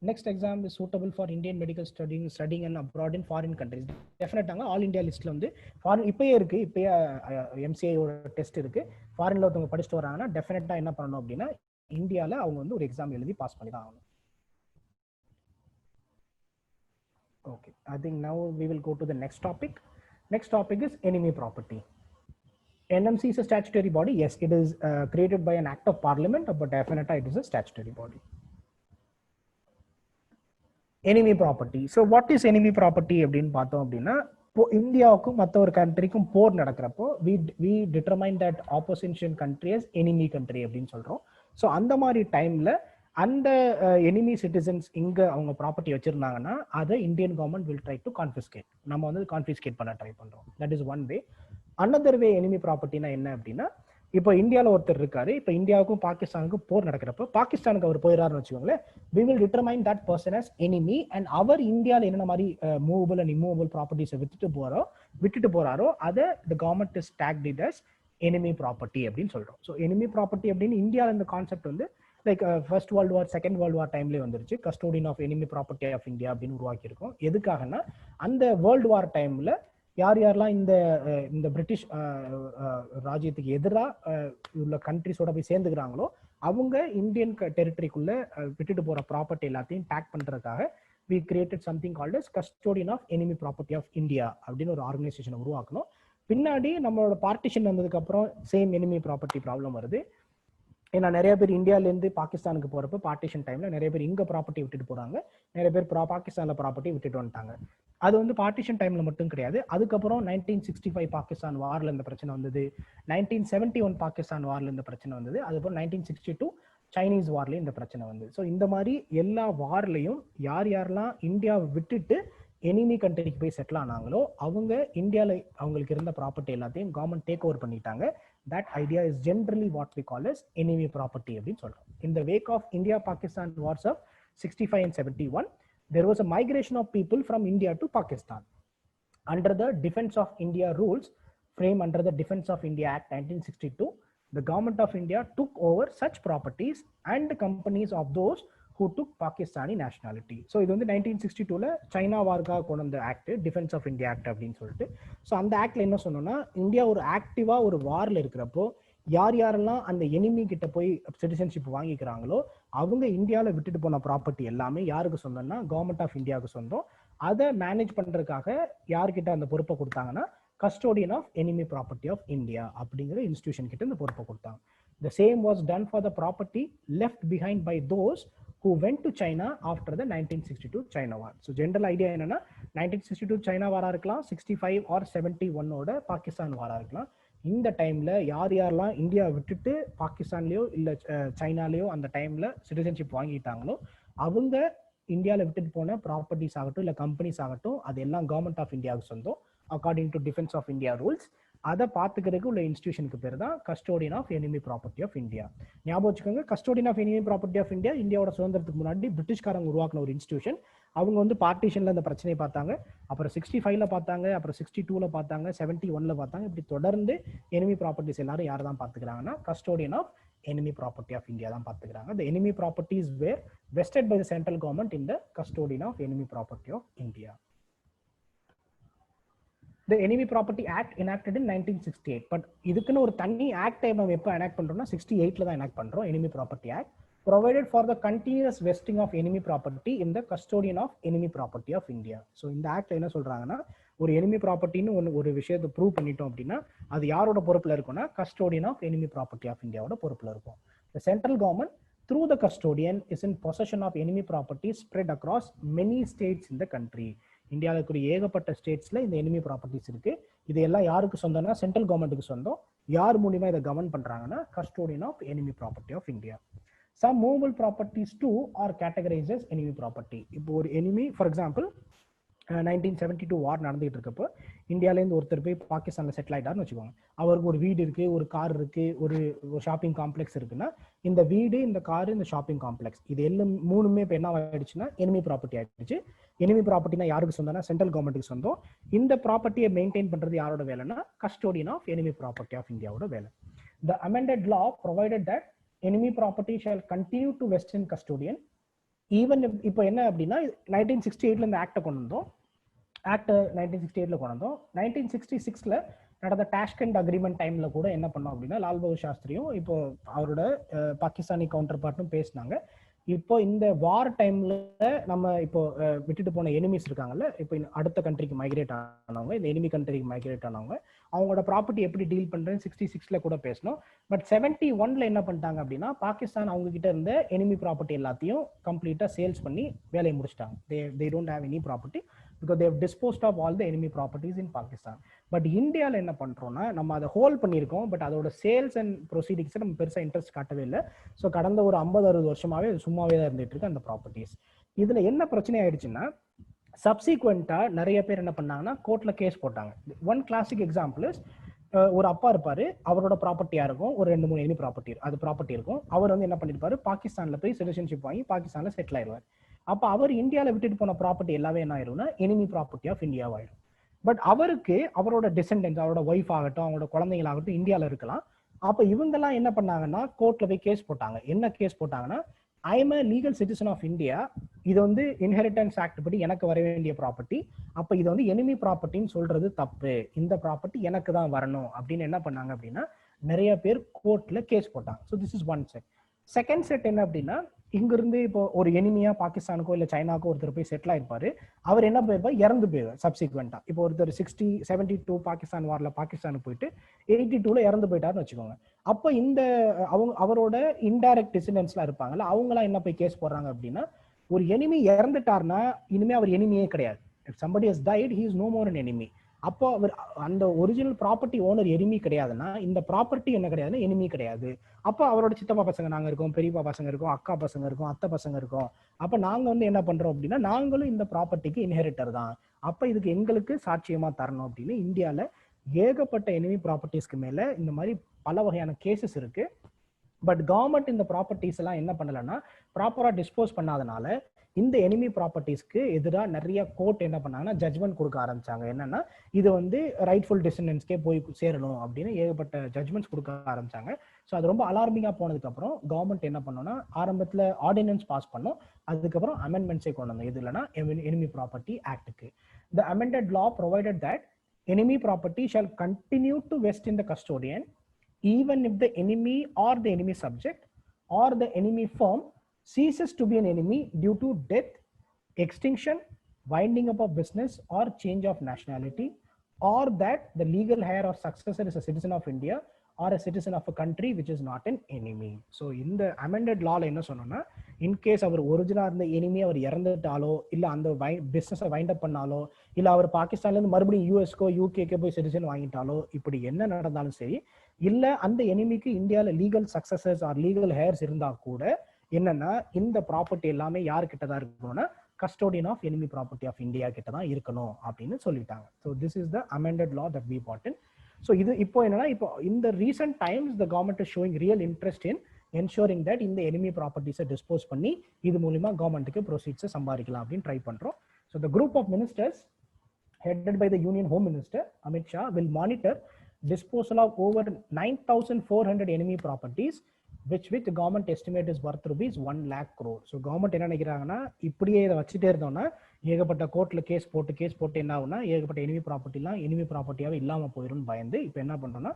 Next exam is suitable for Indian medical studying and abroad in foreign countries. டெஃபினட்டாங்க all India லிஸ்ட்ல வந்து ஃபாரின் இப்பயே இருக்கு. இப்பயே எம்சிஐயோட டெஸ்ட் இருக்கு. ஃபாரின்ல ஒருத்தவங்க படிச்சுட்டு வராங்கன்னா டெஃபினட்டா என்ன பண்ணணும் அப்படின்னா, இந்தியாவில் அவங்க வந்து ஒரு எக்ஸாம் எழுதி பாஸ் பண்ணி தான் ஆகணும். Okay, I think now we will go to the next topic. Next topic is enemy property. NMC is a statutory body. Yes, it is created by an act of parliament, but definitely it is a statutory body. Enemy property. So what is enemy property அப்படின்னு பார்த்தோம் அப்படின்னா, இப்போ இந்தியாவுக்கும் மற்ற ஒரு கண்ட்ரிக்கும் போர் நடக்கிறப்போ we determine that opposition country as enemy country அப்படின்னு சொல்றோம். ஸோ அந்த மாதிரி டைம்ல அந்த எனிமி சிட்டிசன்ஸ் இங்க அவங்க ப்ராப்பர்ட்டி வச்சிருந்தாங்கன்னா அதை Indian government will try to confiscate. நம்ம வந்து கான்ஃபிஸ்கேட் பண்ண ட்ரை பண்றோம். That is one way. Another way enemy ப்ராப்பர்ட்டினா என்ன அப்படின்னா, இப்போ இந்தியாவில் ஒருத்தர் இருக்காரு, இப்போ இந்தியாவுக்கும் பாகிஸ்தானுக்கும் போர் நடக்கிறப்போ பாகிஸ்தானுக்கு அவர் போயிடாருன்னு வச்சுக்கோங்களேன், we will determine that person as enemy and அவர் இந்தியாவில் என்னென்ன மாதிரி மூவபிள் அண்ட் இம்மூவபிள் ப்ராப்பர்ட்டிஸை விட்டுட்டு போறாரோ அதை the government is tagged it as enemy property அப்படின்னு சொல்றோம். ஸோ enemy property அப்படின்னு இந்தியாவில் இந்த கான்செப்ட் வந்து like first world war second world war டைம்லேயே வந்துருச்சு. Custodian of enemy property of India அப்படின்னு உருவாக்கியிருக்கோம். எதுக்காகனா, அந்த வேர்ல்டு வார் டைம்ல யார் யாரெல்லாம் இந்த பிரிட்டிஷ் ராஜ்யத்துக்கு எதிராக உள்ள கண்ட்ரிஸோட போய் சேர்ந்துக்கிறாங்களோ அவங்க இந்தியன் டெரிட்டரிக்குள்ள விட்டுட்டு போற ப்ராப்பர்ட்டி எல்லாத்தையும் டேக் பண்றதுக்காக we created something called as custodian of enemy property of India அப்படின்னு ஒரு ஆர்கனைசேஷனை உருவாக்கணும். பின்னாடி நம்மளோட பார்ட்டிஷன் வந்ததுக்கு அப்புறம் சேம் எனிமி ப்ராப்பர்ட்டி ப்ராப்ளம் வருது. ஏன்னா நிறைய பேர் இந்தியாவிலேருந்து பாகிஸ்தானுக்கு போறப்ப பார்ட்டிஷன் டைம்ல நிறைய பேர் இங்க ப்ராப்பர்ட்டி விட்டுட்டு போறாங்க, நிறைய பேர் பாகிஸ்தான்ல ப்ராப்பர்ட்டி விட்டுட்டு வந்துட்டாங்க. அது வந்து பார்ட்டிஷன் டைம்ல மட்டும் கிடையாது. அதுக்கப்புறம் 1965 பாகிஸ்தான் வார்ல இந்த பிரச்சனை வந்தது, 1971 பாகிஸ்தான் வார்ல இந்த பிரச்சனை வந்தது, அதுக்கப்புறம் 1962 சைனீஸ் வார்லயும் இந்த பிரச்சனை வந்தது. ஸோ இந்த மாதிரி எல்லா வார்லையும் யார் யாரெல்லாம் இந்தியாவை விட்டுட்டு எனிமி கண்ட்ரிக்கு போய் செட்டில் ஆனாங்களோ அவங்க இந்தியாவில் அவங்களுக்கு இருந்த ப்ராப்பர்ட்டி எல்லாத்தையும் கவர்மெண்ட் டேக் ஓவர் பண்ணிட்டாங்க. That idea is generally what we call as enemy property அப்படின்னு சொல்றோம். In the wake of India-Pakistan wars of 65 and 71, there was a migration of people from India to Pakistan. Under the Defense of India rules framed under the Defense of India Act 1962, the government of India took over such properties and the companies of those who took Pakistani nationality. So இது வந்து 1962ல China வார்க்காக கொண்டு வந்த act, defence of India act அப்படின்னு சொல்லிட்டு. So அந்த ஆக்ட்ல என்ன சொன்னோம்னா, இந்தியா ஒரு ஆக்டிவா ஒரு வார்ல இருக்கிறப்போ யார் யாரெல்லாம் அந்த எனிமி கிட்ட போய் சிட்டிசன்ஷிப் வாங்கிக்கிறாங்களோ அவங்க இந்தியாவில் விட்டுட்டு போன ப்ராப்பர்ட்டி எல்லாமே யாருக்கு சொந்தம்னா கவர்மெண்ட் ஆஃப் இந்தியாவுக்கு சொந்தம். அதை மேனேஜ் பண்றதுக்காக யார்கிட்ட அந்த பொறுப்பை கொடுத்தாங்கன்னா custodian of enemy property of India அப்படிங்கிற இன்ஸ்டிடியூஷன் கிட்ட இந்த பொறுப்பை கொடுத்தாங்க. The same was done for the property left behind by those who went to China after the 1962 China war. So general idea என்னன்னா 1962 China வாரா இருக்கலாம், 65 or 71 ஓட பாகிஸ்தான் வாரா இருக்கலாம். இந்த டைம்ல யார் யாரெல்லாம் இந்தியா விட்டுட்டு பாகிஸ்தான்லயோ இல்ல சைனாலயோ அந்த டைம்ல சிட்டிசன்ஷிப் வாங்கிட்டாங்களோ அவங்க இந்தியாவில் விட்டுட்டு போன ப்ராப்பர்ட்டிஸ் ஆகட்டும் இல்லை கம்பெனிஸ் ஆகட்டும் அது எல்லாம் கவர்மெண்ட் ஆஃப் இந்தியாவுக்கு சொந்தம் according to defence of India rules. அதை பார்த்துக்கிறதுக்கு உள்ள இன்ஸ்டிடியூஷனுக்கு பேர் தான் custodian of enemy property of India. ஞாபகம் வச்சுக்கோங்க, custodian of enemy property of India இந்தியாவோட சுதந்திரத்துக்கு முன்னாடி பிரிட்டிஷ்காரங்க உருவாக்கின ஒரு இன்ஸ்டிடியூஷன். அவங்க வந்து பார்ட்டிஷன்ல அந்த பிரச்சனையை பார்த்தாங்க, அப்புறம் 65ல பார்த்தாங்க, அப்புறம் 62ல பார்த்தாங்க, 71ல பார்த்தாங்க. இப்படி தொடர்ந்து எனிமி ப்ராப்பர்ட்டிஸ் எல்லாரும் யார் தான் பார்த்துக்கிறாங்கன்னா custodian of enemy property of India தான் பார்த்துக்கிறாங்க. The enemy properties were vested by the central government in the custodian of enemy property of India. The Enemy Property Act enacted in 1968. But இதுக்குன்னு ஒரு தனி act நம்ம எப்போ enact பண்றோம்னா 68ல தான் enact பண்றோம். Enemy Property Act provided for the continuous vesting of enemy property in the custodian of enemy property of India. So இந்த ஆக்ட்ல என்ன சொல்றாங்கன்னா, ஒரு enemy propertyன்னு ஒரு விஷயத்தை ப்ரூவ் பண்ணிட்டோம் அப்படின்னா அது யாரோட பொறுப்புல இருக்கும்னா custodian of enemy property of Indiaவோட பொறுப்புல இருக்கும். The central government through the custodian is in possession of enemy property spread across many states in the country. இந்தியாவில் இருக்கிற ஏகப்பட்ட ஸ்டேட்ஸ்ல இந்த எனிமி ப்ராப்பர்ட்டிஸ் இருக்கு. இது எல்லாம் யாருக்கு சொந்தம்னா சென்ட்ரல் கவர்மெண்ட்டுக்கு சொந்தம். யார் மூலியமா இதை கவர்ன் பண்றாங்கன்னா custodian of enemy property of India. Some movable properties too are categorised as enemy property. இப்போ ஒரு எனிமி ஃபார் எக்ஸாம்பிள் 1972 வார் நடந்துகிட்டு இருக்கப்போ இந்தியாவிலேருந்து ஒருத்தர் போய் பாகிஸ்தானில் செட்டில் ஆகிட்டாருன்னு வச்சுக்கோங்க. அவருக்கு ஒரு வீடு இருக்குது, ஒரு கார் இருக்குது, ஒரு ஷாப்பிங் காம்ப்ளெக்ஸ் இருக்குன்னா இந்த வீடு, இந்த காரு, இந்த ஷாப்பிங் காம்ப்ளெக்ஸ் இது எல்லாம் மூணுமே இப்போ என்ன ஆயிடுச்சுன்னா எனிமி ப்ராப்பர்ட்டி ஆயிடுச்சு. எனிமி ப்ராப்பர்ட்டினா யாருக்கு சொந்தம்னா சென்ட்ரல் கவர்மெண்ட்டுக்கு சொந்தம். இந்த ப்ராப்பர்ட்டியை மெயின்டைன் பண்ணுறது யாரோட வேலைன்னா custodian of enemy property of இந்தியாவோட வேலை. The amended law provided that enemy property shall continue to vest in custodian even. இப்போ என்ன அப்படின்னா 1968ல இந்த ஆக்டை கொண்டு வந்தோம். ஆக்ட் 1968ல கொண்டு வந்தோம். 1966ல நடந்த டாஷ்கண்ட் அக்ரிமெண்ட் டைம்ல கூட என்ன பண்ணோம் அப்படின்னா லால் பகதூர் சாஸ்திரியும் இப்போ அவரோட பாகிஸ்தானி கவுண்டர் பார்ட்டும் பேசினாங்க. இப்போ இந்த வார் டைம்ல நம்ம இப்போ விட்டுட்டு போன எனிமிஸ் இருக்காங்கல்ல, இப்போ அடுத்த கண்ட்ரிக்கு மைக்ரேட் ஆனவங்க, இந்த எனிமி கண்ட்ரிக்கு மைக்ரேட் ஆனவங்க அவங்களோட ப்ராப்பர்ட்டி எப்படி டீல் பண்றேன்னு 66ல கூட பேசணும். பட் 71ல என்ன பண்ணிட்டாங்க அப்படின்னா பாகிஸ்தான் அவங்க கிட்ட இருந்த எனிமி ப்ராப்பர்ட்டி எல்லாத்தையும் கம்ப்ளீட்டா சேல்ஸ் பண்ணி வேலையை முடிச்சிட்டாங்க. they don't have any property because they have disposed of all the enemy properties in Pakistan. But இந்தியாவில் என்ன பண்றோம்னா நம்ம அதை ஹோல்ட் பண்ணியிருக்கோம். பட் அதோட சேல்ஸ் அண்ட் ப்ரொசீடிங்ஸ் நம்ம பெருசா இன்ட்ரெஸ்ட் காட்டவே இல்லை. ஸோ கடந்த ஒரு 50-60 வருஷமாவே அது சும்மாவே தான் இருந்துட்டு இருக்கு அந்த ப்ராப்பர்ட்டிஸ். இதுல என்ன பிரச்சனை ஆயிடுச்சுன்னா சப்சிக்வெண்டா நிறைய பேர் என்ன பண்ணாங்கன்னா கோர்ட்ல கேஸ் போட்டாங்க. ஒன் கிளாசிக் எக்ஸாம்பிள் இஸ் ஒரு அப்பா இருப்பாரு, அவரோட ப்ராப்பர்ட்டியா இருக்கும், ஒரு 2-3 எனிமி ப்ராப்பர்ட்டி இருக்கும். அவர் வந்து என்ன பண்ணிருப்பாரு, பாகிஸ்தான்ல போய் சிட்டிசன்ஷிப் வாங்கி பாகிஸ்தான்ல செட்டில் ஆயிடுவார். அப்ப அவர் இந்தியாவில் விட்டுட்டு போன ப்ராப்பர்ட்டி எல்லாமே என்ன ஆயிரும்னா எனிமி ப்ராப்பர்ட்டி ஆஃப் இந்தியாவாயிடும். பட் அவருக்கு அவரோட டிசெண்டன்ஸ், அவரோட ஒய்ஃப் ஆகட்டும், அவங்களோட குழந்தைங்களாகட்டும் இந்தியாவில் இருக்கலாம். அப்ப இவங்கெல்லாம் என்ன பண்ணாங்கன்னா கோர்ட்ல போய் கேஸ் போட்டாங்க. என்ன கேஸ் போட்டாங்கன்னா, I am a legal citizen of India, இது வந்து இன்ஹெரிட்டன்ஸ் ஆக்ட் படி எனக்கு வர வேண்டிய ப்ராப்பர்ட்டி, அப்ப இது வந்து எனிமி ப்ராப்பர்ட்டின்னு சொல்றது தப்பு, இந்த ப்ராப்பர்ட்டி எனக்கு தான் வரணும் அப்படின்னு என்ன பண்ணாங்க அப்படின்னா நிறைய பேர் கோர்ட்ல கேஸ் போட்டாங்க. So this is one set. Second set என்ன அப்படின்னா இங்கிருந்து இப்போ ஒரு எனிமியா பாகிஸ்தானுக்கோ இல்ல சைனாக்கோ ஒருத்தர் போய் செட்டில் ஆயிருப்பாரு. அவர் என்ன போயிருப்பார், இறந்து போயிருவார் சப்சிக்வெண்டா. இப்போ ஒருத்தர் 72 பாகிஸ்தான் வார்ல பாகிஸ்தானுக்கு போயிட்டு 82ல இறந்து போயிட்டாருன்னு வச்சுக்கோங்க. அப்போ இந்த அவரோட இன்டைரக்ட் டிசிடென்ட்ஸ்லாம் இருப்பாங்கல்ல, அவங்களாம் என்ன போய் கேஸ் போடுறாங்க அப்படின்னா, ஒரு எனிமி இறந்துட்டாருன்னா இனிமே அவர் எனிமியே கிடையாது. If somebody has died he is no more an enemy. அப்போ அவர் அந்த ஒரிஜினல் ப்ராப்பர்ட்டி ஓனர் எனிமி கிடையாதுன்னா இந்த ப்ராப்பர்ட்டி என்ன கிடையாதுன்னா எனிமி கிடையாது. அப்போ அவரோட சித்தப்பா பசங்க நாங்க இருக்கோம், பெரியப்பா பசங்க இருக்கோம், அக்கா பசங்க இருக்கோம், அத்தை பசங்க இருக்கோம். அப்ப நாங்க வந்து என்ன பண்றோம் அப்படின்னா நாங்களும் இந்த ப்ராப்பர்ட்டிக்கு இன்ஹெரிட்டர் தான். அப்ப இதுக்கு எங்களுக்கு சாட்சியமா தரணும் அப்படின்னு இந்தியால ஏகப்பட்ட எனிமி ப்ராப்பர்ட்டிஸ்க்கு மேல இந்த மாதிரி பல வகையான கேசஸ் இருக்கு. பட் கவர்மெண்ட் இந்த ப்ராப்பர்ட்டிஸ் எல்லாம் என்ன பண்ணலன்னா ப்ராப்பரா டிஸ்போஸ் பண்ணாதனால இந்த எனிமி ப்ராப்பர்ட்டிஸ்க்கு எதிராக நிறைய கோர்ட் என்ன பண்ணாங்கன்னா ஜட்மெண்ட் கொடுக்க ஆரம்பிச்சாங்க. என்னன்னா இது வந்து ரைட்ஃபுல் டிசிடென்ட்ஸ்க்கே போய் சேரணும் அப்படின்னு ஏகப்பட்ட ஜட்மெண்ட்ஸ் கொடுக்க ஆரம்பிச்சாங்க. ஸோ அது ரொம்ப அலார்மிங்கா போனதுக்கு அப்புறம் கவர்மெண்ட் என்ன பண்ணோம்னா ஆரம்பத்தில் ஆர்டினன்ஸ் பாஸ் பண்ணோம், அதுக்கப்புறம் அமெண்ட்மெண்ட்ஸே கொண்டு வந்தோம். இது இல்லைன்னா எனிமி ப்ராப்பர்ட்டி ஆக்டுக்கு. The amended law provided that enemy property shall continue to vest in the custodian even if the enemy or the enemy subject or the enemy firm ceases to be an enemy due to death, extinction, winding up of business or change of nationality, or that the legal heir or successor is a citizen of India or a citizen of a country which is not an enemy. So in the amended law என்ன சொன்னோம்னா in case அவர் ஒரிஜினலா இருந்த enemy அவர் இறந்துட்டாலோ இல்ல அந்த பிசினஸை wind up பண்ணாலோ இல்ல அவர் பாகிஸ்தான்ல இருந்து மறுபடியும் யூஎஸ்கோ யூகேக்கோ போய் சிட்டிசன் வாங்கிட்டாலோ இப்படி என்ன நடந்தாலும் சரி, இல்ல அந்த எனிமிக்கு இந்தியால legal successors or legal heirs இருந்தா கூட என்னன்னா இந்த ப்ராப்பர்ட்டி எல்லாமே யாருக்கிட்ட தான் இருக்கணும்னா custodian of enemy property of India கிட்ட தான் இருக்கணும் அப்படின்னு சொல்லிட்டாங்க. So this is the amended law that we put in. So இது இப்போ என்னன்னா இப்போ இந்த recent times the government is showing real interest in ensuring that இந்த எனிமி ப்ராப்பர்ட்டிஸை டிஸ்போஸ் பண்ணி இது மூலியமா கவர்மெண்ட்டுக்கு ப்ரொசீட்ஸை சம்பாதிக்கலாம் அப்படின்னு ட்ரை பண்றோம். So the group of ministers headed by the Union Home Minister Amit Shah will monitor disposal of over 9,400 enemy properties which the government estimate is worth rupees 1 lakh crore. So government என்ன நினைக்கிறாங்கன்னா இப்படியே இதை வச்சுட்டே இருந்தோம்னா ஏகப்பட்ட கோர்ட்ல case போட்டு என்ன ஆகும்னா ஏகப்பட்ட எனிமி ப்ராப்பர்ட்டிலாம் எனிமி ப்ராப்பர்ட்டியாவே இல்லாம போயிடும்னு பயந்து இப்போ என்ன பண்றோம்னா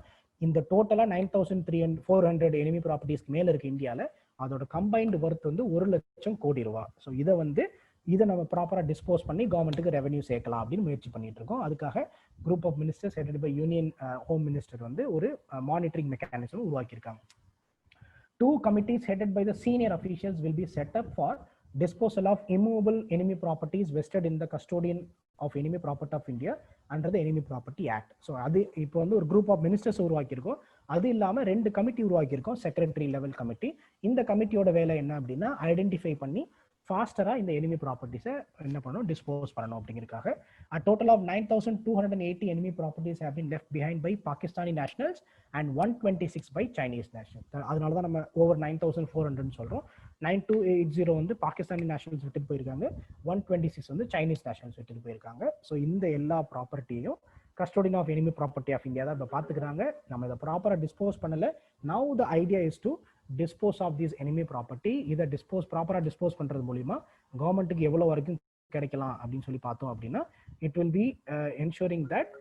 இந்த டோட்டலா 9,400 எனிமி ப்ராப்பர்ட்டிஸ்க்கு மேல இருக்கு இந்தியால, அதோட கம்பைன்டு ஒர்த் வந்து 1 லட்சம் கோடி ரூபாய். ஸோ இதை நம்ம ப்ராப்பரா டிஸ்போஸ் பண்ணி கவர்மெண்ட்டுக்கு ரெவன்யூ சேர்க்கலாம் அப்படின்னு முயற்சி பண்ணிட்டு இருக்கோம். அதுக்காக group of ministers headed by union home minister வந்து ஒரு மானிட்டரிங் மெக்கானிசம் உருவாக்கியிருக்காங்க. 2 committees headed by the senior officials will be set up for disposal of immovable enemy properties vested in the custodian of enemy property of India under the Enemy Property Act. So அது இப்போ வந்து ஒரு group of ministers உருவாக்கியிருக்கோம். அது இல்லாமல் 2 committee உருவாக்கியிருக்கோம், secretary level committee. இந்த கமிட்டியோட வேலை என்ன அப்படின்னா ஐடென்டிஃபை பண்ணி ஃபாஸ்டரா இந்த எனிமி ப்ராப்பர்ட்டிஸை என்ன பண்ணணும் டிஸ்போஸ் பண்ணணும் அப்படிங்கிறதுக்காக. A total of 9,280 enemy properties have been left behind by Pakistani nationals and 126 by Chinese nationals. அதனால தான் நம்ம ஓவர் 9,400 சொல்றோம். 9280 வந்து பாகிஸ்தானி நேஷனல்ஸ் விட்டுட்டு போயிருக்காங்க, 126 வந்து சைனீஸ் நேஷனல்ஸ் விட்டுட்டு போயிருக்காங்க. ஸோ இந்த எல்லா ப்ராப்பர்ட்டியும் custodian of enemy property of India தான் இப்போ பார்த்துக்கிறாங்க. நம்ம இதை ப்ராப்பராக டிஸ்போஸ் பண்ணல. Now the idea is to dispose of this enemy property. இதை ப்ராப்பராக டிஸ்போஸ் பண்றது மூலியமா கவர்மெண்ட்டுக்கு எவ்வளோ வரைக்கும் கிடைக்கலாம் அப்படின்னு சொல்லி பார்த்தோம் அப்படின்னா it will B ensuring that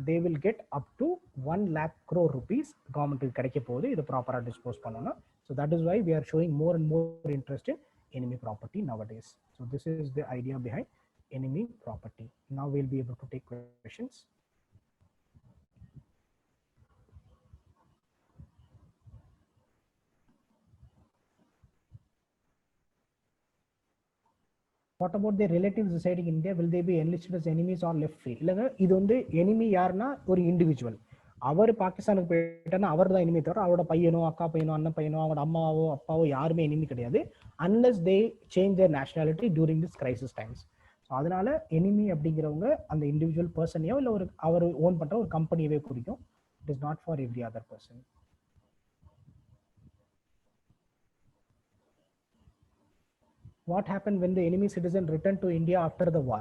they will get up to 1 lakh crore rupees கவர்மெண்ட்டுக்கு கிடைக்க போகுது இதை ப்ராப்பராக டிஸ்போஸ் பண்ணணும். So that is why we are showing more and more interest in enemy property nowadays. So this is the idea behind enemy property. Now we'll be able to take questions. What about the relatives residing in India? Will they be enlisted as enemies or left free? இல்லைங்க, இது வந்து enemy யாருன்னா ஒரு individual. அவர் பாகிஸ்தானுக்கு போயிட்டாருன்னா அவர் தான் enemy, தவிர அவரோட பையனோ அக்கா பையனோ அண்ணன் பையனோ அவரோட அம்மாவோ அப்பாவோ யாருமே எனிமி கிடையாது, unless they change their nationality during this crisis times. So அதனால எனிமி அப்படிங்கிறவங்க அந்த இண்டிவிஜுவல் பர்சனையோ இல்லை ஒரு அவர் ஓன் பண்ற ஒரு கம்பெனியவே குறிக்கும். It is not for every other person. What happened when the enemy citizen returned to India after the war?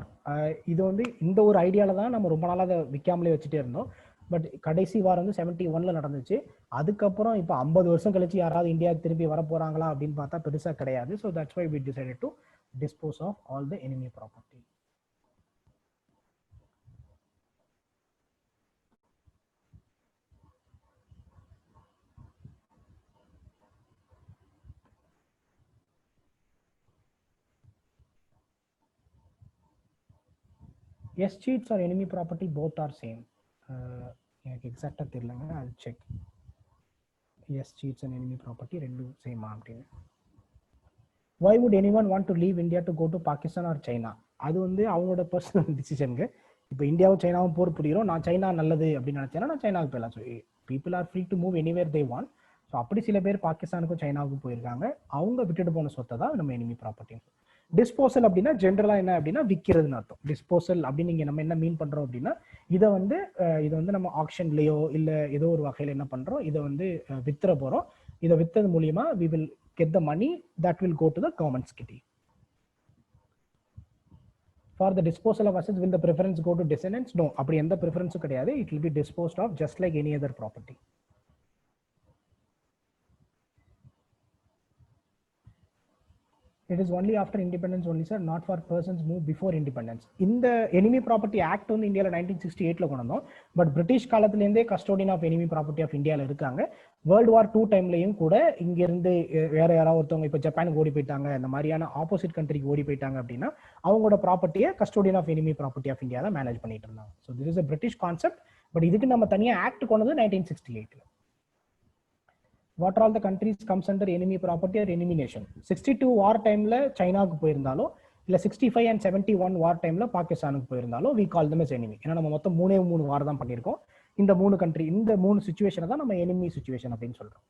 இது வந்து இந்த ஒரு ஐடியால தான் நம்ம ரொம்ப நாளாக அதை விற்காமலே வச்சுட்டே இருந்தோம். பட் கடைசி வாரம் வந்து 71ல நடந்துச்சு. அதுக்கப்புறம் இப்போ 50 வருஷம் கழிச்சு யாராவது இந்தியாவுக்கு திரும்பி வர போறாங்களா அப்படின்னு பார்த்தா பெருசா கிடையாது. So that's why we decided to dispose of all the enemy property. S seats are enemy property both are same. எனக்கு எக்ஸாக்டாக தெரியலங்க, அது check. S seats and enemy property ரெண்டும் சேமா அப்படின்னு. why would anyone want to leave India to go to Pakistan or China? அது வந்து அவங்களோட பர்சனல் டிசிஷனுங்க. இப்போ இந்தியாவும் சைனாவும் போர் புரியும், நான் சைனா நல்லது அப்படின்னு நினைச்சேன்னா நான் சைனாவுக்கு போயிடலாம். So people are free to move anywhere they want. So அப்படி சில பேர் பாகிஸ்தானுக்கும் சைனாவுக்கும் போயிருக்காங்க. அவங்க விட்டுட்டு போன சொத்தை தான் நம்ம எனிமி ப்ராப்பர்ட்டி. டிஸ்போசல் அப்படின்னா ஜென்ரலாக என்ன அப்படின்னா விற்கிறதுன்னு அர்த்தம். டிஸ்போசல் அப்படின்னு நீங்கள் நம்ம என்ன மீன் பண்ணுறோம் அப்படின்னா இதை வந்து நம்ம ஆக்ஷன்லேயோ இல்லை ஏதோ ஒரு வகையில் என்ன பண்ணுறோம், இதை வந்து வித்துற போகிறோம். இதை வித்தது மூலியமா we will get the money that will go to the government's kitty. For the disposal of assets, will the preference go to descendants? No, அப்படி எந்த preference கிடையாது. It will be disposed of just like any other property. It is only after independence only, sir, not for persons moved before independence. இந்த enemy property act வந்து இந்தியாவில் 1968ல கொண்டு வந்தோம். But British காலத்திலேருந்தே custodian of enemy property of இந்தியாவில் இருக்காங்க. World war 2 டைம்லையும் கூட இங்கிருந்து வேற யாராவது ஒருத்தவங்க இப்போ ஜப்பானுக்கு ஓடி போயிட்டாங்க, இந்த மாதிரியான ஆப்போசிட் கண்ட்ரிக்கு ஓடி போயிட்டாங்க அப்படின்னா அவங்களோட ப்ராப்பர்ட்டியை custodian of enemy property of India தான் மேனேஜ் பண்ணிட்டு இருந்தாங்க. So this is a British concept. But இதுக்கு நம்ம தனியாக ஆக்ட் கொண்டு வந்து 1968ல. What are all the countries comes under enemy property or enemy nation? 62 war timeல சைனாக்கு போயிருந்தாலோ இல்ல 65 and 71 war timeல பாகிஸ்தானுக்கு போயிருந்தாலோ we call them as enemy. ஏன்னா நம்ம மொத்தம் 3 வார் தான் பண்ணியிருக்கோம். இந்த 3 கண்ட்ரி, இந்த 3 சிச்சுவேஷனை தான் நம்ம enemy situation அப்படின்னு சொல்றோம்.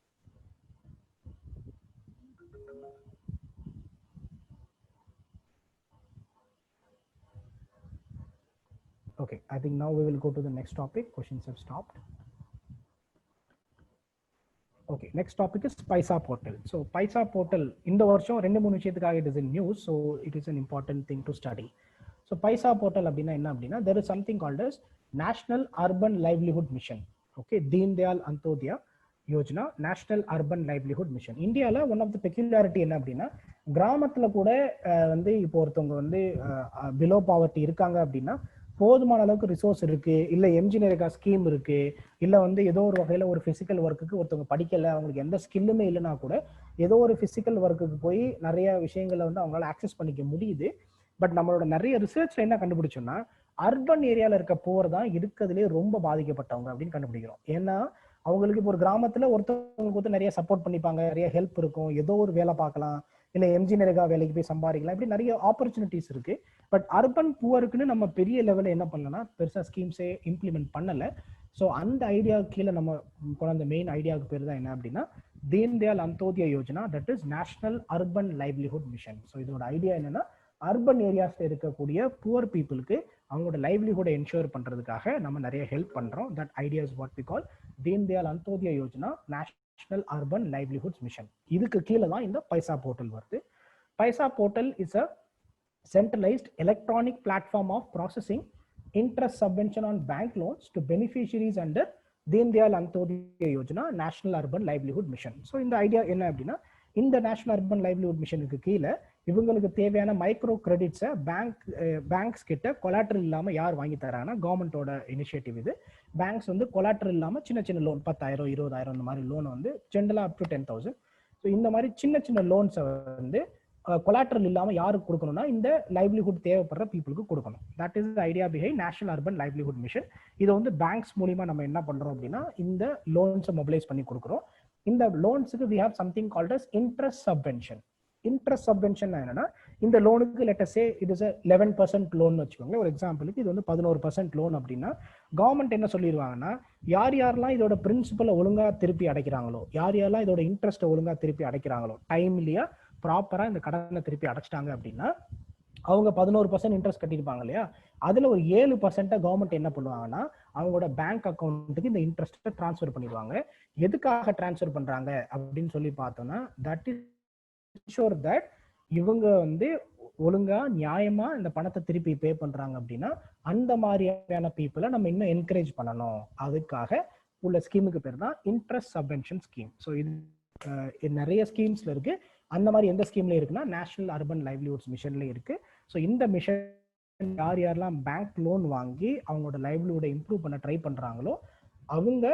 Okay, I think now we will go to the next topic. Questions have stopped. Okay, next topic is Paisa portal. So Paisa portal இந்த வருஷம் 2-3 விஷயத்துக்காக it is in news, so it is an important thing to study. So Paisa portal அப்படின்னா என்ன அப்படின்னா there is something called as National Urban Livelihood Mission. Okay, Deen Dayal Antyodaya Yojana, national urban livelihood mission. இந்தியாவில் one of த பெக்யூலாரிட்டி என்ன அப்படின்னா கிராமத்தில் கூட வந்து இப்போ ஒருத்தவங்க வந்து பிலோ பாவர்ட்டி இருக்காங்க அப்படின்னா போதுமான அளவுக்கு ரிசோர்ஸ் இருக்கு, இல்லை எம்ஜினியரிங்கா ஸ்கீம் இருக்கு, இல்லை வந்து ஏதோ ஒரு வகையில் ஒரு ஃபிசிக்கல் ஒர்க்குக்கு ஒருத்தவங்க படிக்கலை, அவங்களுக்கு எந்த ஸ்கில்லுமே இல்லைன்னா கூட ஏதோ ஒரு ஃபிசிக்கல் ஒர்க்குக்கு போய் நிறைய விஷயங்களை வந்து அவங்களால ஆக்சஸ் பண்ணிக்க முடியுது. பட் நம்மளோட நிறைய ரிசர்ச்ல என்ன கண்டுபிடிச்சோம்னா அர்பன் ஏரியாவில் இருக்க போர் தான் இருக்கிறதுலே ரொம்ப பாதிக்கப்பட்டவங்க அப்படின்னு கண்டுபிடிக்கிறோம். ஏன்னா அவங்களுக்கு இப்போ ஒரு கிராமத்துல ஒருத்தவங்களுக்கு வந்து நிறைய சப்போர்ட் பண்ணிப்பாங்க, நிறைய ஹெல்ப் இருக்கும், ஏதோ ஒரு வேலை பார்க்கலாம், இல்லை எம்ஜினியரிங்கா வேலைக்கு போய் சம்பாதிக்கலாம், இப்படி நிறைய ஆப்பர்ச்சுனிட்டிஸ் இருக்கு. பட் அர்பன் புவருக்குன்னு நம்ம பெரிய லெவலில் என்ன பண்ணலன்னா பெருசாக ஸ்கீம்ஸே இம்ப்ளிமெண்ட் பண்ணலை. ஸோ அந்த ஐடியா கீழே நம்ம கொண்ட மெயின் ஐடியாவுக்கு பேர் தான் என்ன அப்படின்னா Deen Dayal Antyodaya Yojana, that is national urban livelihood mission. So இதோட ஐடியா என்னன்னா அர்பன் ஏரியாஸ்ல இருக்கக்கூடிய புவர் பீப்புளுக்கு அவங்களோட லைவ்லிஹுட்டை என்ஷூர் பண்றதுக்காக நம்ம நிறைய ஹெல்ப் பண்றோம். That idea is what we call Deen Dayal Antyodaya Yojana national urban livelihood mission. இதுக்கு கீழே தான் இந்த பைசா போர்ட்டல் வருது. PAiSA portal is a centralized electronic platform of processing interest subvention on bank loans to beneficiaries under Deen Dayal Antyodaya Yojana National Urban Livelihood Mission. So இந்த idea என்ன அப்படின்னா இந்த national urban livelihood மிஷனுக்கு கீழே இவங்களுக்கு தேவையான மைக்ரோ கிரெடிட்ஸை பேங்க்ஸ் கிட்ட collateral இல்லாமல் யார் வாங்கி தராங்கன்னா கவர்மெண்டோட இனிஷியேட்டிவ் இது. பேங்க்ஸ் வந்து கொலாட்ரல் இல்லாமல் சின்ன சின்ன லோன் 10,000 20,000 இந்த மாதிரி லோனை வந்து ஜென்ரலாக அப் டு 10,000. ஸோ இந்த மாதிரி சின்ன சின்ன லோன்ஸை வந்து கொலாட்ரல் இல்லாமல் யாருக்கு கொடுக்கணும்னா இந்த லைவ்லிஹுட் தேவைப்படுற பீப்புளுக்கு கொடுக்கணும். That is the idea behind national urban livelihood mission. இதை வந்து பேங்க்ஸ் மூலியமா நம்ம என்ன பண்றோம் அப்படின்னா இந்த லோன்ஸை மொபிலைஸ் பண்ணி கொடுக்குறோம். இந்த லோன்ஸுக்கு we have something called as interest subvention. Interest subvention என்னன்னா இந்த லோனுக்கு let us say it is 11% loan வச்சுக்கோங்களேன். ஒரு எக்ஸாம்பிளுக்கு இது வந்து 11% லோன் அப்படின்னா கவர்மெண்ட் என்ன சொல்லிடுவாங்கன்னா யார் யாரெல்லாம் இதோட பிரின்சிபலை ஒழுங்கா திருப்பி அடைக்கிறாங்களோ, யார் யாரெல்லாம் இதோட இன்ட்ரெஸ்ட்டை ஒழுங்கா திருப்பி அடைக்கிறாங்களோ, டைம்லியா ப்ராப்பரா இந்த கடனை திருப்பி அடைச்சிட்டாங்க அப்படின்னா அவங்க 11% இன்ட்ரெஸ்ட் கட்டியிருப்பாங்க இல்லையா, அதுல ஒரு 7% கவர்மெண்ட் என்ன பண்ணுவாங்கன்னா அவங்களோட பேங்க் அக்கௌண்ட்டுக்கு இந்த இன்ட்ரெஸ்ட்டை டிரான்ஸ்ஃபர் பண்ணிடுவாங்க. எதுக்காக டிரான்ஸ்ஃபர் பண்றாங்க அப்படின்னு சொல்லி பார்த்தோம்னா தட் இஸ் ensure that இவங்க வந்து ஒழுங்கா நியாயமா இந்த பணத்தை திருப்பி பே பண்றாங்க அப்படின்னா அந்த மாதிரியான பீப்புளை நம்ம இன்னும் என்கரேஜ் பண்ணணும். அதுக்காக உள்ள ஸ்கீமுக்கு பேர் தான் இன்ட்ரெஸ்ட் சப்வென்ஷன் ஸ்கீம். ஸோ இது நிறைய ஸ்கீம்ஸ்ல இருக்கு. அந்த மாதிரி எந்த ஸ்கீம்ல இருக்குன்னா நேஷனல் அர்பன் லைவ்லிஹுட்ஸ் மிஷன்ல இருக்கு. ஸோ இந்த மிஷன் யார் யாரெல்லாம் பேங்க் லோன் வாங்கி அவங்களோட லைவ்லிஹுட்டை இம்ப்ரூவ் பண்ண ட்ரை பண்றாங்களோ அவங்க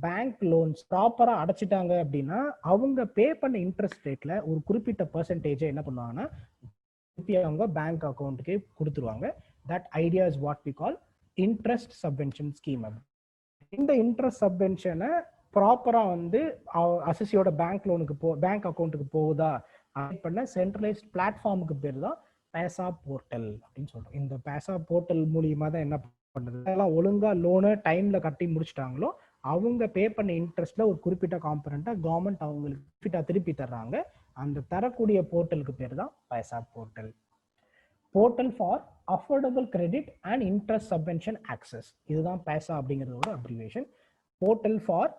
பேங்க் லோன்ஸ் ப்ராப்பரா அடைச்சிட்டாங்க அப்படின்னா அவங்க பே பண்ண இன்ட்ரெஸ்ட் ரேட்ல ஒரு குறிப்பிட்ட பெர்சன்டேஜ் என்ன பண்ணுவாங்கன்னா திருப்பி அவங்க பேங்க் அக்கௌண்ட்டுக்கு கொடுத்துருவாங்க. That idea is what we call interest subvention scheme. இந்த இன்ட்ரெஸ்ட் சப்வென்ஷனை ப்ராப்பரா வந்து அசஸியோட பேங்க் லோனுக்கு பேங்க் அக்கௌண்ட்டுக்கு போகுதா பண்ண சென்ட்ரலைஸ்ட் பிளாட்ஃபார்முக்கு பேர் தான் பேசா போர்ட்டல் அப்படின்னு சொல்றோம். இந்த பேசா போர்ட்டல் மூலியமா தான் என்ன பண்ணுது, அதெல்லாம் ஒழுங்கா லோனை டைம்ல கட்டி முடிச்சிட்டாங்களோ அவங்க பே பண்ண இன்ட்ரெஸ்ட்ல ஒரு குறிப்பிட்ட காம்பனண்டா கவர்மெண்ட் அவங்களுக்கு திருப்பி தர்றாங்க. அந்த தரக்கூடிய போர்ட்டலுக்கு பேர் தான் PAiSA portal. Portal for affordable credit and interest subvention access, இதுதான் பேசா அப்படிங்கிறதோட abbreviation. Portal for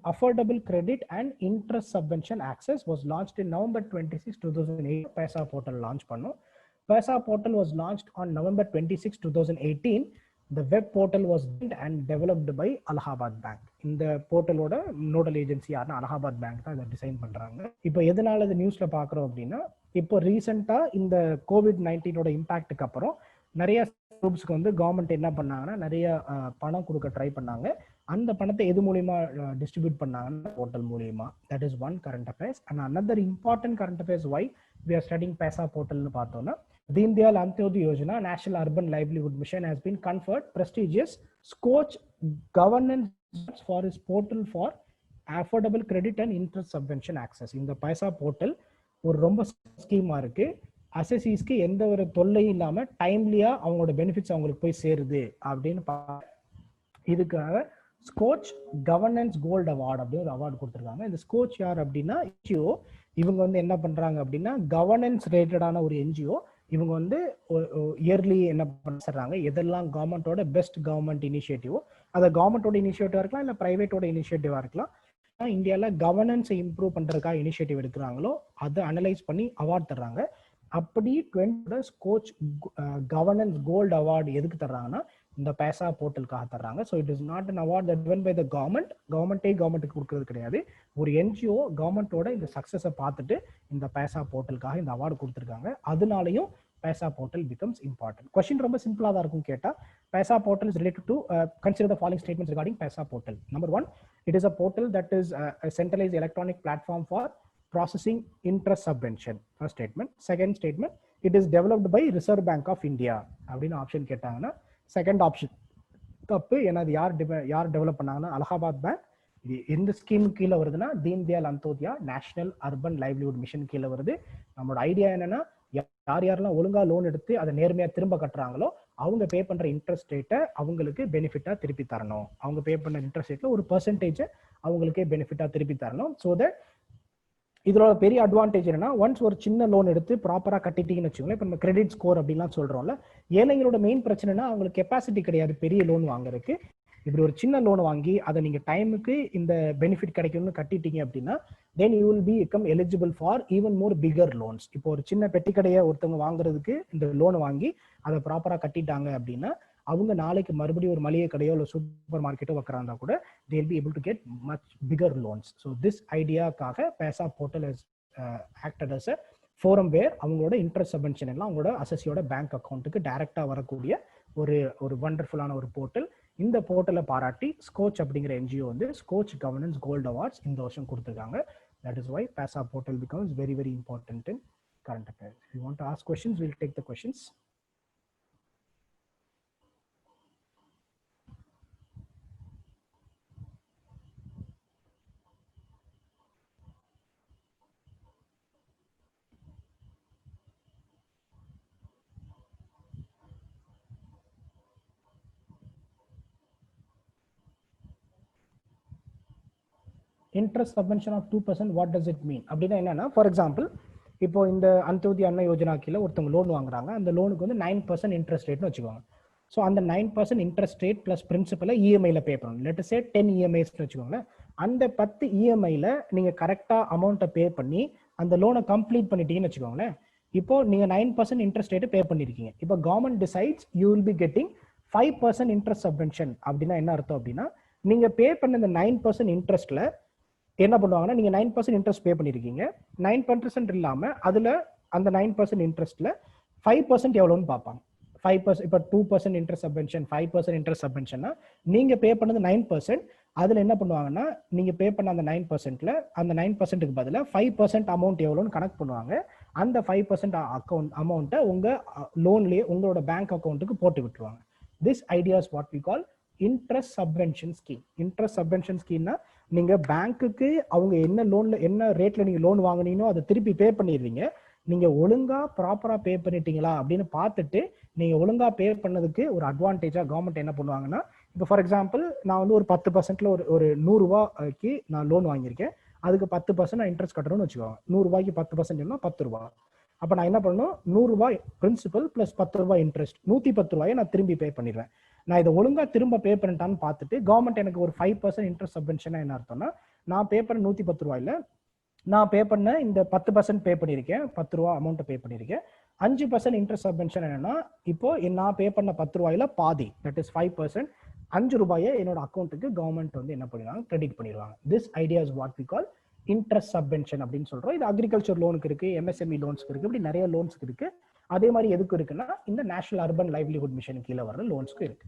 affordable credit and interest subvention access was launched in November 26, 2008. Paisa portal launch பண்ணோம். Paisa portal was launched on November 26, 2018. The web portal was built and developed by Allahabad Bank. இந்த போர்ட்டலோட nodal agency யாருன்னா Allahabad bank தான் இதை design பண்றாங்க. இப்போ எதனால இது நியூஸ்ல பாக்குறோம் அப்படின்னா, இப்போ ரீசெண்டா இந்த COVID-19 இம்பாக்டுக்கு அப்புறம் நிறைய குரூப்ஸ்க்கு வந்து கவர்மெண்ட் என்ன பண்ணாங்கன்னா நிறைய பணம் கொடுக்க ட்ரை பண்ணாங்க. அந்த பணத்தை எது மூலியமா டிஸ்ட்ரிபியூட் பண்ணாங்கன்னா போர்ட்டல் மூலியமா. That is one current affairs. And another important current affairs why we are studying PAISA portal பார்த்தோம்னா, Deen Dayal Antyodaya Yojana National Urban Livelihood Mission has been conferred prestigious Scoch governance for its portal for affordable credit and interest subvention access. இந்த PAISA portal ஒரு ரொம்ப schema இருக்கு. அசஸிஸ்க்கு எந்த ஒரு தொல்லையும் இல்லாம டைம்லியா அவங்களோட பெனிஃபிட்ஸ் அவங்களுக்கு போய் சேருது அப்படின்னு இதுக்காக ஸ்கோச் கவர்னன்ஸ் கோல்டு அவார்டு அப்படின்னு ஒரு அவார்டு கொடுத்துருக்காங்க. இந்த ஸ்கோச் யார் அப்படின்னா என்ஜிஓ. இவங்க வந்து என்ன பண்றாங்க அப்படின்னா கவர்னன்ஸ் ரிலேட்டடான ஒரு என்ஜிஓ. இவங்க வந்து இயர்லி என்ன பண்ணுறாங்க, எதெல்லாம் கவர்மெண்டோட பெஸ்ட் கவர்மெண்ட் இனிஷியேட்டிவோ, அதை கவர்மெண்டோட இனிஷியேட்டிவா இருக்கலாம் இல்லை பிரைவேட்டோட இனிஷியேட்டிவா இருக்கலாம், இந்தியாவில் கவர்னன்ஸை இம்ப்ரூவ் பண்றதுக்காக இனிஷியேட்டிவ் எடுக்கிறாங்களோ அதை அனலைஸ் பண்ணி அவார்ட் தர்றாங்க. அப்படி 20 ஸ்கோச் கவர்னன்ஸ் கோல்டு அவார்டு எதுக்கு தர்றாங்கன்னா இந்த பேசா போர்ட்டலுக்காக தர்றாங்க. So it is not an award that given by the கவர்மெண்ட்டுக்கு கொடுக்கறது கிடையாது. ஒரு என்ஜிஓ கவர்மெண்டோட இந்த சக்சஸை பார்த்துட்டு இந்த பேசா போர்ட்டலுக்காக இந்த அவார்டு கொடுத்துருக்காங்க. அதனாலையும் பேசா போர்ட்டல் becomes important. கொஸ்டின் ரொம்ப சிம்பிளா தான் இருக்கும் கேட்டா. பேசா portal is related to consider the following statements regarding பேசா portal. Number 1, it is a portal that is a centralized electronic platform for processing interest subvention. First statement. Second statement, it is developed by Reserve Bank of India அப்படின்னு option கேட்டாங்கன்னா second option தப்பு. ஏன்னா அது யார் develop பண்ணாங்கன்னா Allahabad bank. இது எந்த scheme கீழே வருதுன்னா Deen Dayal Antyodaya national urban livelihood mission கீழே வருது. நம்மளோட ஐடியா என்னன்னா யாரெல்லாம் ஒழுங்கா லோன் எடுத்து அதை நேர்மையா திரும்ப கட்டுறாங்களோ அவங்க பே பண்ற இன்ட்ரெஸ்ட் ரேட்டை அவங்களுக்கு பெனிஃபிட்டா திருப்பி தரணும். அவங்க பே பண்ண இன்ட்ரெஸ்ட் ரேட்ல ஒரு பெர்சன்டேஜ் அவங்களுக்கே பெனிஃபிட்டா திருப்பி தரணும். ஸோ தட் இதோட பெரிய அட்வான்டேஜ் என்னன்னா, ஒன்ஸ் ஒரு சின்ன லோன் எடுத்து ப்ராப்பரா கட்டிட்டீங்கன்னு வச்சுக்கோங்களேன். இப்போ நம்ம கிரெடிட் ஸ்கோர் அப்படின்லாம் சொல்றோம்ல, ஏழைங்களோட மெயின் பிரச்சனைனா அவங்களுக்கு கெப்பாசிட்டி கிடையாது பெரிய லோன் வாங்குறதுக்கு. இப்படி ஒரு சின்ன லோன் வாங்கி அதை நீங்க டைமுக்கு இந்த பெனிஃபிட் கிடைக்கும்னு கட்டிட்டீங்க அப்படின்னா then you will become eligible for even more bigger loans. இப்போ ஒரு சின்ன பெட்டி கடையை ஒருத்தவங்க வாங்குறதுக்கு இந்த லோனை வாங்கி அதை ப்ராப்பரா கட்டிட்டாங்க அப்படின்னா அவங்க நாளைக்கு மறுபடியும் ஒரு மளிகை கடையோ இல்லை சூப்பர் மார்க்கெட்டோ வைக்கிறாங்க கூட they will be able to get much bigger loans. So this ஐடியாக்காக பேசா portal has acted as a forum where அவங்களோட இன்ட்ரெஸ்ட் சப்வென்ஷன் எல்லாம் அவங்களோட அசஸியோட பேங்க் அக்கௌண்ட்டுக்கு டைரக்டா வரக்கூடிய ஒரு வண்டர்ஃபுல்லான ஒரு போர்ட்டல். இந்த போர்ட்டலை பாராட்டி ஸ்கோச் அப்படிங்கிற என்ஜிஓ வந்து ஸ்கோச் கவர்னன்ஸ் கோல்டு அவார்ட்ஸ் இந்த வருஷம் கொடுத்துருக்காங்க. That is why பேசா portal becomes very very important in current affairs. If you want to ask questions, we'll take the questions. Interest subvention of 2%, what does it mean அப்படின்னா என்னன்னா, for example இப்போ இந்த அந்தோதயா அன்ன யோஜனா கீழே ஒருத்தவங்க லோன் வாங்குறாங்க. அந்த லோனுக்கு வந்து 9% இன்ட்ரெஸ்ட் ரேட்னு வச்சுக்கோங்க. ஸோ அந்த 9% இன்ட்ரெஸ்ட் ரேட் பிளஸ் பிரின்சிபலை இஎம்ஐல பே பண்ணணும். லெட் சே 10 இஎம்ஐஸ்னு வச்சுக்கோங்களேன். அந்த 10 இஎம்ஐல நீங்க கரெக்டா அமௌண்ட்டை பே பண்ணி அந்த லோனை கம்ப்ளீட் பண்ணிட்டீங்கன்னு வச்சுக்கோங்களேன். இப்போ நீங்க 9% இன்ட்ரெஸ்ட் ரேட் பே பண்ணிருக்கீங்க. இப்போ government decides you will be getting 5% interest subvention. அப்படின்னா என்ன அர்த்தம் அப்படின்னா, நீங்க பே பண்ண இந்த 9% இன்ட்ரெஸ்ட்ல என்ன பண்ணுவாங்கன்னா, நீங்க 9% இன்ட்ரெஸ்ட் பே பண்ணிருக்கீங்க. 9% இல்லாம அதுல அந்த 9% இன்ட்ரெஸ்ட்ல 5% எவ்வளவுன்னு பார்ப்பாங்க. 5% இப்போ 2% இன்ட்ரெஸ்ட் சப்வென்ஷன், 5% இன்ட்ரெஸ்ட் சப்வென்ஷன்னா நீங்க பே பண்ணது 9%, அதில் என்ன பண்ணுவாங்கன்னா நீங்கள் பே பண்ண அந்த 9%ல அந்த 9%க்கு பதிலாக 5% அமௌண்ட் எவ்வளோன்னு கணக்கு பண்ணுவாங்க. அந்த 5% அமௌண்ட்டை உங்கள் லோன்லேயே உங்களோட பேங்க் அக்கௌண்ட்டுக்கு போட்டு விட்டுருவாங்க. This idea is what we call interest subvention scheme. Interest subvention ஸ்கீம்னா நீங்கள் பேங்க்குக்கு அவங்க என்ன ரேட்டில் நீங்கள் லோன் வாங்கினீங்களோ அதை திருப்பி பே பண்ணிடுவீங்க. நீங்கள் ஒழுங்காக ப்ராப்பராக பே பண்ணிட்டீங்களா அப்படின்னு பார்த்துட்டு நீங்கள் ஒழுங்காக பே பண்ணதுக்கு ஒரு அட்வான்டேஜாக கவர்மெண்ட் என்ன பண்ணுவாங்கன்னா, இப்போ ஃபார் எக்ஸாம்பிள் நான் வந்து ஒரு 10%ல ஒரு 100 ரூபாய்க்கு நான் லோன் வாங்கியிருக்கேன். அதுக்கு 10% நான் இன்ட்ரெஸ்ட் கட்டணும்னு வச்சுக்கோங்க. 100 ரூபாய்க்கு 10%னா 10 ரூபா. அப்போ நான் என்ன பண்ணணும், 100 ரூபாய் பிரின்சிபல் பிளஸ் 10 ரூபாய் இன்ட்ரெஸ்ட், 110 ரூபாயை நான் திரும்பி பே பண்ணிடுவேன். நான் இதை ஒழுங்காக திரும்ப பே பண்ணிட்டான்னு பார்த்துட்டு கவர்மெண்ட் எனக்கு ஒரு 5% இன்ட்ரெஸ்ட் சப்வென்ஷனாக என்ன அர்த்தம்னா, நான் பே பண்ண 110 ரூபாயில் நான் பே பண்ண இந்த 10% பே பண்ணியிருக்கேன், 10 ரூபா அமௌண்ட்டை பே பண்ணியிருக்கேன். 5% இன்ட்ரெஸ்ட் சப்வென்ஷன் என்னன்னா, இப்போ நான் பே பண்ண 10 ரூபாயில பாதி, தட் இஸ் 5%, 5 ரூபாயை என்னோட அக்கௌண்ட்டுக்கு கவர்மெண்ட் வந்து என்ன பண்ணிடுவாங்க, கிரெடிட் பண்ணிடுவாங்க. This idea is what we call interest subvention அப்படின்னு சொல்றோம். இது அக்ரிகல்ச்சர் லோனுக்கு இருக்கு, எம்எஸ்எம்இ லோன்ஸ்க்கு இருக்கு, இப்படி நிறைய லோன்ஸ்க்கு இருக்கு. அதே மாதிரி எதுக்கு இருக்குன்னா, இந்த நேஷனல் அர்பன் லைவ்லிஹுட் மிஷன் கீழே வர லோன்ஸ்க்கு இருக்கு.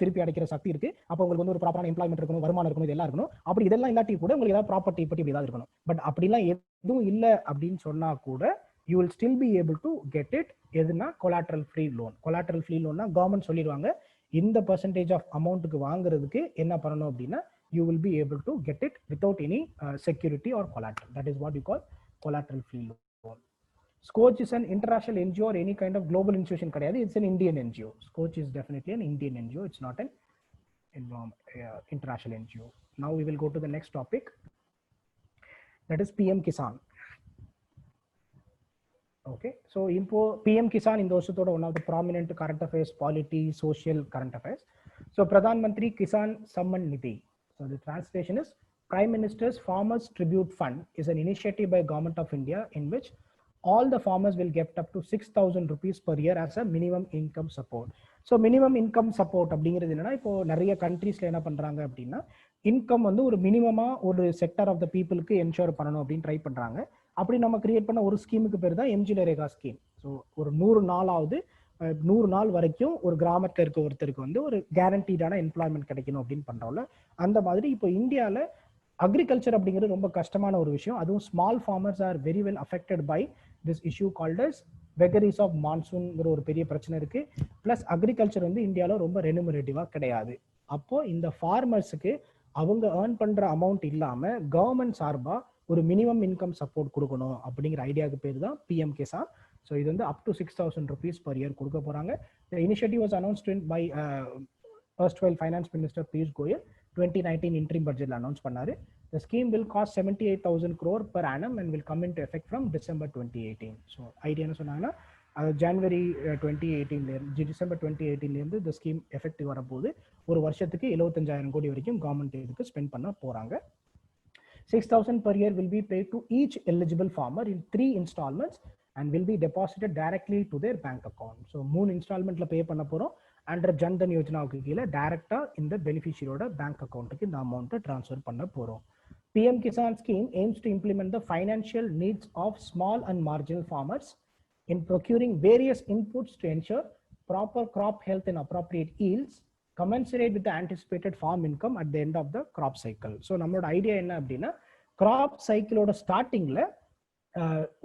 திருப்பி அடைக்கிற சக்தி இருக்கு. அப்போ உங்களுக்கு வந்து ஒரு ப்ராப்பரான எம்ப்ளாய்மெண்ட் இருக்கணும், வருமானம் இருக்கணும், இதெல்லாம் இருக்கணும். அப்படி இதெல்லாம் இல்லாட்டி கூட உங்களுக்கு ஏதாவது ப்ராப்பர்ட்டி பற்றி ஏதாவது இருக்கணும். பட் அப்படிலாம் எதுவும் இல்லை அப்படின்னு சொன்னா கூட you will still be able to get it. எதுனா collateral free loan. collateral free loan government சொல்லிடுவாங்க, இந்த பர்சன்டேஜ் ஆஃப் அமௌண்ட்டுக்கு வாங்குறதுக்கு என்ன பண்ணணும் அப்படின்னா, you will be able to get it without any security or collateral. That is what you call collateral free loan. Scoach is an international NGO or any kind of global institution கிடையாது. It's an Indian NGO. Scoach is definitely an Indian NGO. It's not an international NGO. Now we will go to the next topic. That is PM Kisan. Okay, so PM Kisan இந்த வருஷத்தோட one of the prominent current affairs, polity, social current affairs. So Pradhan Mantri Kisan Samman Nidhi. So the translation is Prime Minister's Farmers Tribute Fund is an initiative by Government of India in which all the farmers will get up to 6,000 rupees per year as a minimum income support. So minimum income support அப்படிங்கிறது என்னன்னா, இப்போ நிறைய கண்ட்ரீஸ்ல என்ன பண்றாங்க அப்படின்னா, income வந்து ஒரு மினிமமா ஒரு செக்டர் ஆஃப் த பீப்புளுக்கு என்ஷோர் பண்ணணும் அப்படின்னு ட்ரை பண்றாங்க. அப்படி நம்ம கிரியேட் பண்ண ஒரு ஸ்கீமுக்கு பேர் தான் எம்ஜி நரேகா ஸ்கீம். ஸோ ஒரு 100 நாள் வரைக்கும் ஒரு கிராமத்தில் இருக்க ஒருத்தருக்கு வந்து ஒரு கேரண்டீடான எம்ப்ளாய்மெண்ட் கிடைக்கணும் அப்படின்னு பண்றோம்ல, அந்த மாதிரி இப்போ இந்தியாவில் அக்ரிகல்ச்சர் அப்படிங்கிறது ரொம்ப கஷ்டமான ஒரு விஷயம். அதுவும் small farmers are very well affected by this issue called as vagaries of மான்சூன்ங்கிற ஒரு பெரிய பிரச்சனை இருக்கு. பிளஸ் அக்ரிகல்ச்சர் வந்து இந்தியாவில் ரொம்ப ரெனுமரேட்டிவா கிடையாது. அப்போ இந்த ஃபார்மர்ஸுக்கு அவங்க ஏர்ன் பண்ற அமௌண்ட் இல்லாம கவர்மெண்ட் சார்பா ஒரு மினிமம் இன்கம் சப்போர்ட் கொடுக்கணும் அப்படிங்கிற ஐடியாவுக்கு பேர் தான் பிஎம் கிசான். ஸோ இது வந்து up to 6,000 rupees per year கொடுக்க போறாங்க. The initiative was announced by erstwhile finance minister Piyush Goyal 2019 interim budget announce பண்ணாரு. The scheme will cost 78,000 crore per annum and will come into effect from December 2018. So idea என்ன சொன்னாங்கன்னா, ஜனவரி 2018 December 2018 இருந்து இந்த scheme effective வரப்போகுது. ஒரு வருஷத்துக்கு 75,000 கோடி வரைக்கும் கவர்மெண்ட் இதுக்கு ஸ்பெண்ட் பண்ண போறாங்க. 6,000 per year will be paid to each eligible farmer in 3 installments and will be deposited directly to their bank account. So 3 installmentல பே பண்ண போறோம். அண்டர் ஜன்தன் யோஜனாவுக்கு கீழே டைரக்டா இந்த பெனிஃபிஷியரோட பேங்க் அக்கௌண்ட்டுக்கு இந்த அமௌண்ட்டை டிரான்ஸ்ஃபர் பண்ண போறோம். PM Kisan scheme aims to implement the financial needs of small and marginal farmers in procuring various inputs to ensure proper crop health and appropriate yields commensurate with the anticipated farm income at the end of the crop cycle. So நம்மளோட idea என்ன அப்படின்னா, graph சைக்கிளோட ஸ்டார்டிங்ல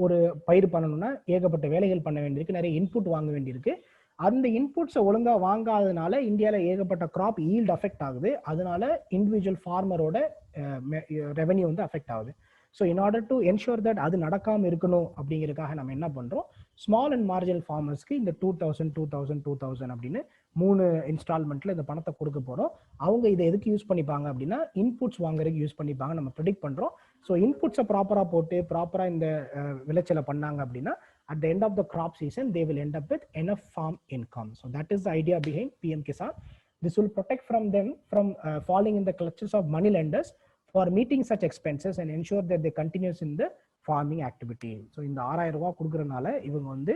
ஒரு பயிர் பண்ணணும்னா ஏகப்பட்ட வேலைகள் பண்ண வேண்டியிருக்கு, நிறைய இன்புட் வாங்க வேண்டியிருக்கு. அந்த இன்புட்ஸை ஒழுங்கா வாங்காதனால இந்தியாவில் ஏகப்பட்ட கிராப் ஈல்ட் அஃபெக்ட் ஆகுது. அதனால இண்டிவிஜுவல் ஃபார்மரோட ரெவன்யூ வந்து அஃபெக்ட் ஆகுது. So in order to ensure that அது நடக்காமல் இருக்கணும் அப்படிங்கிறதுக்காக நம்ம என்ன பண்ணுறோம், ஸ்மால் அண்ட் மார்ஜினல் ஃபார்மர்ஸ்க்கு இந்த 2,000 அப்படின்னு 3 இன்ஸ்டால்மெண்ட்ல இந்த பணத்தை கொடுக்க போகிறோம். அவங்க இதை எதுக்கு யூஸ் பண்ணிப்பாங்க அப்படின்னா, இன்புட்ஸ் வாங்குறதுக்கு யூஸ் பண்ணிப்பாங்க நம்ம ப்ரெடிக்ட் பண்ணுறோம். ஸோ இன்புட்ஸை ப்ராப்பராக போட்டு ப்ராப்பராக இந்த விளைச்சலை பண்ணாங்க அப்படின்னா at the end of the crop season they will end up with enough farm income. So that is the idea behind PM Kisan. This will protect them from falling in the clutches of money lenders for meeting such expenses and ensure that they continues in the farming activity. So இந்த 6,000 ரூபாய் கொடுக்கறனால இவங்க வந்து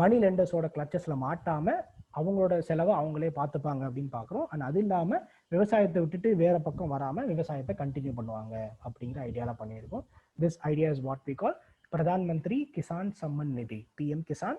மணி லெண்டர்ஸோட கிளச்சஸ்ல மாட்டாம அவங்களோட செலவை அவங்களே பார்த்துப்பாங்க அப்படின்னு பார்க்குறோம். அண்ட் அது இல்லாமல் விவசாயத்தை விட்டுட்டு வேற பக்கம் வராமல் விவசாயத்தை கண்டினியூ பண்ணுவாங்க அப்படிங்கிற ஐடியாவில் பண்ணியிருக்கோம். This idea is what we call Pradhan Mantri Kisan Samman Nidhi, PM Kisan.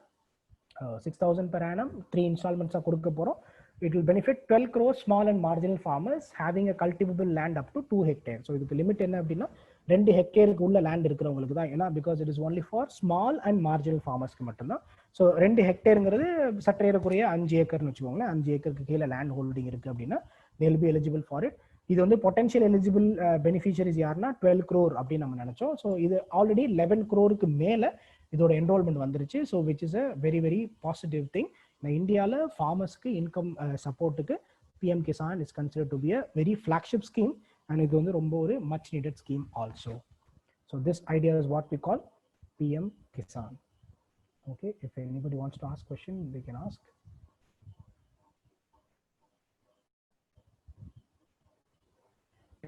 6,000 per annum, 3 installments கொடுக்க போறோம். It will benefit 12 crore small and marginal farmers having a cultivable land up to 2 hectares. So இதுக்கு limit என்ன அப்படின்னா 2 ஹெக்டேருக்கு உள்ள land இருக்கிறவங்களுக்கு தான். ஏன்னா because it is only for small and marginal ஃபார்மர்ஸ்க்கு மட்டும்தான். ஸோ 2 ஹெக்டேருங்கிறது சற்றேறக்குறைய 5 ஏக்கர்னு வச்சுக்கோங்களேன். 5 ஏக்கருக்கு கீழே லேண்ட் ஹோல்டிங் இருக்கு அப்படின்னா they will be eligible for it. இது வந்து பொட்டன்ஷியல் எலிஜிபிள் பெனிஃபிஷரிஸ் யாருன்னா 12 crore அப்படின்னு நம்ம நினைச்சோம். ஸோ இது ஆல்ரெடி 11 crore மேல இதோட என்ரோல்மெண்ட் வந்துருச்சு. So which is a very very positive thing. இந்தியாவில் ஃபார்மர்ஸ்க்கு இன்கம் சப்போர்ட்டுக்கு PM Kisan is consider to be a very flagship scheme and இது வந்து ரொம்ப ஒரு much needed scheme also. So this idea is what we call PM Kisan. Okay, if anybody wants to ask question they can ask.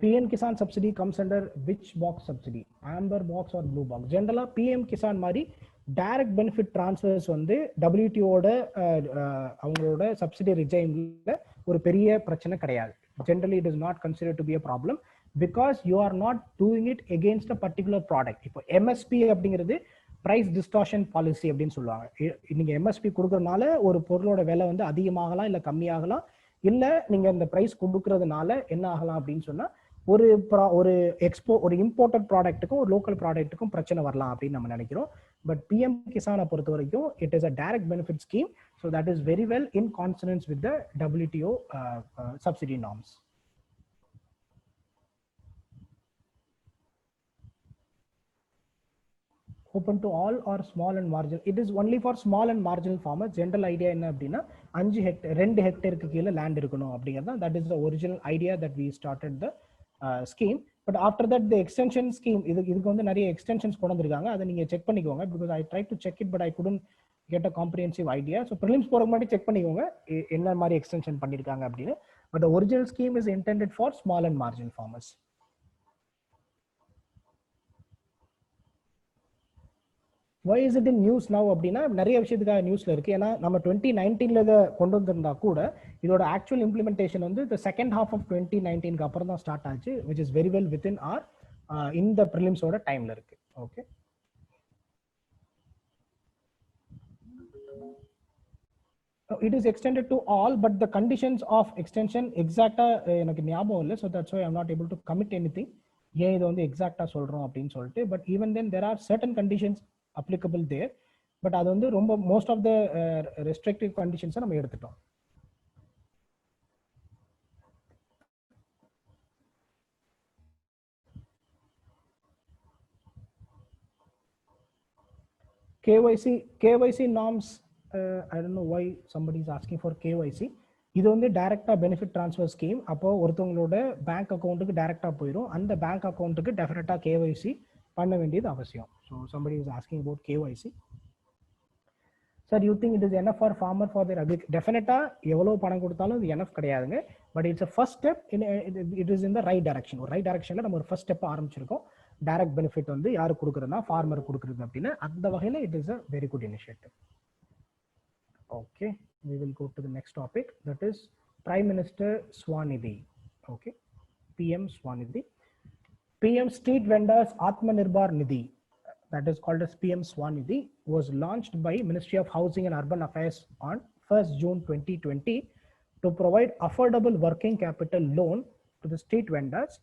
PM Kisan subsidy comes under which box subsidy? Amber box or blue box? Generally PM Kisan மாதிரி direct benefit transfers வந்து WTO ஓட அவங்களோட subsidy regime ஒரு பெரிய பிரச்சனை கிடையாது. Generally it is not considered to be a problem because you are not doing it against a particular product. இப்போ MSP அப்படிங்கிறது price distortion policy அப்படின்னு சொல்லுவாங்க. நீங்க MSP கொடுக்கறதுனால ஒரு பொருளோட விலை வந்து அதிகமாகலாம் இல்ல கம்மியாகலாம், இல்ல நீங்க இந்த பிரைஸ் கொடுக்கறதுனால என்ன ஆகலாம் அப்படின்னு சொன்னா ஒரு இம்போர்ட்டட் ப்ராடக்ட்டுக்கும் ஒரு லோக்கல் ப்ராடக்ட்டுக்கும் பிரச்சனை வரலாம் அப்படின்னு நம்ம நினைக்கிறோம். பட் பிஎம் கிசானை பொறுத்த வரைக்கும் it is a direct benefit scheme. So that is very well in consonants with the WTO subsidy norms. Open to all or small and marginal? It is only for small and marginal farmers. General idea என்ன அப்படின்னா 2 ஹெக்டேருக்கு கீழே land இருக்கணும் அப்படிங்கிறது. that is the original idea that we started the scheme. But after that the extension scheme, இதுக்கு வந்து நிறைய extensions கொண்டு வந்திருக்காங்க. அதை நீங்க செக் பண்ணிக்கோங்க. because I tried to check it but I couldn't get a comprehensive idea. So prelims போறதுக்கு முன்னாடி செக் பண்ணிக்கோங்க என்ன மாதிரி எக்ஸ்டென்ஷன் பண்ணிருக்காங்க அப்படின்னு. But the original scheme is intended for small and marginal farmers. Why is it in news now அப்படின்னா நிறைய விஷயத்துக்காக நியூஸ்ல இருக்கு. ஏன்னா நம்ம 2019ல இதை கொண்டு வந்திருந்தா கூட இதோட ஆக்சுவல் இம்ப்ளிமெண்டேஷன் வந்து the second half of 2019க்கு அப்புறம் தான் ஸ்டார்ட் ஆச்சு, which is very well within our இந்த ப்ரிலிம்ஸோட டைம்ல இருக்கு. Okay, it is extended to all but the conditions of extension exactா எனக்கு ஞாபகம் இல்லை. so that's why I'm not able to commit anything. ஏன் இது வந்து எக்ஸாக்டா சொல்றோம் அப்படின்னு சொல்லிட்டு. but even then there are certain conditions applicable there, but அது வந்து ரொம்ப most of the restrictive conditions நம்ம எடுத்துட்டோம். KYC norms, I don't know why somebody is asking for KYC. இது வந்து டைரக்டா பெனிஃபிட் ட்ரான்ஸ்ஃபர் ஸ்கீம். அப்போ ஒருத்தவங்களோட பேங்க் அக்கௌண்ட்டுக்கு டைரக்டா போயிடும். அந்த பேங்க் அக்கௌண்ட்டுக்கு டெஃபினட்டா KYC பண்ண வேண்டியது அவசியம். So somebody is asking about KYC. Sir, you think it is enough for farmer for their agriculture? Definitely எவ்வளவு பணம் கொடுத்தாலும் இது enough கிடையாதுங்க. But it's a first step in it is in the right direction. ஒரு right டைரக்ஷன்ல நம்ம ஒரு first step ஆரம்பிச்சிருக்கோம். டைரக்ட் பெனிஃபிட் வந்து யாரு கொடுக்குறதுனா ஃபார்மர் கொடுக்குறது அப்படின்னு. அந்த வகையில it is a very good initiative. Okay, we will go to the next topic, that is Prime Minister Swanidhi. Okay, PM Swanidhi. PM Street Vendors Atmanirbhar Nidhi, that is called as PM Swanidhi, was launched by Ministry of Housing and Urban Affairs on 1st June 2020 to provide affordable working capital loan to the street vendors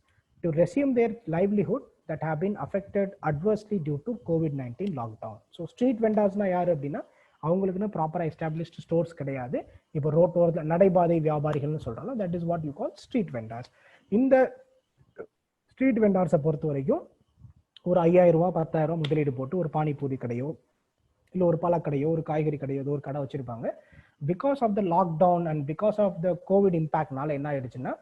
to resume their livelihood that have been affected adversely due to COVID-19 lockdown. So street vendors na yaar appadina அவங்களுக்குன்னு ப்ராப்பராக established stores கிடையாது. இப்போ ரோட்டோரத்தில் நடைபாதை வியாபாரிகள்னு சொல்கிறாங்க. That is what you call street vendors. இந்த street வெண்டார்ஸை பொறுத்த வரைக்கும் ஒரு 5,000 ரூபா 10,000 ரூபா முதலீடு போட்டு ஒரு பானிபூரி கடையோ இல்லை ஒரு பழக்கடையோ ஒரு காய்கறி கடையோ ஏதோ ஒரு கடை வச்சிருப்பாங்க. Because of the lockdown and because of the COVID இம்பாக்ட்னால என்ன ஆயிடுச்சுன்னா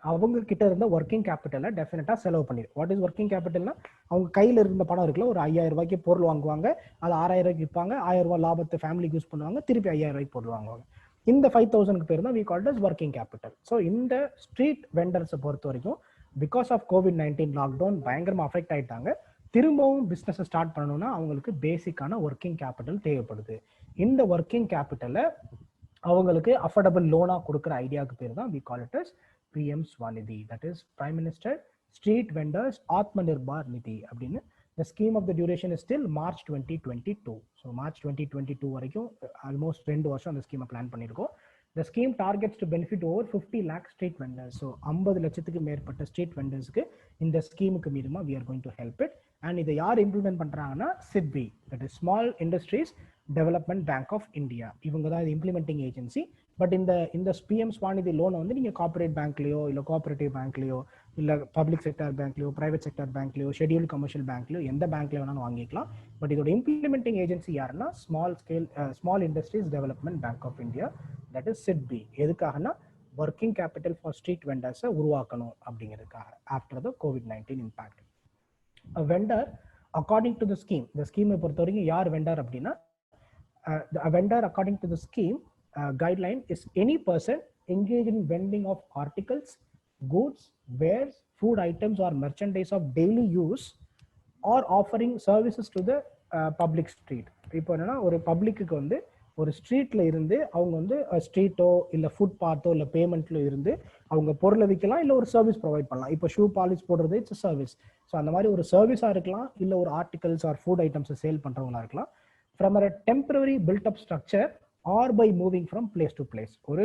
அவங்க கிட்ட இருந்த ஒர்க்கிங் கேபிட்டலை டெஃபினட்டா செலவு பண்ணிடும். வாட் இஸ் ஒர்க்கிங் கேபிட்டல்னா அவங்க கையில் இருந்த பணம் இருக்குல்ல, ஒரு 5,000 ரூபாய்க்கு பொருள் வாங்குவாங்க, அது 6,000 ரூபாய்க்கு விற்பாங்க, 1,000 ரூபாய் லாபத்தை ஃபேமிலிக்கு யூஸ் பண்ணுவாங்க, திருப்பி 5,000 ரூபாய்க்கு பொருள் வாங்குவாங்க. இந்த 5,000க்கு பேர் தான் we called as working capital. So இந்த ஸ்ட்ரீட் வெண்டர்ஸை பொறுத்த வரைக்கும் பிகாஸ் ஆஃப் COVID-19 லாக்டவுன் பயங்கரமா அஃபெக்ட் ஆயிட்டாங்க. திரும்பவும் பிஸ்னஸை ஸ்டார்ட் பண்ணணும்னா அவங்களுக்கு பேசிக்கான ஒர்க்கிங் கேபிட்டல் தேவைப்படுது. இந்த ஒர்க்கிங் கேபிட்டலை அவங்களுக்கு அஃபோர்டபுள் லோனா கொடுக்குற ஐடியாவுக்கு பேர் தான் we call it as PM Swanidhi, that is Prime Minister street vendors Atmanirbhar நிதி அப்படின்னு. The scheme of the duration is still March 2022. So March 2022 வரைக்கும் almost 2 வருஷம் அந்த ஸ்கீமை பிளான் பண்ணியிருக்கோம். The scheme targets to benefit over 50 lakh street vendors. So 50 லட்சத்துக்கு மேற்பட்ட street வெண்டர்ஸ்க்கு இந்த ஸ்கீமுக்கு மீதுமா we are going to help it. And இதை யார் இம்ப்ளிமெண்ட் பண்றாங்கன்னா SIDBI, that is Small Industries Development Bank of India. இவங்க தான் இது இம்ப்ளிமெண்டிங் ஏஜென்சி. பட் இந்த பிஎம் ஸ்வாநிதி லோனை வந்து நீங்கள் கார்பரேட் பேங்க்லையோ இல்லை கோஆபரேட்டிவ் பேங்க்லையோ இல்லை பப்ளிக் செக்டர் பேங்க்லையோ ப்ரைவேட் செக்டர் பேங்க்லையோ ஷெட்யூல் கமர்ஷியல் பேங்க்லையோ எந்த பேங்க்ல வேணாலும் வாங்கிக்கலாம். பட் இதோட இம்ப்ளிமெண்டிங் ஏஜென்சி யாருன்னா small industries development bank of India, that is SIDBI. எதுக்காகனா ஒர்க்கிங் கேபிட்டல் ஃபார் ஸ்ட்ரீட் வெண்டர்ஸை உருவாக்கணும் அப்படிங்கிறதுக்காக after the COVID-19 impact. Vendor according to the scheme, இந்த ஸ்கீமை பொறுத்த வரைக்கும் யார் வெண்டர் அப்படின்னா vendor according to the scheme guideline is any person engaged in vending of articles, goods, wares, food items or merchandise of daily use or offering services to the public street. இப்போ என்னன்னா ஒரு பப்ளிக்கு வந்து ஒரு ஸ்ட்ரீட்ல இருந்து அவங்க வந்து ஸ்ட்ரீட்டோ இல்லை ஃபுட் பாத்தோ இல்லை பேமெண்ட்ல இருந்து அவங்க பொருளை விற்கலாம், இல்லை ஒரு சர்வீஸ் ப்ரொவைட் பண்ணலாம். இப்போ ஷூ பாலிஷ் போடுறது இட்ஸ் சர்வீஸ். ஸோ அந்த மாதிரி ஒரு சர்வீஸாக இருக்கலாம், இல்லை ஒரு ஆர்டிகல்ஸ் ஆர் ஃபுட் ஐட்டம்ஸை சேல் பண்ணுறவங்களா இருக்கலாம். From a temporary built up structure or by moving from place to place. ஒரு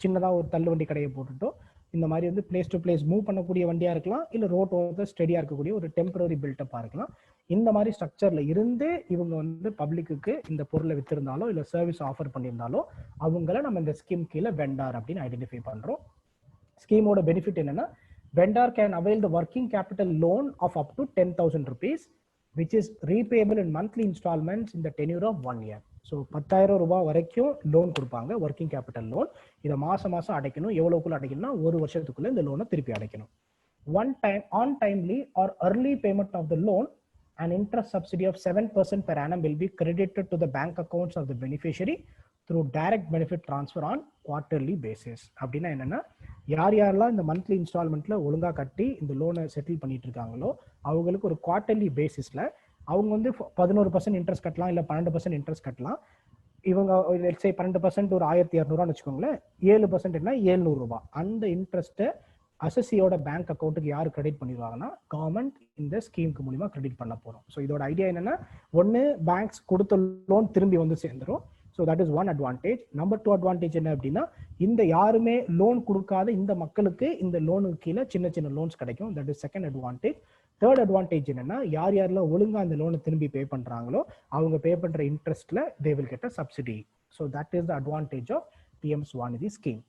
சின்னதாக ஒரு தள்ளு வண்டி கடையை போட்டுட்டோ இந்த மாதிரி வந்து பிளேஸ் டு பிளேஸ் மூவ் பண்ணக்கூடிய வண்டியாக இருக்கலாம், இல்லை ரோட் ஓரத்தில் ஸ்டெடியாக இருக்கக்கூடிய ஒரு டெம்பரரி பில்டப்பாக இருக்கலாம். இந்த மாதிரி ஸ்ட்ரக்சரில் இருந்து இவங்க வந்து பப்ளிக்கு இந்த பொருளை வித்திருந்தாலோ இல்லை சர்வீஸ் ஆஃபர் பண்ணியிருந்தாலோ அவங்கள நம்ம இந்த ஸ்கீம் கீழே வெண்டார் அப்படின்னு ஐடென்டிஃபை பண்ணுறோம். ஸ்கீமோட பெனிஃபிட் என்னன்னா vendor can avail the working capital loan of up to 10,000 rupees which is repayable in monthly installments in the tenure of 1 year. So 10,000 ரூபாய் வரைக்கும் லோன் கொடுப்பாங்க, ஒர்க்கிங் கேபிட்டல் லோன். இதை மாசம் அடைக்கணும். எவ்வளோக்குள்ள அடைக்கணும்னா ஒரு வருஷத்துக்குள்ள இந்த லோனை திருப்பி அடைக்கணும். On timely or early payment of the loan, an interest subsidy of 7% per annum will be credited to the bank accounts of the beneficiary through direct benefit transfer on quarterly basis. அப்படின்னா என்னன்னா யாரெல்லாம் இந்த monthly இன்ஸ்டால்மெண்ட்ல ஒழுங்கா கட்டி இந்த லோனை settle பண்ணிட்டு இருக்காங்களோ அவங்களுக்கு ஒரு குவார்டர்லி பேசிஸ்ல அவங்க வந்து 11% இன்ட்ரெஸ்ட் கட்டலாம், இல்லை 12% இன்ட்ரெஸ்ட் கட்டலாம். இவங்க 12% ஒரு 1,200 வச்சுக்கோங்களேன், 7% என்ன 700 ரூபாய். அந்த இன்ட்ரெஸ்ட்டை அசசியோட பேங்க் அக்கௌண்ட்டுக்கு யார் கிரெடிட் பண்ணிடுவாங்கன்னா கவர்மெண்ட் இந்த ஸ்கீமுக்கு மூலியமா கிரெடிட் பண்ண போறோம். ஸோ இதோட ஐடியா என்னன்னா ஒன்று பேங்க்ஸ் கொடுத்த லோன் திரும்பி வந்து சேர்ந்துடும். So that is one advantage. Number 2 advantage என்ன அப்படின்னா இந்த யாருமே லோன் கொடுக்காத இந்த மக்களுக்கு இந்த லோனுக்கு கீழே சின்ன சின்ன லோன்ஸ் கிடைக்கும். That is second advantage. Third advantage என்னன்னா யாரெல்லாம் ஒழுங்கா அந்த லோனை திரும்பி பே பண்றாங்களோ அவங்க பே பண்ற இன்ட்ரெஸ்ட்ல they will get a subsidy. So that is the advantage of PM Svanidhi scheme.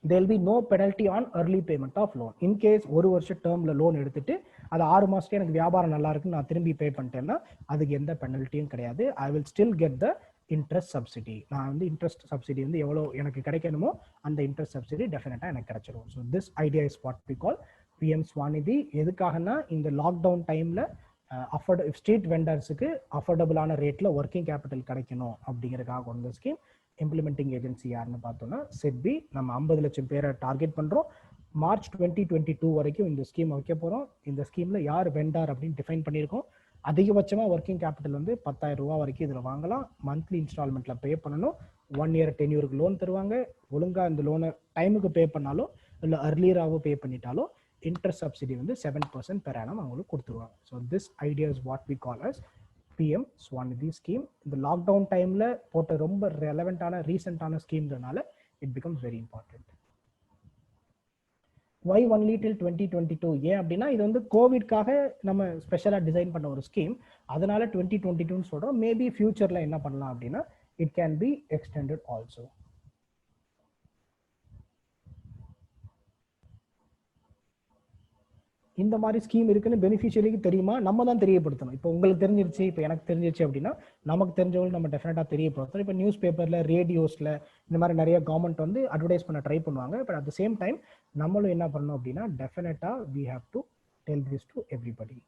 there will be no penalty on early payment of loan. In case ஒரு வருஷ டேர்ம்ல லோன் எடுத்துட்டு அது 6 மாசத்துல எனக்கு வியாபாரம் நல்லா இருக்கு நான் திரும்பி பே பண்ணிட்டேன்னா அதுக்கு எந்த பெனல்ட்டியும் கிடையாது. I will still get the interest subsidy. நான் வந்து இன்ட்ரெஸ்ட் சப்சிடி வந்து எவ்வளோ எனக்கு கிடைக்கணுமோ அந்த இன்ட்ரெஸ்ட் சப்சிடி டெஃபினட்டாக எனக்கு கிடைச்சிடும். So this idea is what we call PM Svanidhi. எதுக்காகனா இந்த லாக்டவுன் டைம்ல ஸ்ட்ரீட் வெண்டர்ஸுக்கு அஃபோர்டபுளான ரேட்ல ஒர்க்கிங் கேபிட்டல் கிடைக்கணும் அப்படிங்கிறதுக்காக கொண்ட ஸ்கீம். இம்ப்ளிமெண்டிங் ஏஜென்சி யாருன்னு பார்த்தோம்னா SIDBI. நம்ம 50 லட்சம் பேரை டார்கெட் பண்றோம். மார்ச் 2022 வரைக்கும் இந்த ஸ்கீம் வைக்க போறோம். இந்த ஸ்கீம்ல யார் வெண்டார் அப்படின்னு டிஃபைன் பண்ணியிருக்கோம். அதிகபட்சமா ஒர்க்கிங் கேபிட்டல் வந்து 10,000 ரூபாய் வரைக்கும் இதில் வாங்கலாம். மந்த்லி இன்ஸ்டால்மெண்ட்ல பே பண்ணணும். 1 இயர் டென்யூருக்கு லோன் தருவாங்க. ஒழுங்கா இந்த லோனை டைமுக்கு பே பண்ணாலோ இல்லை அர்லியராகவோ பே பண்ணிட்டாலோ இன்ட்ரெஸ்ட் சப்சிடி வந்து 7% பெர் ஆனம் அவங்களுக்கு கொடுத்துருவாங்க. So this idea is what we call as PM Svanidhi scheme. இந்த லாக்டவுன் டைம்ல போட்ட ரொம்ப ரெலவெண்டான ரீசெண்டான ஸ்கீம்ன்றனால it becomes very important. Why only till 2022? ஏன் அப்படின்னா இது வந்து கோவிட்காக நம்ம ஸ்பெஷலாக டிசைன் பண்ண ஒரு ஸ்கீம். அதனால 2022 சொல்றோம். மேபி ஃபியூச்சர்ல என்ன பண்ணலாம் அப்படின்னா it can be extended also. இந்த மாதிரி ஸ்கீம் இருக்குன்னு பெனிஃபிஷியரிக்கு தெரியுமா நம்ம தான் தெரியப்படுத்தணும். இப்போ உங்களுக்கு தெரிஞ்சிருச்சு, இப்போ எனக்கு தெரிஞ்சிருச்சு அப்படின்னா நமக்கு தெரிஞ்சவங்களுக்கு நம்ம டெஃபினட்டாக தெரியப்படுத்தணும். இப்போ நியூஸ் பேப்பரில் ரேடியோஸில் இந்த மாதிரி நிறைய கவர்மெண்ட் வந்து அட்வர்டைஸ் பண்ண ட்ரை பண்ணுவாங்க. But at the same time நம்மளும் என்ன பண்ணணும் அப்படின்னா டெஃபினட்டாக we have to tell this to everybody.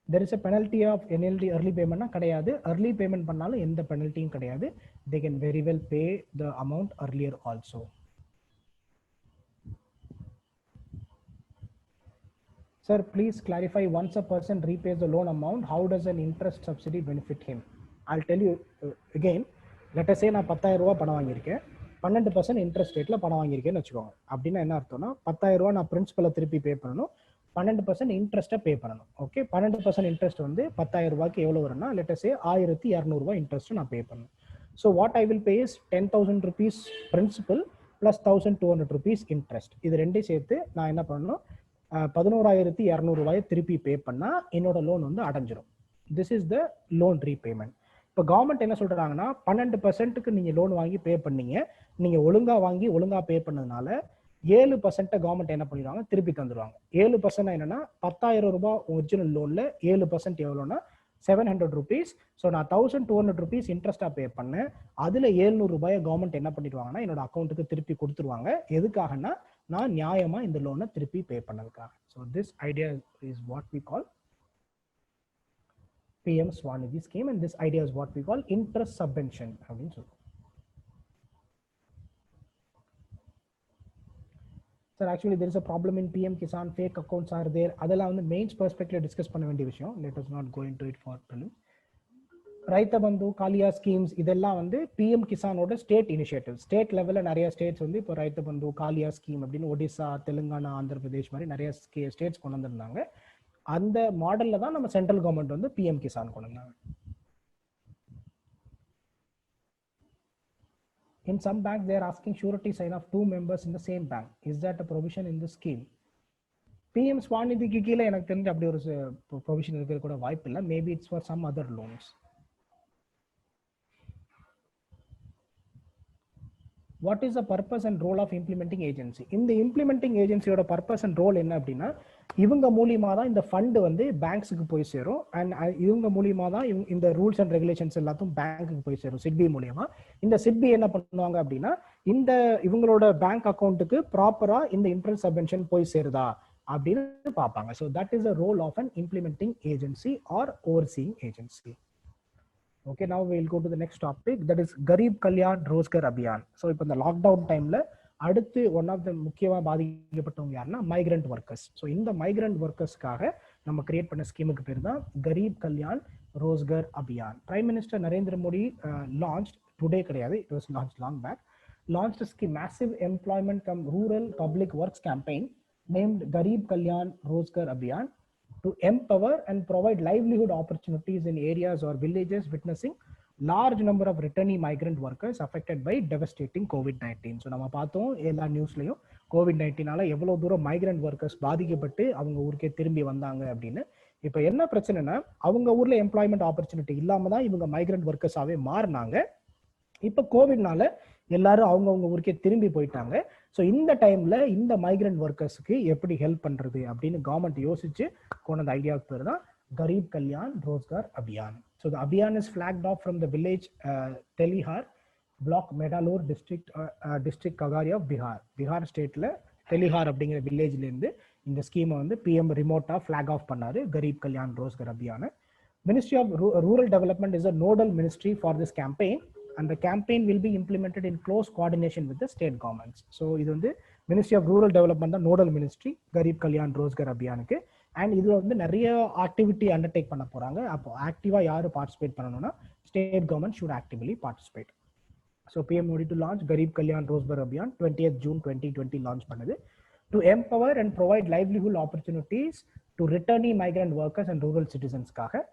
There is a penalty of NLD early பேமெண்ட்னா கிடையாது. early பேமெண்ட் பண்ணாலும் எந்த பெனல்ட்டியும் கிடையாது. They can very well pay the amount earlier also. Sir, please clarify, once a person repays the loan amount, how does an interest subsidy benefit him? I'll tell you again. Let us say நான் 10,000 ரூபாய் பணம் வாங்கியிருக்கேன். 12% interest ரேட்ல பணம் வாங்கியிருக்கேன்னு வச்சுக்கோங்க. அப்படின்னா என்ன அர்த்தம்னா 10,000 ரூபாய் நான் பிரின்சிபலை திருப்பி பே பண்ணணும், 12% இன்ட்ரெஸ்ட்டை பே பண்ணணும். ஓகே, 12% இன்ட்ரெஸ்ட் வந்து 10,000 ரூபாய்க்கு எவ்வளோ வரும்னா லெட்டஸ் சே 1,200 ரூபாய் இன்ட்ரெஸ்ட் நான் பே பண்ணணும். So what I will pay is 10,000 rupees principal plus 1,200 rupees interest. இது ரெண்டையும் சேர்த்து நான் என்ன பண்ணணும், 11,200 ரூபாயை திருப்பி பே பண்ணா என்னோட லோன் வந்து அடைஞ்சிரும். This is the loan repayment. இப்போ கவர்மெண்ட் என்ன சொல்றாங்கன்னா 12%க்கு நீங்க லோன் வாங்கி பே பண்ணீங்க, நீங்க ஒழுங்கா வாங்கி ஒழுங்கா பே பண்ணதுனால 7% கவர்மெண்ட் என்ன பண்ணிடுவாங்க, திருப்பி தந்துடுவாங்க. 7% என்னன்னா 10,000 ரூபாய் ஒரிஜினல் லோன்ல 7% எவ்வளோன்னா 700 rupees. ஸோ நான் 1,200 rupees இன்ட்ரெஸ்டா பே பண்ணேன், அதுல 700 ரூபாயை கவர்மெண்ட் என்ன பண்ணிடுவாங்கன்னா என்னோட அக்கௌண்ட்டுக்கு திருப்பி கொடுத்துருவாங்க. எதுக்காகனா நான் நியாயமா இந்த லோனை திருப்பி பே பண்ணதுக்காக. So this idea is what we call PM Swanidhi scheme, and this idea is what we call interest subvention அப்படின்னு சொல்லுவோம். Sir, actually there is a problem in PM Kisan, fake accounts are there. அதெல்லாம் வந்து mains பெர்ஸ்பெக்டிவ்ல discuss பண்ண வேண்டிய விஷயம். Let us not go into it for prelims. ரைத்த பந்து, காலியா schemes இதெல்லாம் வந்து PM கிசானோட ஸ்டேட் இனிஷியேட்டிவ். ஸ்டேட் லெவல்ல நிறைய ஸ்டேட்ஸ் வந்து இப்போ ரைத்த பந்து, காலியா ஸ்கீம் அப்படின்னு ஒடிசா, தெலுங்கானா, ஆந்திர பிரதேஷ் மாதிரி நிறைய ஸ்டேட்ஸ் கொண்டு வந்திருந்தாங்க. அந்த மாடல்ல தான் நம்ம சென்ட்ரல் கவர்மெண்ட் வந்து PM கிசான் கொண்டு வந்தாங்க. In some banks they are asking surety sign of 2 members in the same bank. Is that a provision in the scheme? PM Swanidhi கீழ எனக்கு தெரிஞ்ச அப்படி ஒரு ப்ரொவிஷன் இருக்க கூட வாய்ப்பு இல்லை. Maybe it's for some other loans. What is the purpose and role of implementing agency? இந்த implementing agencyயோட purpose and role என்ன அப்படின்னா, இவங்க மூலியமா தான் இந்த ஃபண்ட் வந்து பேங்க்ஸுக்கு போய் சேரும். அண்ட் இவங்க மூலியமா தான் இந்த ரூல்ஸ் அண்ட் ரெகுலேஷன்ஸ் எல்லாத்தையும் பேங்க்குக்கு போய் சேரும் சிட்பி மூலியமா. இந்த சிட்பி என்ன பண்ணுவாங்க அப்படின்னா, இந்த இவங்களோட பேங்க் அக்கௌண்ட்டுக்கு ப்ராப்பரா இந்த இன்ட்ரெஸ்ட் சப்வென்ஷன் போய் சேருதா அப்படின்னு பார்ப்பாங்க. So that is the role of an implementing agency or overseeing agency. Okay, now we will go to the next topic, that is Garib Kalyan Rozgar Abhiyan. So இப்போ இந்த lockdown டைம்ல அடுத்து one of த முக்கியமாக பாதிக்கப்பட்டவங்க யாருன்னா migrant workers. So இந்த migrant ஒர்க்கர்ஸ்க்காக நம்ம கிரியேட் பண்ண ஸ்கீமுக்கு பேர் தான் Garib Kalyan Rozgar Abhiyaan. Prime minister Narendra Modi launch today கிடையாது, it was launch long back, launched a scheme, massive employment cum rural public works campaign named Garib Kalyan Rozgar Abhiyan to empower and provide livelihood opportunities in areas or villages witnessing large number of returnee migrant workers affected by devastating COVID-19. So நம்ம பார்த்தோம் எல்லா நியூஸ்லையும் COVID-19ஆல எவ்வளோ தூரம் migrant workers பாதிக்கப்பட்டு அவங்க ஊருக்கே திரும்பி வந்தாங்க அப்படின்னு. இப்போ என்ன பிரச்சனைனா, அவங்க ஊர்ல எம்ப்ளாய்மெண்ட் ஆப்பர்ச்சுனிட்டி இல்லாம தான் இவங்க மைக்ரண்ட் ஒர்க்கர்ஸாவே மாறினாங்க. இப்போ கோவிட்னால எல்லாரும் அவங்கவுங்க ஊருக்கே திரும்பி போயிட்டாங்க. ஸோ இந்த டைம்ல இந்த மைக்ரண்ட் ஒர்க்கர்ஸுக்கு எப்படி ஹெல்ப் பண்றது அப்படின்னு கவர்மெண்ட் யோசிச்சு கொண்ட ஐடியாவுக்கு பேர் தான் Garib Kalyan Rozgar Abhiyan. So the Abhiyaan is flagged off from the village Telihar block Beldaur district Khagaria of Bihar ஸ்டேட்ல டெலிஹார் அப்படிங்கிற வில்லேஜ்ல இருந்து இந்த ஸ்கீமை வந்து PM ரிமோட்டா ஃபிளாக் ஆஃப் பண்ணாரு kharif Kalyan Rozgar Abhiyan. Ministry of Rural Development is a nodal ministry for this campaign, and the campaign will be implemented in close coordination with the state governments. So இது வந்து Ministry of Rural Development தான் nodal ministry Garib Kalyan Rozgar அபியானுக்கு. And இதுல வந்து நிறைய activity undertake பண்ண போறாங்க. அப்போ ஆக்டிவா யாரு பார்ட்டிசிபேட் பண்ணணும்னா state government should actively participate. So PM Modi to launch Garib Kalyan Rozgar Abhiyan 20th June 2020 launch பண்ணது to empower and provide livelihood opportunities to returnee migrant workers and rural citizens காக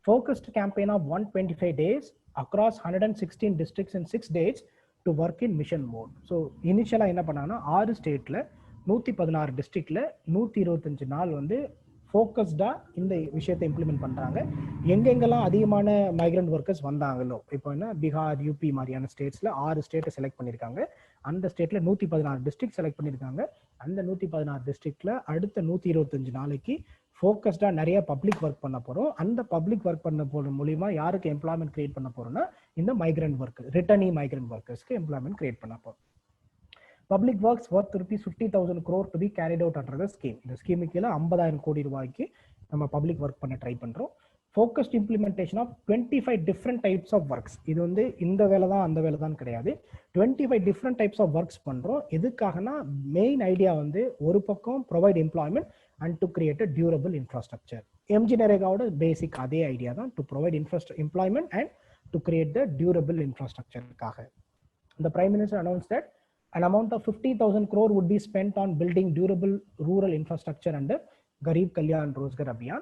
focused campaign of 125 days across 116 districts in 6 days to work in mission mode. So initially என்ன பண்ணாங்கன்னா 6 ஸ்டேட்ல 116 டிஸ்ட்ரிக்ட்ல 125 நாள் வந்து ஃபோக்கஸ்டா இந்த விஷயத்தை இம்ப்ளிமெண்ட் பண்றாங்க. எங்கெங்கெல்லாம் அதிகமான மைக்ரண்ட் ஒர்க்கர்ஸ் வந்தாங்களோ, இப்போ என்ன பீகார், யூபி மாதிரியான ஸ்டேட்ஸ்ல 6 ஸ்டேட்டை செலக்ட் பண்ணியிருக்காங்க. அந்த ஸ்டேட்ல 116 டிஸ்ட்ரிக்ட் செலக்ட் பண்ணியிருக்காங்க. அந்த 116 டிஸ்ட்ரிக்ட்ல அடுத்த 125 நாளைக்கு ஃபோக்கஸ்டா நிறைய பப்ளிக் ஒர்க் பண்ண போறோம். அந்த பப்ளிக் ஒர்க் பண்ண போற மூலியமா யாருக்கு எம்ப்ளாய்மெண்ட் கிரியேட் பண்ண போறோம்னா இந்த மைக்ரண்ட் ஒர்க்கர், ரிட்டர்னிங் மைக்ரண்ட் ஒர்க்கர்ஸ்க்கு எம்ப்ளாய்மெண்ட் கிரியேட் பண்ண போறோம். Public works worth rupees 50,000 crore to be carried out under the scheme. இந்த ஸ்கீமுக்கு கீழே 50,000 கோடி ரூபாய்க்கு நம்ம பப்ளிக் ஒர்க் பண்ண ட்ரை பண்றோம். Focused implementation of 25 different types of works. இது வந்து இந்த வேலை தான் அந்த வேலை தான் கிடையாது, 25 டிஃப்ரெண்ட் டைப்ஸ் ஆஃப் ஒர்க்ஸ் பண்றோம். எதுக்காகனா மெயின் ஐடியா வந்து ஒரு பக்கம் provide employment and to create a durable infrastructure. MG நரேகாவோட பேசிக் அதே ஐடியா தான், to provide employment and to create the durable இன்ஃப்ராஸ்ட்ரக்சருக்காக. The Prime Minister announced that an amount of 50,000 crore would be spent on building durable rural infrastructure under Garib Kalyan Rozgar Abhiyan.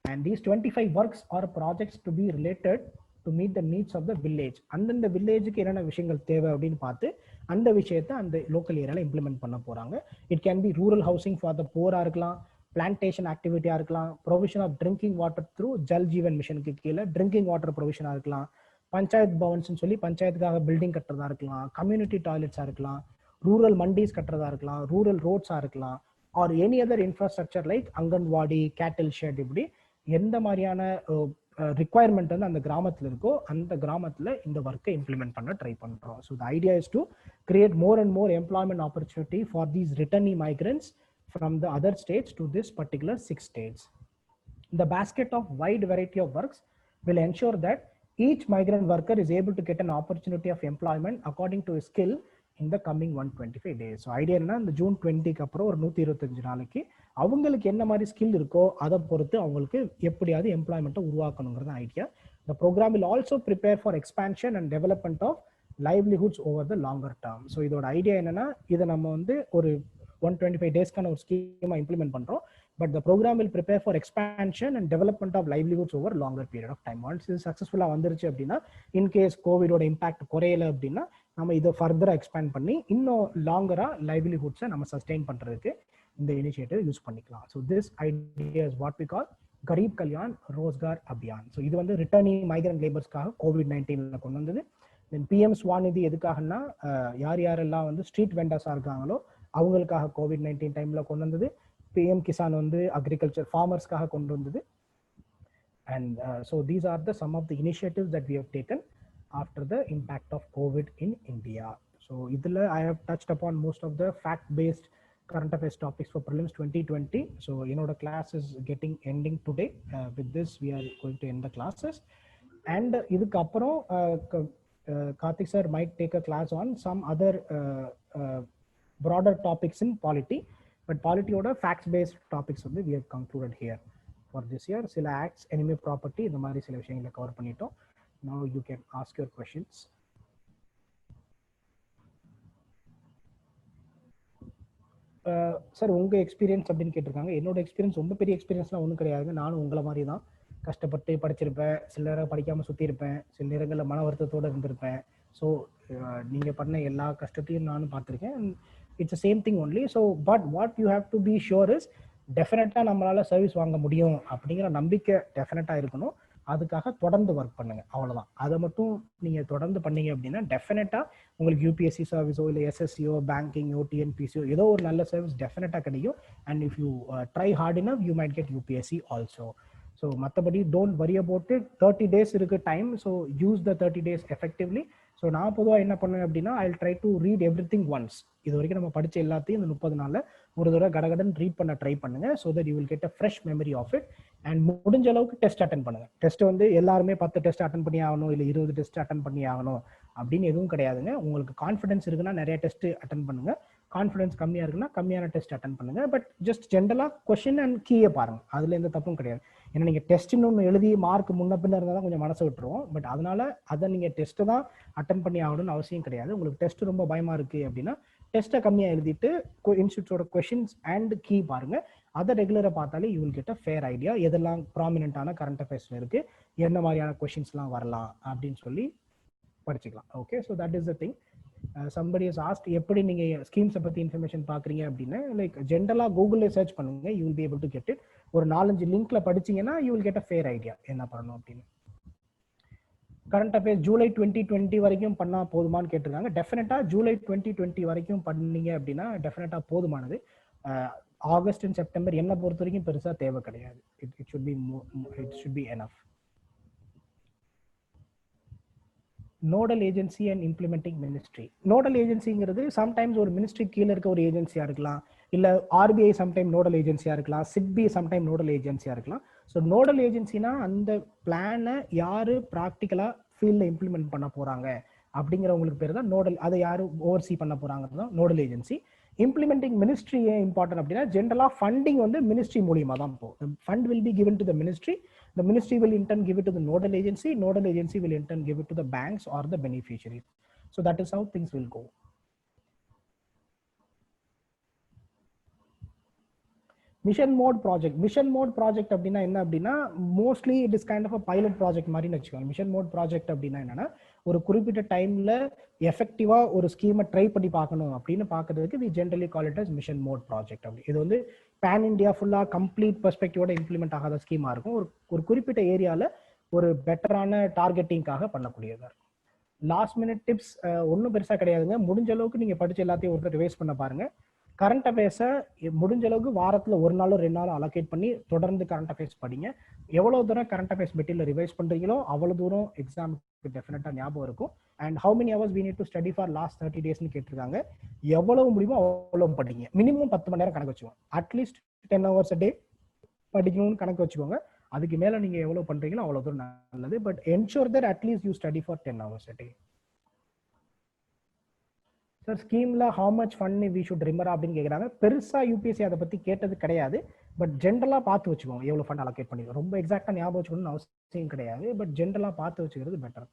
And these 25 works or projects to be related to meet the needs of the village. அந்தந்த வில்லேஜுக்கு என்னென்ன விஷயங்கள் தேவை அப்படின்னு பார்த்து அந்த விஷயத்தை அந்த local ஏரியாவில் இம்ப்ளிமெண்ட் பண்ண போகிறாங்க. It can be rural housing for the போராக இருக்கலாம், பிளான்டேஷன் ஆக்டிவிட்டியாக இருக்கலாம், provision of drinking water through Jal Jeevan மிஷனுக்கு கீழே ட்ரிங்கிங் வாட்டர் ப்ரொவிஷனாக இருக்கலாம், பஞ்சாயத் பவன்ஸ்னு சொல்லி பஞ்சாயத்துக்காக பில்டிங் கட்டுறதா இருக்கலாம், கம்யூனிட்டி டாய்லெட்ஸாக இருக்கலாம், ரூரல் மண்டிஸ் கட்டுறதா இருக்கலாம், ரூரல் ரோட்ஸாக இருக்கலாம், or any other infrastructure like anganwadi, கேட்டில் ஷெட், இப்படி எந்த மாதிரியான ரிக்வயர்மெண்ட் வந்து அந்த கிராமத்தில் இருக்கோ அந்த கிராமத்தில் இந்த ஒர்க்கை இம்ப்ளிமெண்ட் பண்ண ட்ரை பண்ணுறோம். So the idea is to create more and more employment opportunity for these returnee migrants from the other states to this particular 6 states. The basket of wide variety of works will ensure that each migrant worker is able to get an opportunity of employment according to his skill in the coming 125 days. So idea என்ன, இந்த June 20க்கு அப்புறம் ஒரு 125 நாளைக்கு அவங்களுக்கு என்ன மாதிரி skill இருக்கோ அதை பொறுத்து அவங்களுக்கு எப்படியாவது எம்ப்ளாய்மெண்ட்டை உருவாக்கணுங்கிறது idea. The program will also prepare for expansion and development of livelihoods over the longer term. So இதோட ஐடியா என்னன்னா, இதை நம்ம வந்து ஒரு 125 டேஸ்க்கான ஒரு ஸ்கீமா இம்ப்ளிமெண்ட் பண்றோம். But the programme will prepare for expansion and development of livelihoods over longer period of time. Once இது சக்ஸஸ்ஃபுல்லா வந்துருச்சு அப்படின்னா, இன்கேஸ் கோவிடோட இம்பாக்ட் குறையல அப்படின்னா நம்ம இதை ஃபர்தரா எக்ஸ்பேண்ட் பண்ணி இன்னும் லாங்கரா லைவ்லிஹுட்ஸை நம்ம சஸ்டெயின் பண்றதுக்கு இந்த இனிஷியேட்டிவ் யூஸ் பண்ணிக்கலாம். So this idea is what we call Garib Kalyan Rozgar Abhiyan. So இது வந்து ரிட்டர்னிங் மைக்ரண்ட் லேபர்ஸ்க்காக COVID-19 கொண்டு வந்தது. தென் PM ஸ்வாநிதி எதுக்காகனா, யார் யாரெல்லாம் வந்து ஸ்ட்ரீட் வெண்டர்ஸா இருக்காங்களோ அவங்களுக்காக COVID-19 டைம்ல கொண்டு வந்தது. PM கிசான் வந்து அக்ரிகல்ச்சர் ஃபார்மர்ஸ்க்காக கொண்டு வந்தது. And so these are the some of the initiatives that we have taken after the impact of COVID in India. So இதில் I have touched upon most of the fact based current affairs topics for prelims 2020. So என்னோட class is getting ending today. With this we are going to end the classes. And இதுக்கு அப்புறம் Karthik sir might take a class on some other broader topics in polity, but polity oda facts based topics வந்து we have concluded here for this year. சில acts, enemy property, இந்த மாதிரி சில விஷயங்களை cover பண்ணிட்டோம். Now you can ask your questions. Sir உங்க experience அப்படின்னு கேட்டிருக்காங்க. என்னோட எக்ஸ்பீரியன்ஸ் ரொம்ப பெரிய எக்ஸ்பீரியன்ஸ்லாம் ஒன்றும் கிடையாதுங்க. நானும் உங்களை மாதிரி தான் கஷ்டப்பட்டு படிச்சிருப்பேன், சில நேரம் படிக்காமல் சுற்றிருப்பேன், சில நேரங்களில் மன வருத்தத்தோடு இருந்திருப்பேன். ஸோ நீங்கள் பண்ண எல்லா கஷ்டத்தையும் நானும் பார்த்துருக்கேன். It's same thing only. So but what you have to be sure is டெஃபினட்டாக நம்மளால் சர்வீஸ் வாங்க முடியும் அப்படிங்கிற நம்பிக்கை டெஃபினட்டாக இருக்கணும். அதுக்காக தொடர்ந்து ஒர்க் பண்ணுங்க, அவ்வளோதான். அதை மட்டும் நீங்கள் தொடர்ந்து பண்ணீங்க அப்படின்னா டெஃபினட்டாக உங்களுக்கு யூபிஎஸ்சி சர்வீஸோ இல்லை எஸ்எஸ்சியோ பேங்கிங்கோ டிஎன்பிசியோ ஏதோ ஒரு நல்ல சர்வீஸ் டெஃபினட்டாக கிடைக்கும். And if you try hard enough you might get UPSC also. So மற்றபடி don't worry about it. 30 days இருக்கு time. So use the 30 days effectively. So நான் பொதுவாக என்ன பண்ணுவேன் அப்படின்னா, I try to read everything once. இது வரைக்கும் நம்ம படித்த எல்லாத்தையும் இந்த 30 நாளில் ஒரு தடவை கடகடன் ரீட் பண்ண ட்ரை பண்ணுங்க. So that you will get a fresh memory of it. And முடிஞ்ச அளவுக்கு டெஸ்ட் அட்டன் பண்ணுங்க. டெஸ்ட் வந்து எல்லாருமே 10 டெஸ்ட் அட்டன் பண்ணி ஆகணும், இல்லை 20 டெஸ்ட் அட்டன் பண்ணி ஆகணும் அப்படின்னு எதுவும் கிடையாதுங்க. உங்களுக்கு கான்ஃபிடன்ஸ் இருக்குன்னா நிறைய டெஸ்ட் அட்டன் பண்ணுங்க. கான்ஃபிடன்ஸ் கம்மியாக இருக்குன்னா கம்மியான டெஸ்ட் அட்டன் பண்ணுங்க. பட் ஜஸ்ட் ஜென்ரலாக கொஸ்டின் அண்ட் கீயை பாருங்க, அதில் எந்த தப்பும் கிடையாது. ஏன்னா நீங்கள் டெஸ்ட்னு ஒன்று எழுதி மார்க் முன்ன பின்ன இருந்தால் தான் கொஞ்சம் மனசை விட்டுருவோம். பட் அதனால அதை நீங்கள் டெஸ்ட்டு தான் அட்டன் பண்ணி ஆகணும்னு அவசியம் கிடையாது. உங்களுக்கு டெஸ்ட் ரொம்ப பயமாக இருக்குது அப்படின்னா டெஸ்ட்டை கம்மியாக எழுதிட்டு இன்ஸ்டியூட்டோட கொஷின்ஸ் அண்ட் கீ பாருங்க. அதை ரெகுலராக பார்த்தாலே you will get a fair idea எதெல்லாம் ப்ராமினென்ட்டான கரண்ட் அஃபேர்ஸில் இருக்குது, என்ன மாதிரியான கொஷின்ஸ்லாம் வரலாம் அப்படின்னு சொல்லி படிச்சுக்கலாம். Okay, so that is the thing. somebody has asked எப்படி நீங்க ஸ்கீம்ஸை பத்தி இன்ஃபர்மேஷன் பாக்குறீங்க அப்படின்னா, லைக் ஜென்ரலா கூகுள்ல சர்ச் பண்ணுங்க, you will be able to get it. ஒரு 4-5 லிங்க்ல படிச்சீங்கன்னா you will get a fair idea என்ன பண்ணணும் அப்படின்னு. கரண்ட் அஃபேர்ஸ் ஜூலை 2020 வரைக்கும் பண்ணா போதுமான்னு கேட்டிருக்காங்க. டெஃபினட்டா ஜூலை 2020 வரைக்கும் பண்ணீங்க அப்படின்னா டெஃபினட்டா போதுமானது. ஆகஸ்ட் அண்ட் செப்டம்பர் என்ன பொறுத்த வரைக்கும் பெருசா தேவை கிடையாது. It should be enough. Nodal agency and implementing ministry. Nodal ஏஜென்சிங்கிறது சம்டைம்ஸ் ஒரு மினிஸ்ட்ரி கீழே இருக்க ஒரு ஏஜென்சியா இருக்கலாம், இல்லை RBI சம்டைம் நோடல் ஏஜென்சியா இருக்கலாம், SIDBI சம்டைம் நோடல் ஏஜென்சியா இருக்கலாம். ஸோ நோடல் ஏஜென்சினா அந்த பிளானை யாரு ப்ராக்டிக்கலா ஃபீல்டில் இம்ப்ளிமெண்ட் பண்ண போறாங்க அப்படிங்கிறவங்களுக்கு பேர் தான் நோடல். அதை யாரு ஓவர்சி பண்ண போறாங்க தான் நோடல் ஏஜென்சி. இம்ப்ளிமெண்டிங் மினிஸ்ட்ரி ஏன் இம்பார்ட்டன்ட் அப்படின்னா, ஜென்ரலா ஃபண்டிங் வந்து மினிஸ்ட்ரி மூலியமா தான் போகும். Fund will be given to the ministry. The ministry will in turn give it to the nodal agency. Nodal agency will in turn give it to the banks or the beneficiaries. So that is how things will go. Mission mode project அப்படின்னா என்ன அப்படின்னா, mostly it is kind of a pilot project மாதிரி வச்சுக்கோங்க. Mission mode project அப்படின்னா என்னன்னா, ஒரு குறிப்பிட்ட டைம்ல எஃபெக்டிவா ஒரு ஸ்கீமை ட்ரை பண்ணி பார்க்கணும் அப்படின்னு பார்க்கறதுக்கு we generally call it as mission mode project. அப்படி இது வந்து பேன் இண்டியா ஃபுல்லா கம்ப்ளீட் பெர்ஸ்பெக்டிவோட இம்ப்ளிமெண்ட் ஆகாத ஸ்கீமா இருக்கும். ஒரு குறிப்பிட்ட ஏரியால ஒரு பெட்டரான டார்கெட்டிங்காக பண்ணக்கூடியதா இருக்கும். லாஸ்ட் மினிட் டிப்ஸ் ஒன்றும் பெருசா கிடையாதுங்க. முடிஞ்ச அளவுக்கு நீங்க படிச்சு எல்லாத்தையும் ஒரு ரிவைஸ் பண்ண பாருங்க. கரண்ட் அஃபேர்ஸை முடிஞ்ச அளவுக்கு வாரத்தில் ஒரு நாளோ 2 நாளோ அலோகேட் பண்ணி தொடர்ந்து கரண்ட் அஃபேர்ஸ் படிங்க. எவ்வளோ தூரம் கரண்ட் அஃபேர்ஸ் மெட்டீரியல் ரிவைஸ் பண்ணுறீங்களோ அவ்வளோ தூரம் எக்ஸாமுக்கு டெஃபினட்டாக ஞாபகம் இருக்கும். And how many hours we need to study for last 30 டேஸ்னு கேட்டிருக்காங்க. எவ்வளவு முடியுமோ அவ்வளோ படிங்க. மினிமம் 10 மணி நேரம் கணக்கு வச்சுக்கோங்க. அட்லீஸ்ட் 10 hours a day படிக்கணும்னு கணக்கு வச்சுக்கோங்க. அதுக்கு மேலே நீங்கள் எவ்வளோ பண்ணுறீங்களோ அவ்வளோ தூரம் நல்லது. But ensure that at least you study for 10 hours a day. Sir ஸ்கீம்ல how much fund we should remember அப்படின்னு கேட்குறாங்க. பெருசா யூபிஎஸ்சி அதை பத்தி கேட்டது கிடையாது. பட் ஜென்ரலா பார்த்து வச்சுக்கோங்க எவ்வளவு ஃபண்ட் அலோகேட் பண்ணிருக்கோம். ரொம்ப எக்ஸாக்டா ஞாபகம் வச்சுக்கணும்னு அவசியம் கிடையாது. பட் ஜென்ரலா பார்த்து வச்சுக்கிறது better.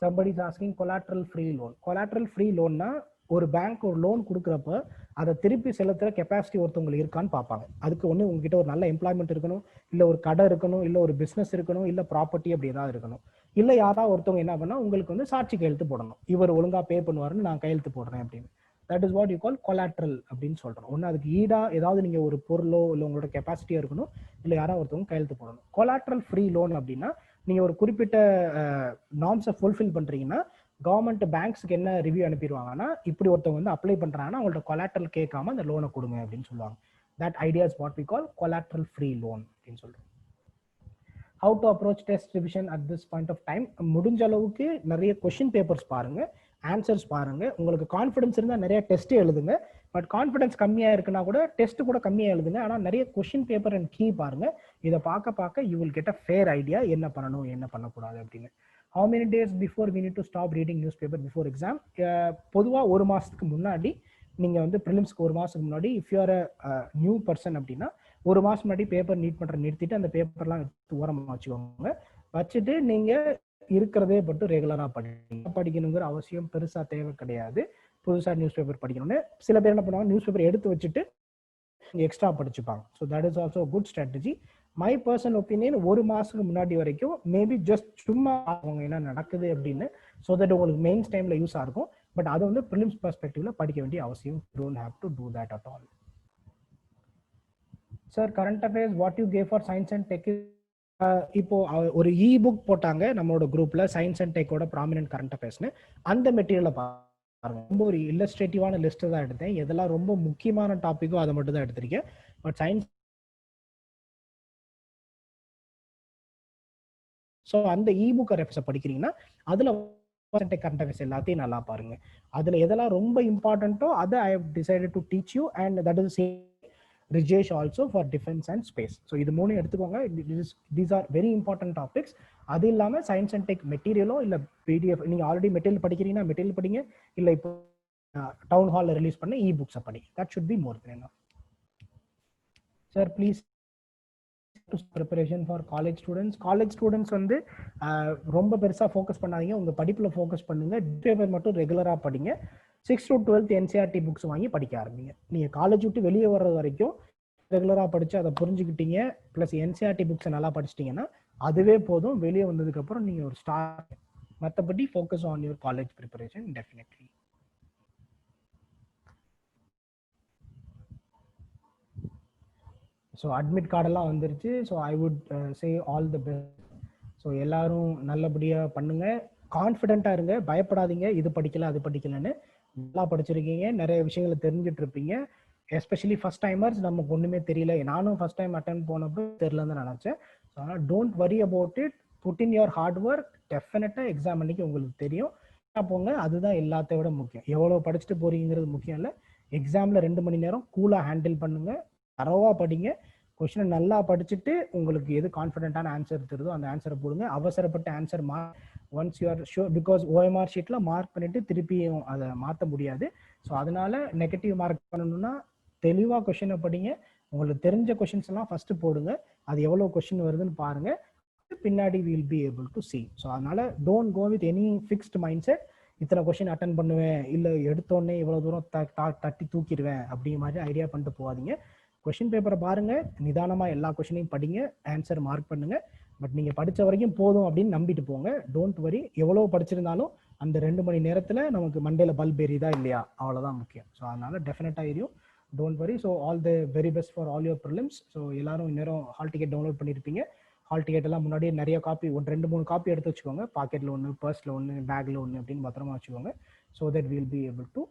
somebody is asking collateral free loan. collateral free loan-னா ஒரு பேங்க் ஒரு லோன் கொடுக்குறப்ப அதை திருப்பி செலுத்துற கெப்பாசிட்டி ஒருத்தவங்களுக்கு இருக்கான்னு பார்ப்பாங்க. அதுக்கு ஒன்று உங்ககிட்ட ஒரு நல்ல எம்ப்ளாய்மெண்ட் இருக்கணும், இல்லை ஒரு கடை இருக்கணும், இல்லை ஒரு பிஸ்னஸ் இருக்கணும், இல்லை ப்ராப்பர்ட்டி அப்படி ஏதாவது இருக்கணும். இல்லை யாராவது ஒருத்தவங்க என்ன பண்ணா உங்களுக்கு வந்து சாட்சி கையெழுத்து போடணும், இவர் ஒழுங்கா பே பண்ணுவாருன்னு நான் கையெழுத்து போடுறேன் அப்படின்னு. That is what you call collateral அப்படின்னு சொல்றோம். ஒன்று அதுக்கு ஈடா ஏதாவது நீங்க ஒரு பொருளோ இல்லை உங்களோட கெப்பாசிட்டியோ இருக்கணும், இல்லை யாராவது ஒருத்தவங்க கையெழுத்து போடணும். கொலாட்ரல் ஃப்ரீ லோன் அப்படின்னா நீங்க ஒரு குறிப்பிட்ட நார்ம்ஸை ஃபுல்ஃபில் பண்றீங்கன்னா கவர்மெண்ட் பேங்க்ஸ்க்கு என்ன ரிவ்யூ அனுப்பிடுவாங்கன்னா, இப்படி ஒருத்தவங்க வந்து அப்ளை பண்றாங்கன்னா அவங்கள்ட்ட கொலாட்ரல் கேட்காம அந்த லோனை கொடுங்க அப்படின்னு சொல்லுவாங்க. That idea is what we call collateral free loan அப்படின்னு சொல்றோம். How to approach test revision at this point of time? முடிஞ்ச அளவுக்கு நிறைய கொஸ்டின் பேப்பர்ஸ் பாருங்க, ஆன்சர்ஸ் பாருங்க. உங்களுக்கு கான்ஃபிடன்ஸ் இருந்தால் நிறைய டெஸ்ட் எழுதுங்க. பட் கான்ஃபிடன்ஸ் கம்மியாக இருக்குன்னா கூட டெஸ்ட் கூட கம்மியாக எழுதுங்க. ஆனால் நிறைய கொஸ்டின் பேப்பர் அண்ட் கீ பாருங்க. இதை பார்க்க பார்க்க you will get a fair idea என்ன பண்ணணும் என்ன பண்ணக்கூடாது அப்படின்னு. how many days before we need to stop reading newspaper before exam? பொதுவாக ஒரு மாதத்துக்கு முன்னாடி நீங்கள் வந்து ப்ரிலிம்ஸ்க்கு ஒரு மாதத்துக்கு முன்னாடி if you are a new person அப்படின்னா ஒரு மாதம் முன்னாடி பேப்பர் நீட் பண்ணுற நிறுத்திட்டு அந்த பேப்பர்லாம் எடுத்து ஓரமாக வச்சுக்கோங்க. வச்சுட்டு நீங்கள் இருக்கிறதே மட்டும் ரெகுலராக படிக்கணுங்கிற அவசியம் பெருசாக தேவை கிடையாது. புதுசாக நியூஸ் பேப்பர் படிக்கணும்னு சில பேர் என்ன பண்ணுவாங்க, நியூஸ் பேப்பர் எடுத்து வச்சுட்டு எக்ஸ்ட்ரா படிச்சுப்பாங்க. So that is also good strategy. My personal opinion ஒரு மாசத்துக்கு முன்னாடி வரைக்கும் மேபி ஜஸ்ட் சும்மா அவங்க என்ன நடக்குது அப்படின்னு, ஸோ தட் உங்களுக்கு மெயின்ஸ் டைம்ல யூஸாக இருக்கும். பட் அதை வந்து ப்ரிலிம்ஸ் பெர்ஸ்பெக்டிவ்ல படிக்க வேண்டிய அவசியம் don't have to do that at all. Sir current affairs what you gave for science and tech? இப்போ ஒரு இ புக் போட்டாங்க நம்மளோட குரூப்ல சயின்ஸ் அண்ட் டெக்கோட ப்ராமினன்ட் கரண்ட் அஃபேர்ஸ்னு. அந்த மெட்டீரியலை பாருங்க. ரொம்ப ஒரு இல்லஸ்ட்ரேட்டிவான லிஸ்ட் தான் எடுத்தேன். எதெல்லாம் ரொம்ப முக்கியமான டாப்பிக்கோ அதை மட்டும் தான் எடுத்திருக்கேன். பட் சயின்ஸ் ஸோ அந்த இ புக் ரெஃபர்ஸை படிக்கிறீங்கன்னா அதில் கரண்ட் அஃபேர்ஸ் எல்லாத்தையும் நல்லா பாருங்க. அதில் எதெல்லாம் ரொம்ப இம்பார்ட்டண்ட்டோ அதை I have decided to teach you and that is same regime also for defence and space. So இது மூணு எடுத்துக்கோங்க. These are very important topics. அது இல்லாமல் சயின்ஸ் அண்ட் டெக் மெட்டீரியலோ இல்லை பிடிஎஃப் நீங்கள் ஆல்ரெடி மெட்டீரியல் படிக்கிறீங்கன்னா மெட்டீரியல் படிங்க, இல்லை இப்போ டவுன் ஹாலில் ரிலீஸ் பண்ண இ புக்ஸை படிங்க. That should be more then enough. Sir please preparation for college students. College students வந்து ரொம்ப பெருசாக ஃபோக்கஸ் பண்ணாதீங்க, உங்கள் படிப்பில் ஃபோக்கஸ் பண்ணுங்க. பேப்பர் மட்டும் ரெகுலராக படிங்க. 6th to 12th NCERT books வாங்கி படிக்க ஆரம்பிங்க. நீங்கள் காலேஜ் விட்டு வெளியே வர்றது வரைக்கும் ரெகுலராக படித்து அதை புரிஞ்சுக்கிட்டீங்க, ப்ளஸ் என்சிஆர்டி புக்ஸை நல்லா படிச்சிட்டிங்கன்னா அதுவே போதும். வெளியே வந்ததுக்கப்புறம் நீங்கள் ஒரு ஸ்டார்ட். மற்றபடி focus on your college preparation definitely. So admit கார்டெல்லாம் வந்துருச்சு. So I would say all the best. So எல்லாரும் நல்லபடியாக பண்ணுங்க, கான்ஃபிடென்ட்டாக இருங்க, பயப்படாதீங்க இது படிக்கல அது படிக்கலன்னு. நல்லா படிச்சிருக்கீங்க, நிறைய விஷயங்களை தெரிஞ்சுட்டு இருப்பீங்க. எஸ்பெஷலி ஃபர்ஸ்ட் டைமர்ஸ் நமக்கு ஒன்றுமே தெரியல. நானும் ஃபர்ஸ்ட் டைம் அட்டன் போனப்போ தெரியலன்னு நினச்சேன். ஸோ ஆனால் don't worry about it, put in your hard work. டெஃபினட்டாக எக்ஸாம் அன்னைக்கு உங்களுக்கு தெரியும். போங்க, அதுதான் எல்லாத்த விட முக்கியம். எவ்வளோ படிச்சுட்டு போறீங்கிறது முக்கியம் இல்லை. எக்ஸாமில் 2 மணி நேரம் கூலாக ஹேண்டில் பண்ணுங்க, தரவாக படிங்க. கொஸ்டினை நல்லா படிச்சுட்டு உங்களுக்கு எது கான்ஃபிடென்ட்டான ஆன்சர் தெரியுதோ அந்த ஆன்சரை போடுங்க. அவசரப்பட்ட answer once you are sure, because OMR ஷீட்டில் மார்க் பண்ணிட்டு திருப்பியும் அதை மாற்ற முடியாது. ஸோ அதனால நெகட்டிவ் மார்க் பண்ணணும்னா தெளிவாக கொஸ்டினை படிங்க. உங்களுக்கு தெரிஞ்ச கொஸ்டின்ஸ் எல்லாம் ஃபர்ஸ்ட் போடுங்க. அது எவ்வளோ கொஸ்டின் வருதுன்னு பாருங்க, பின்னாடி will be able to see. So அதனால don't go with any fixed mindset. இத்தனை கொஸ்டின் அட்டன் பண்ணுவேன், இல்லை எடுத்தோடனே இவ்வளோ தூரம் தட்டி தூக்கிடுவேன் அப்படிங்கிற மாதிரி ஐடியா பண்ணிட்டு போகாதீங்க. கொஸ்டின் பேப்பரை பாருங்க, நிதானமாக எல்லா கொஸ்டினையும் படிங்க, ஆன்சர் மார்க் பண்ணுங்க. பட் நீங்கள் படித்த வரைக்கும் போதும் அப்படின்னு நம்பிட்டு போங்க. டோன்ட் வரி, எவ்வளோ படிச்சிருந்தாலும் அந்த 2 மணி நேரத்தில் நமக்கு மண்டேல பல்ப் எரியுதா இல்லையா, அவ்வளோதான் முக்கியம். ஸோ அதனால டெஃபினட்டாக எரியும். Don't worry. So all the very best for all your prelims. So எல்லாரும் இந்நேரம் ஹால் டிக்கெட் டவுன்லோட் பண்ணியிருப்பீங்க. ஹால் டிக்கெட் எல்லாம் முன்னாடியே நிறைய காப்பி, 2-3 காப்பி எடுத்து வச்சுக்கோங்க. பாக்கெட்டில் ஒன்று, பர்ஸில் ஒன்று, பேக்கில் ஒன்று அப்படின்னு பத்திரமா வச்சுக்கோங்க. So that will be able to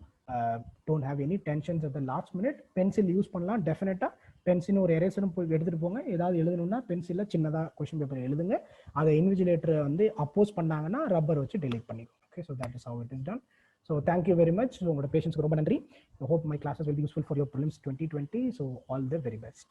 don't have any tensions at the last minute. Pencil use பண்ணலாம் டெஃபினட்டாக. பென்சில் ஒரு எரேசரும் போய் எடுத்துகிட்டு போங்க. ஏதாவது எழுதணும்னா பென்சிலில் சின்னதாக கொஸ்டின் பேப்பர் எழுதுங்க. அதை இன்விஜிலேட்டர் வந்து அப்போஸ் பண்ணாங்கன்னா ரப்பர் வச்சு டெலீட் பண்ணிக்கோங்க. Okay, so that is how it is done. So thank you very much. So உங்களோட பேஷன்ஸ்க்கு ரொம்ப நன்றி. I hope my classes will be useful for your prelims 2020. So all the very best.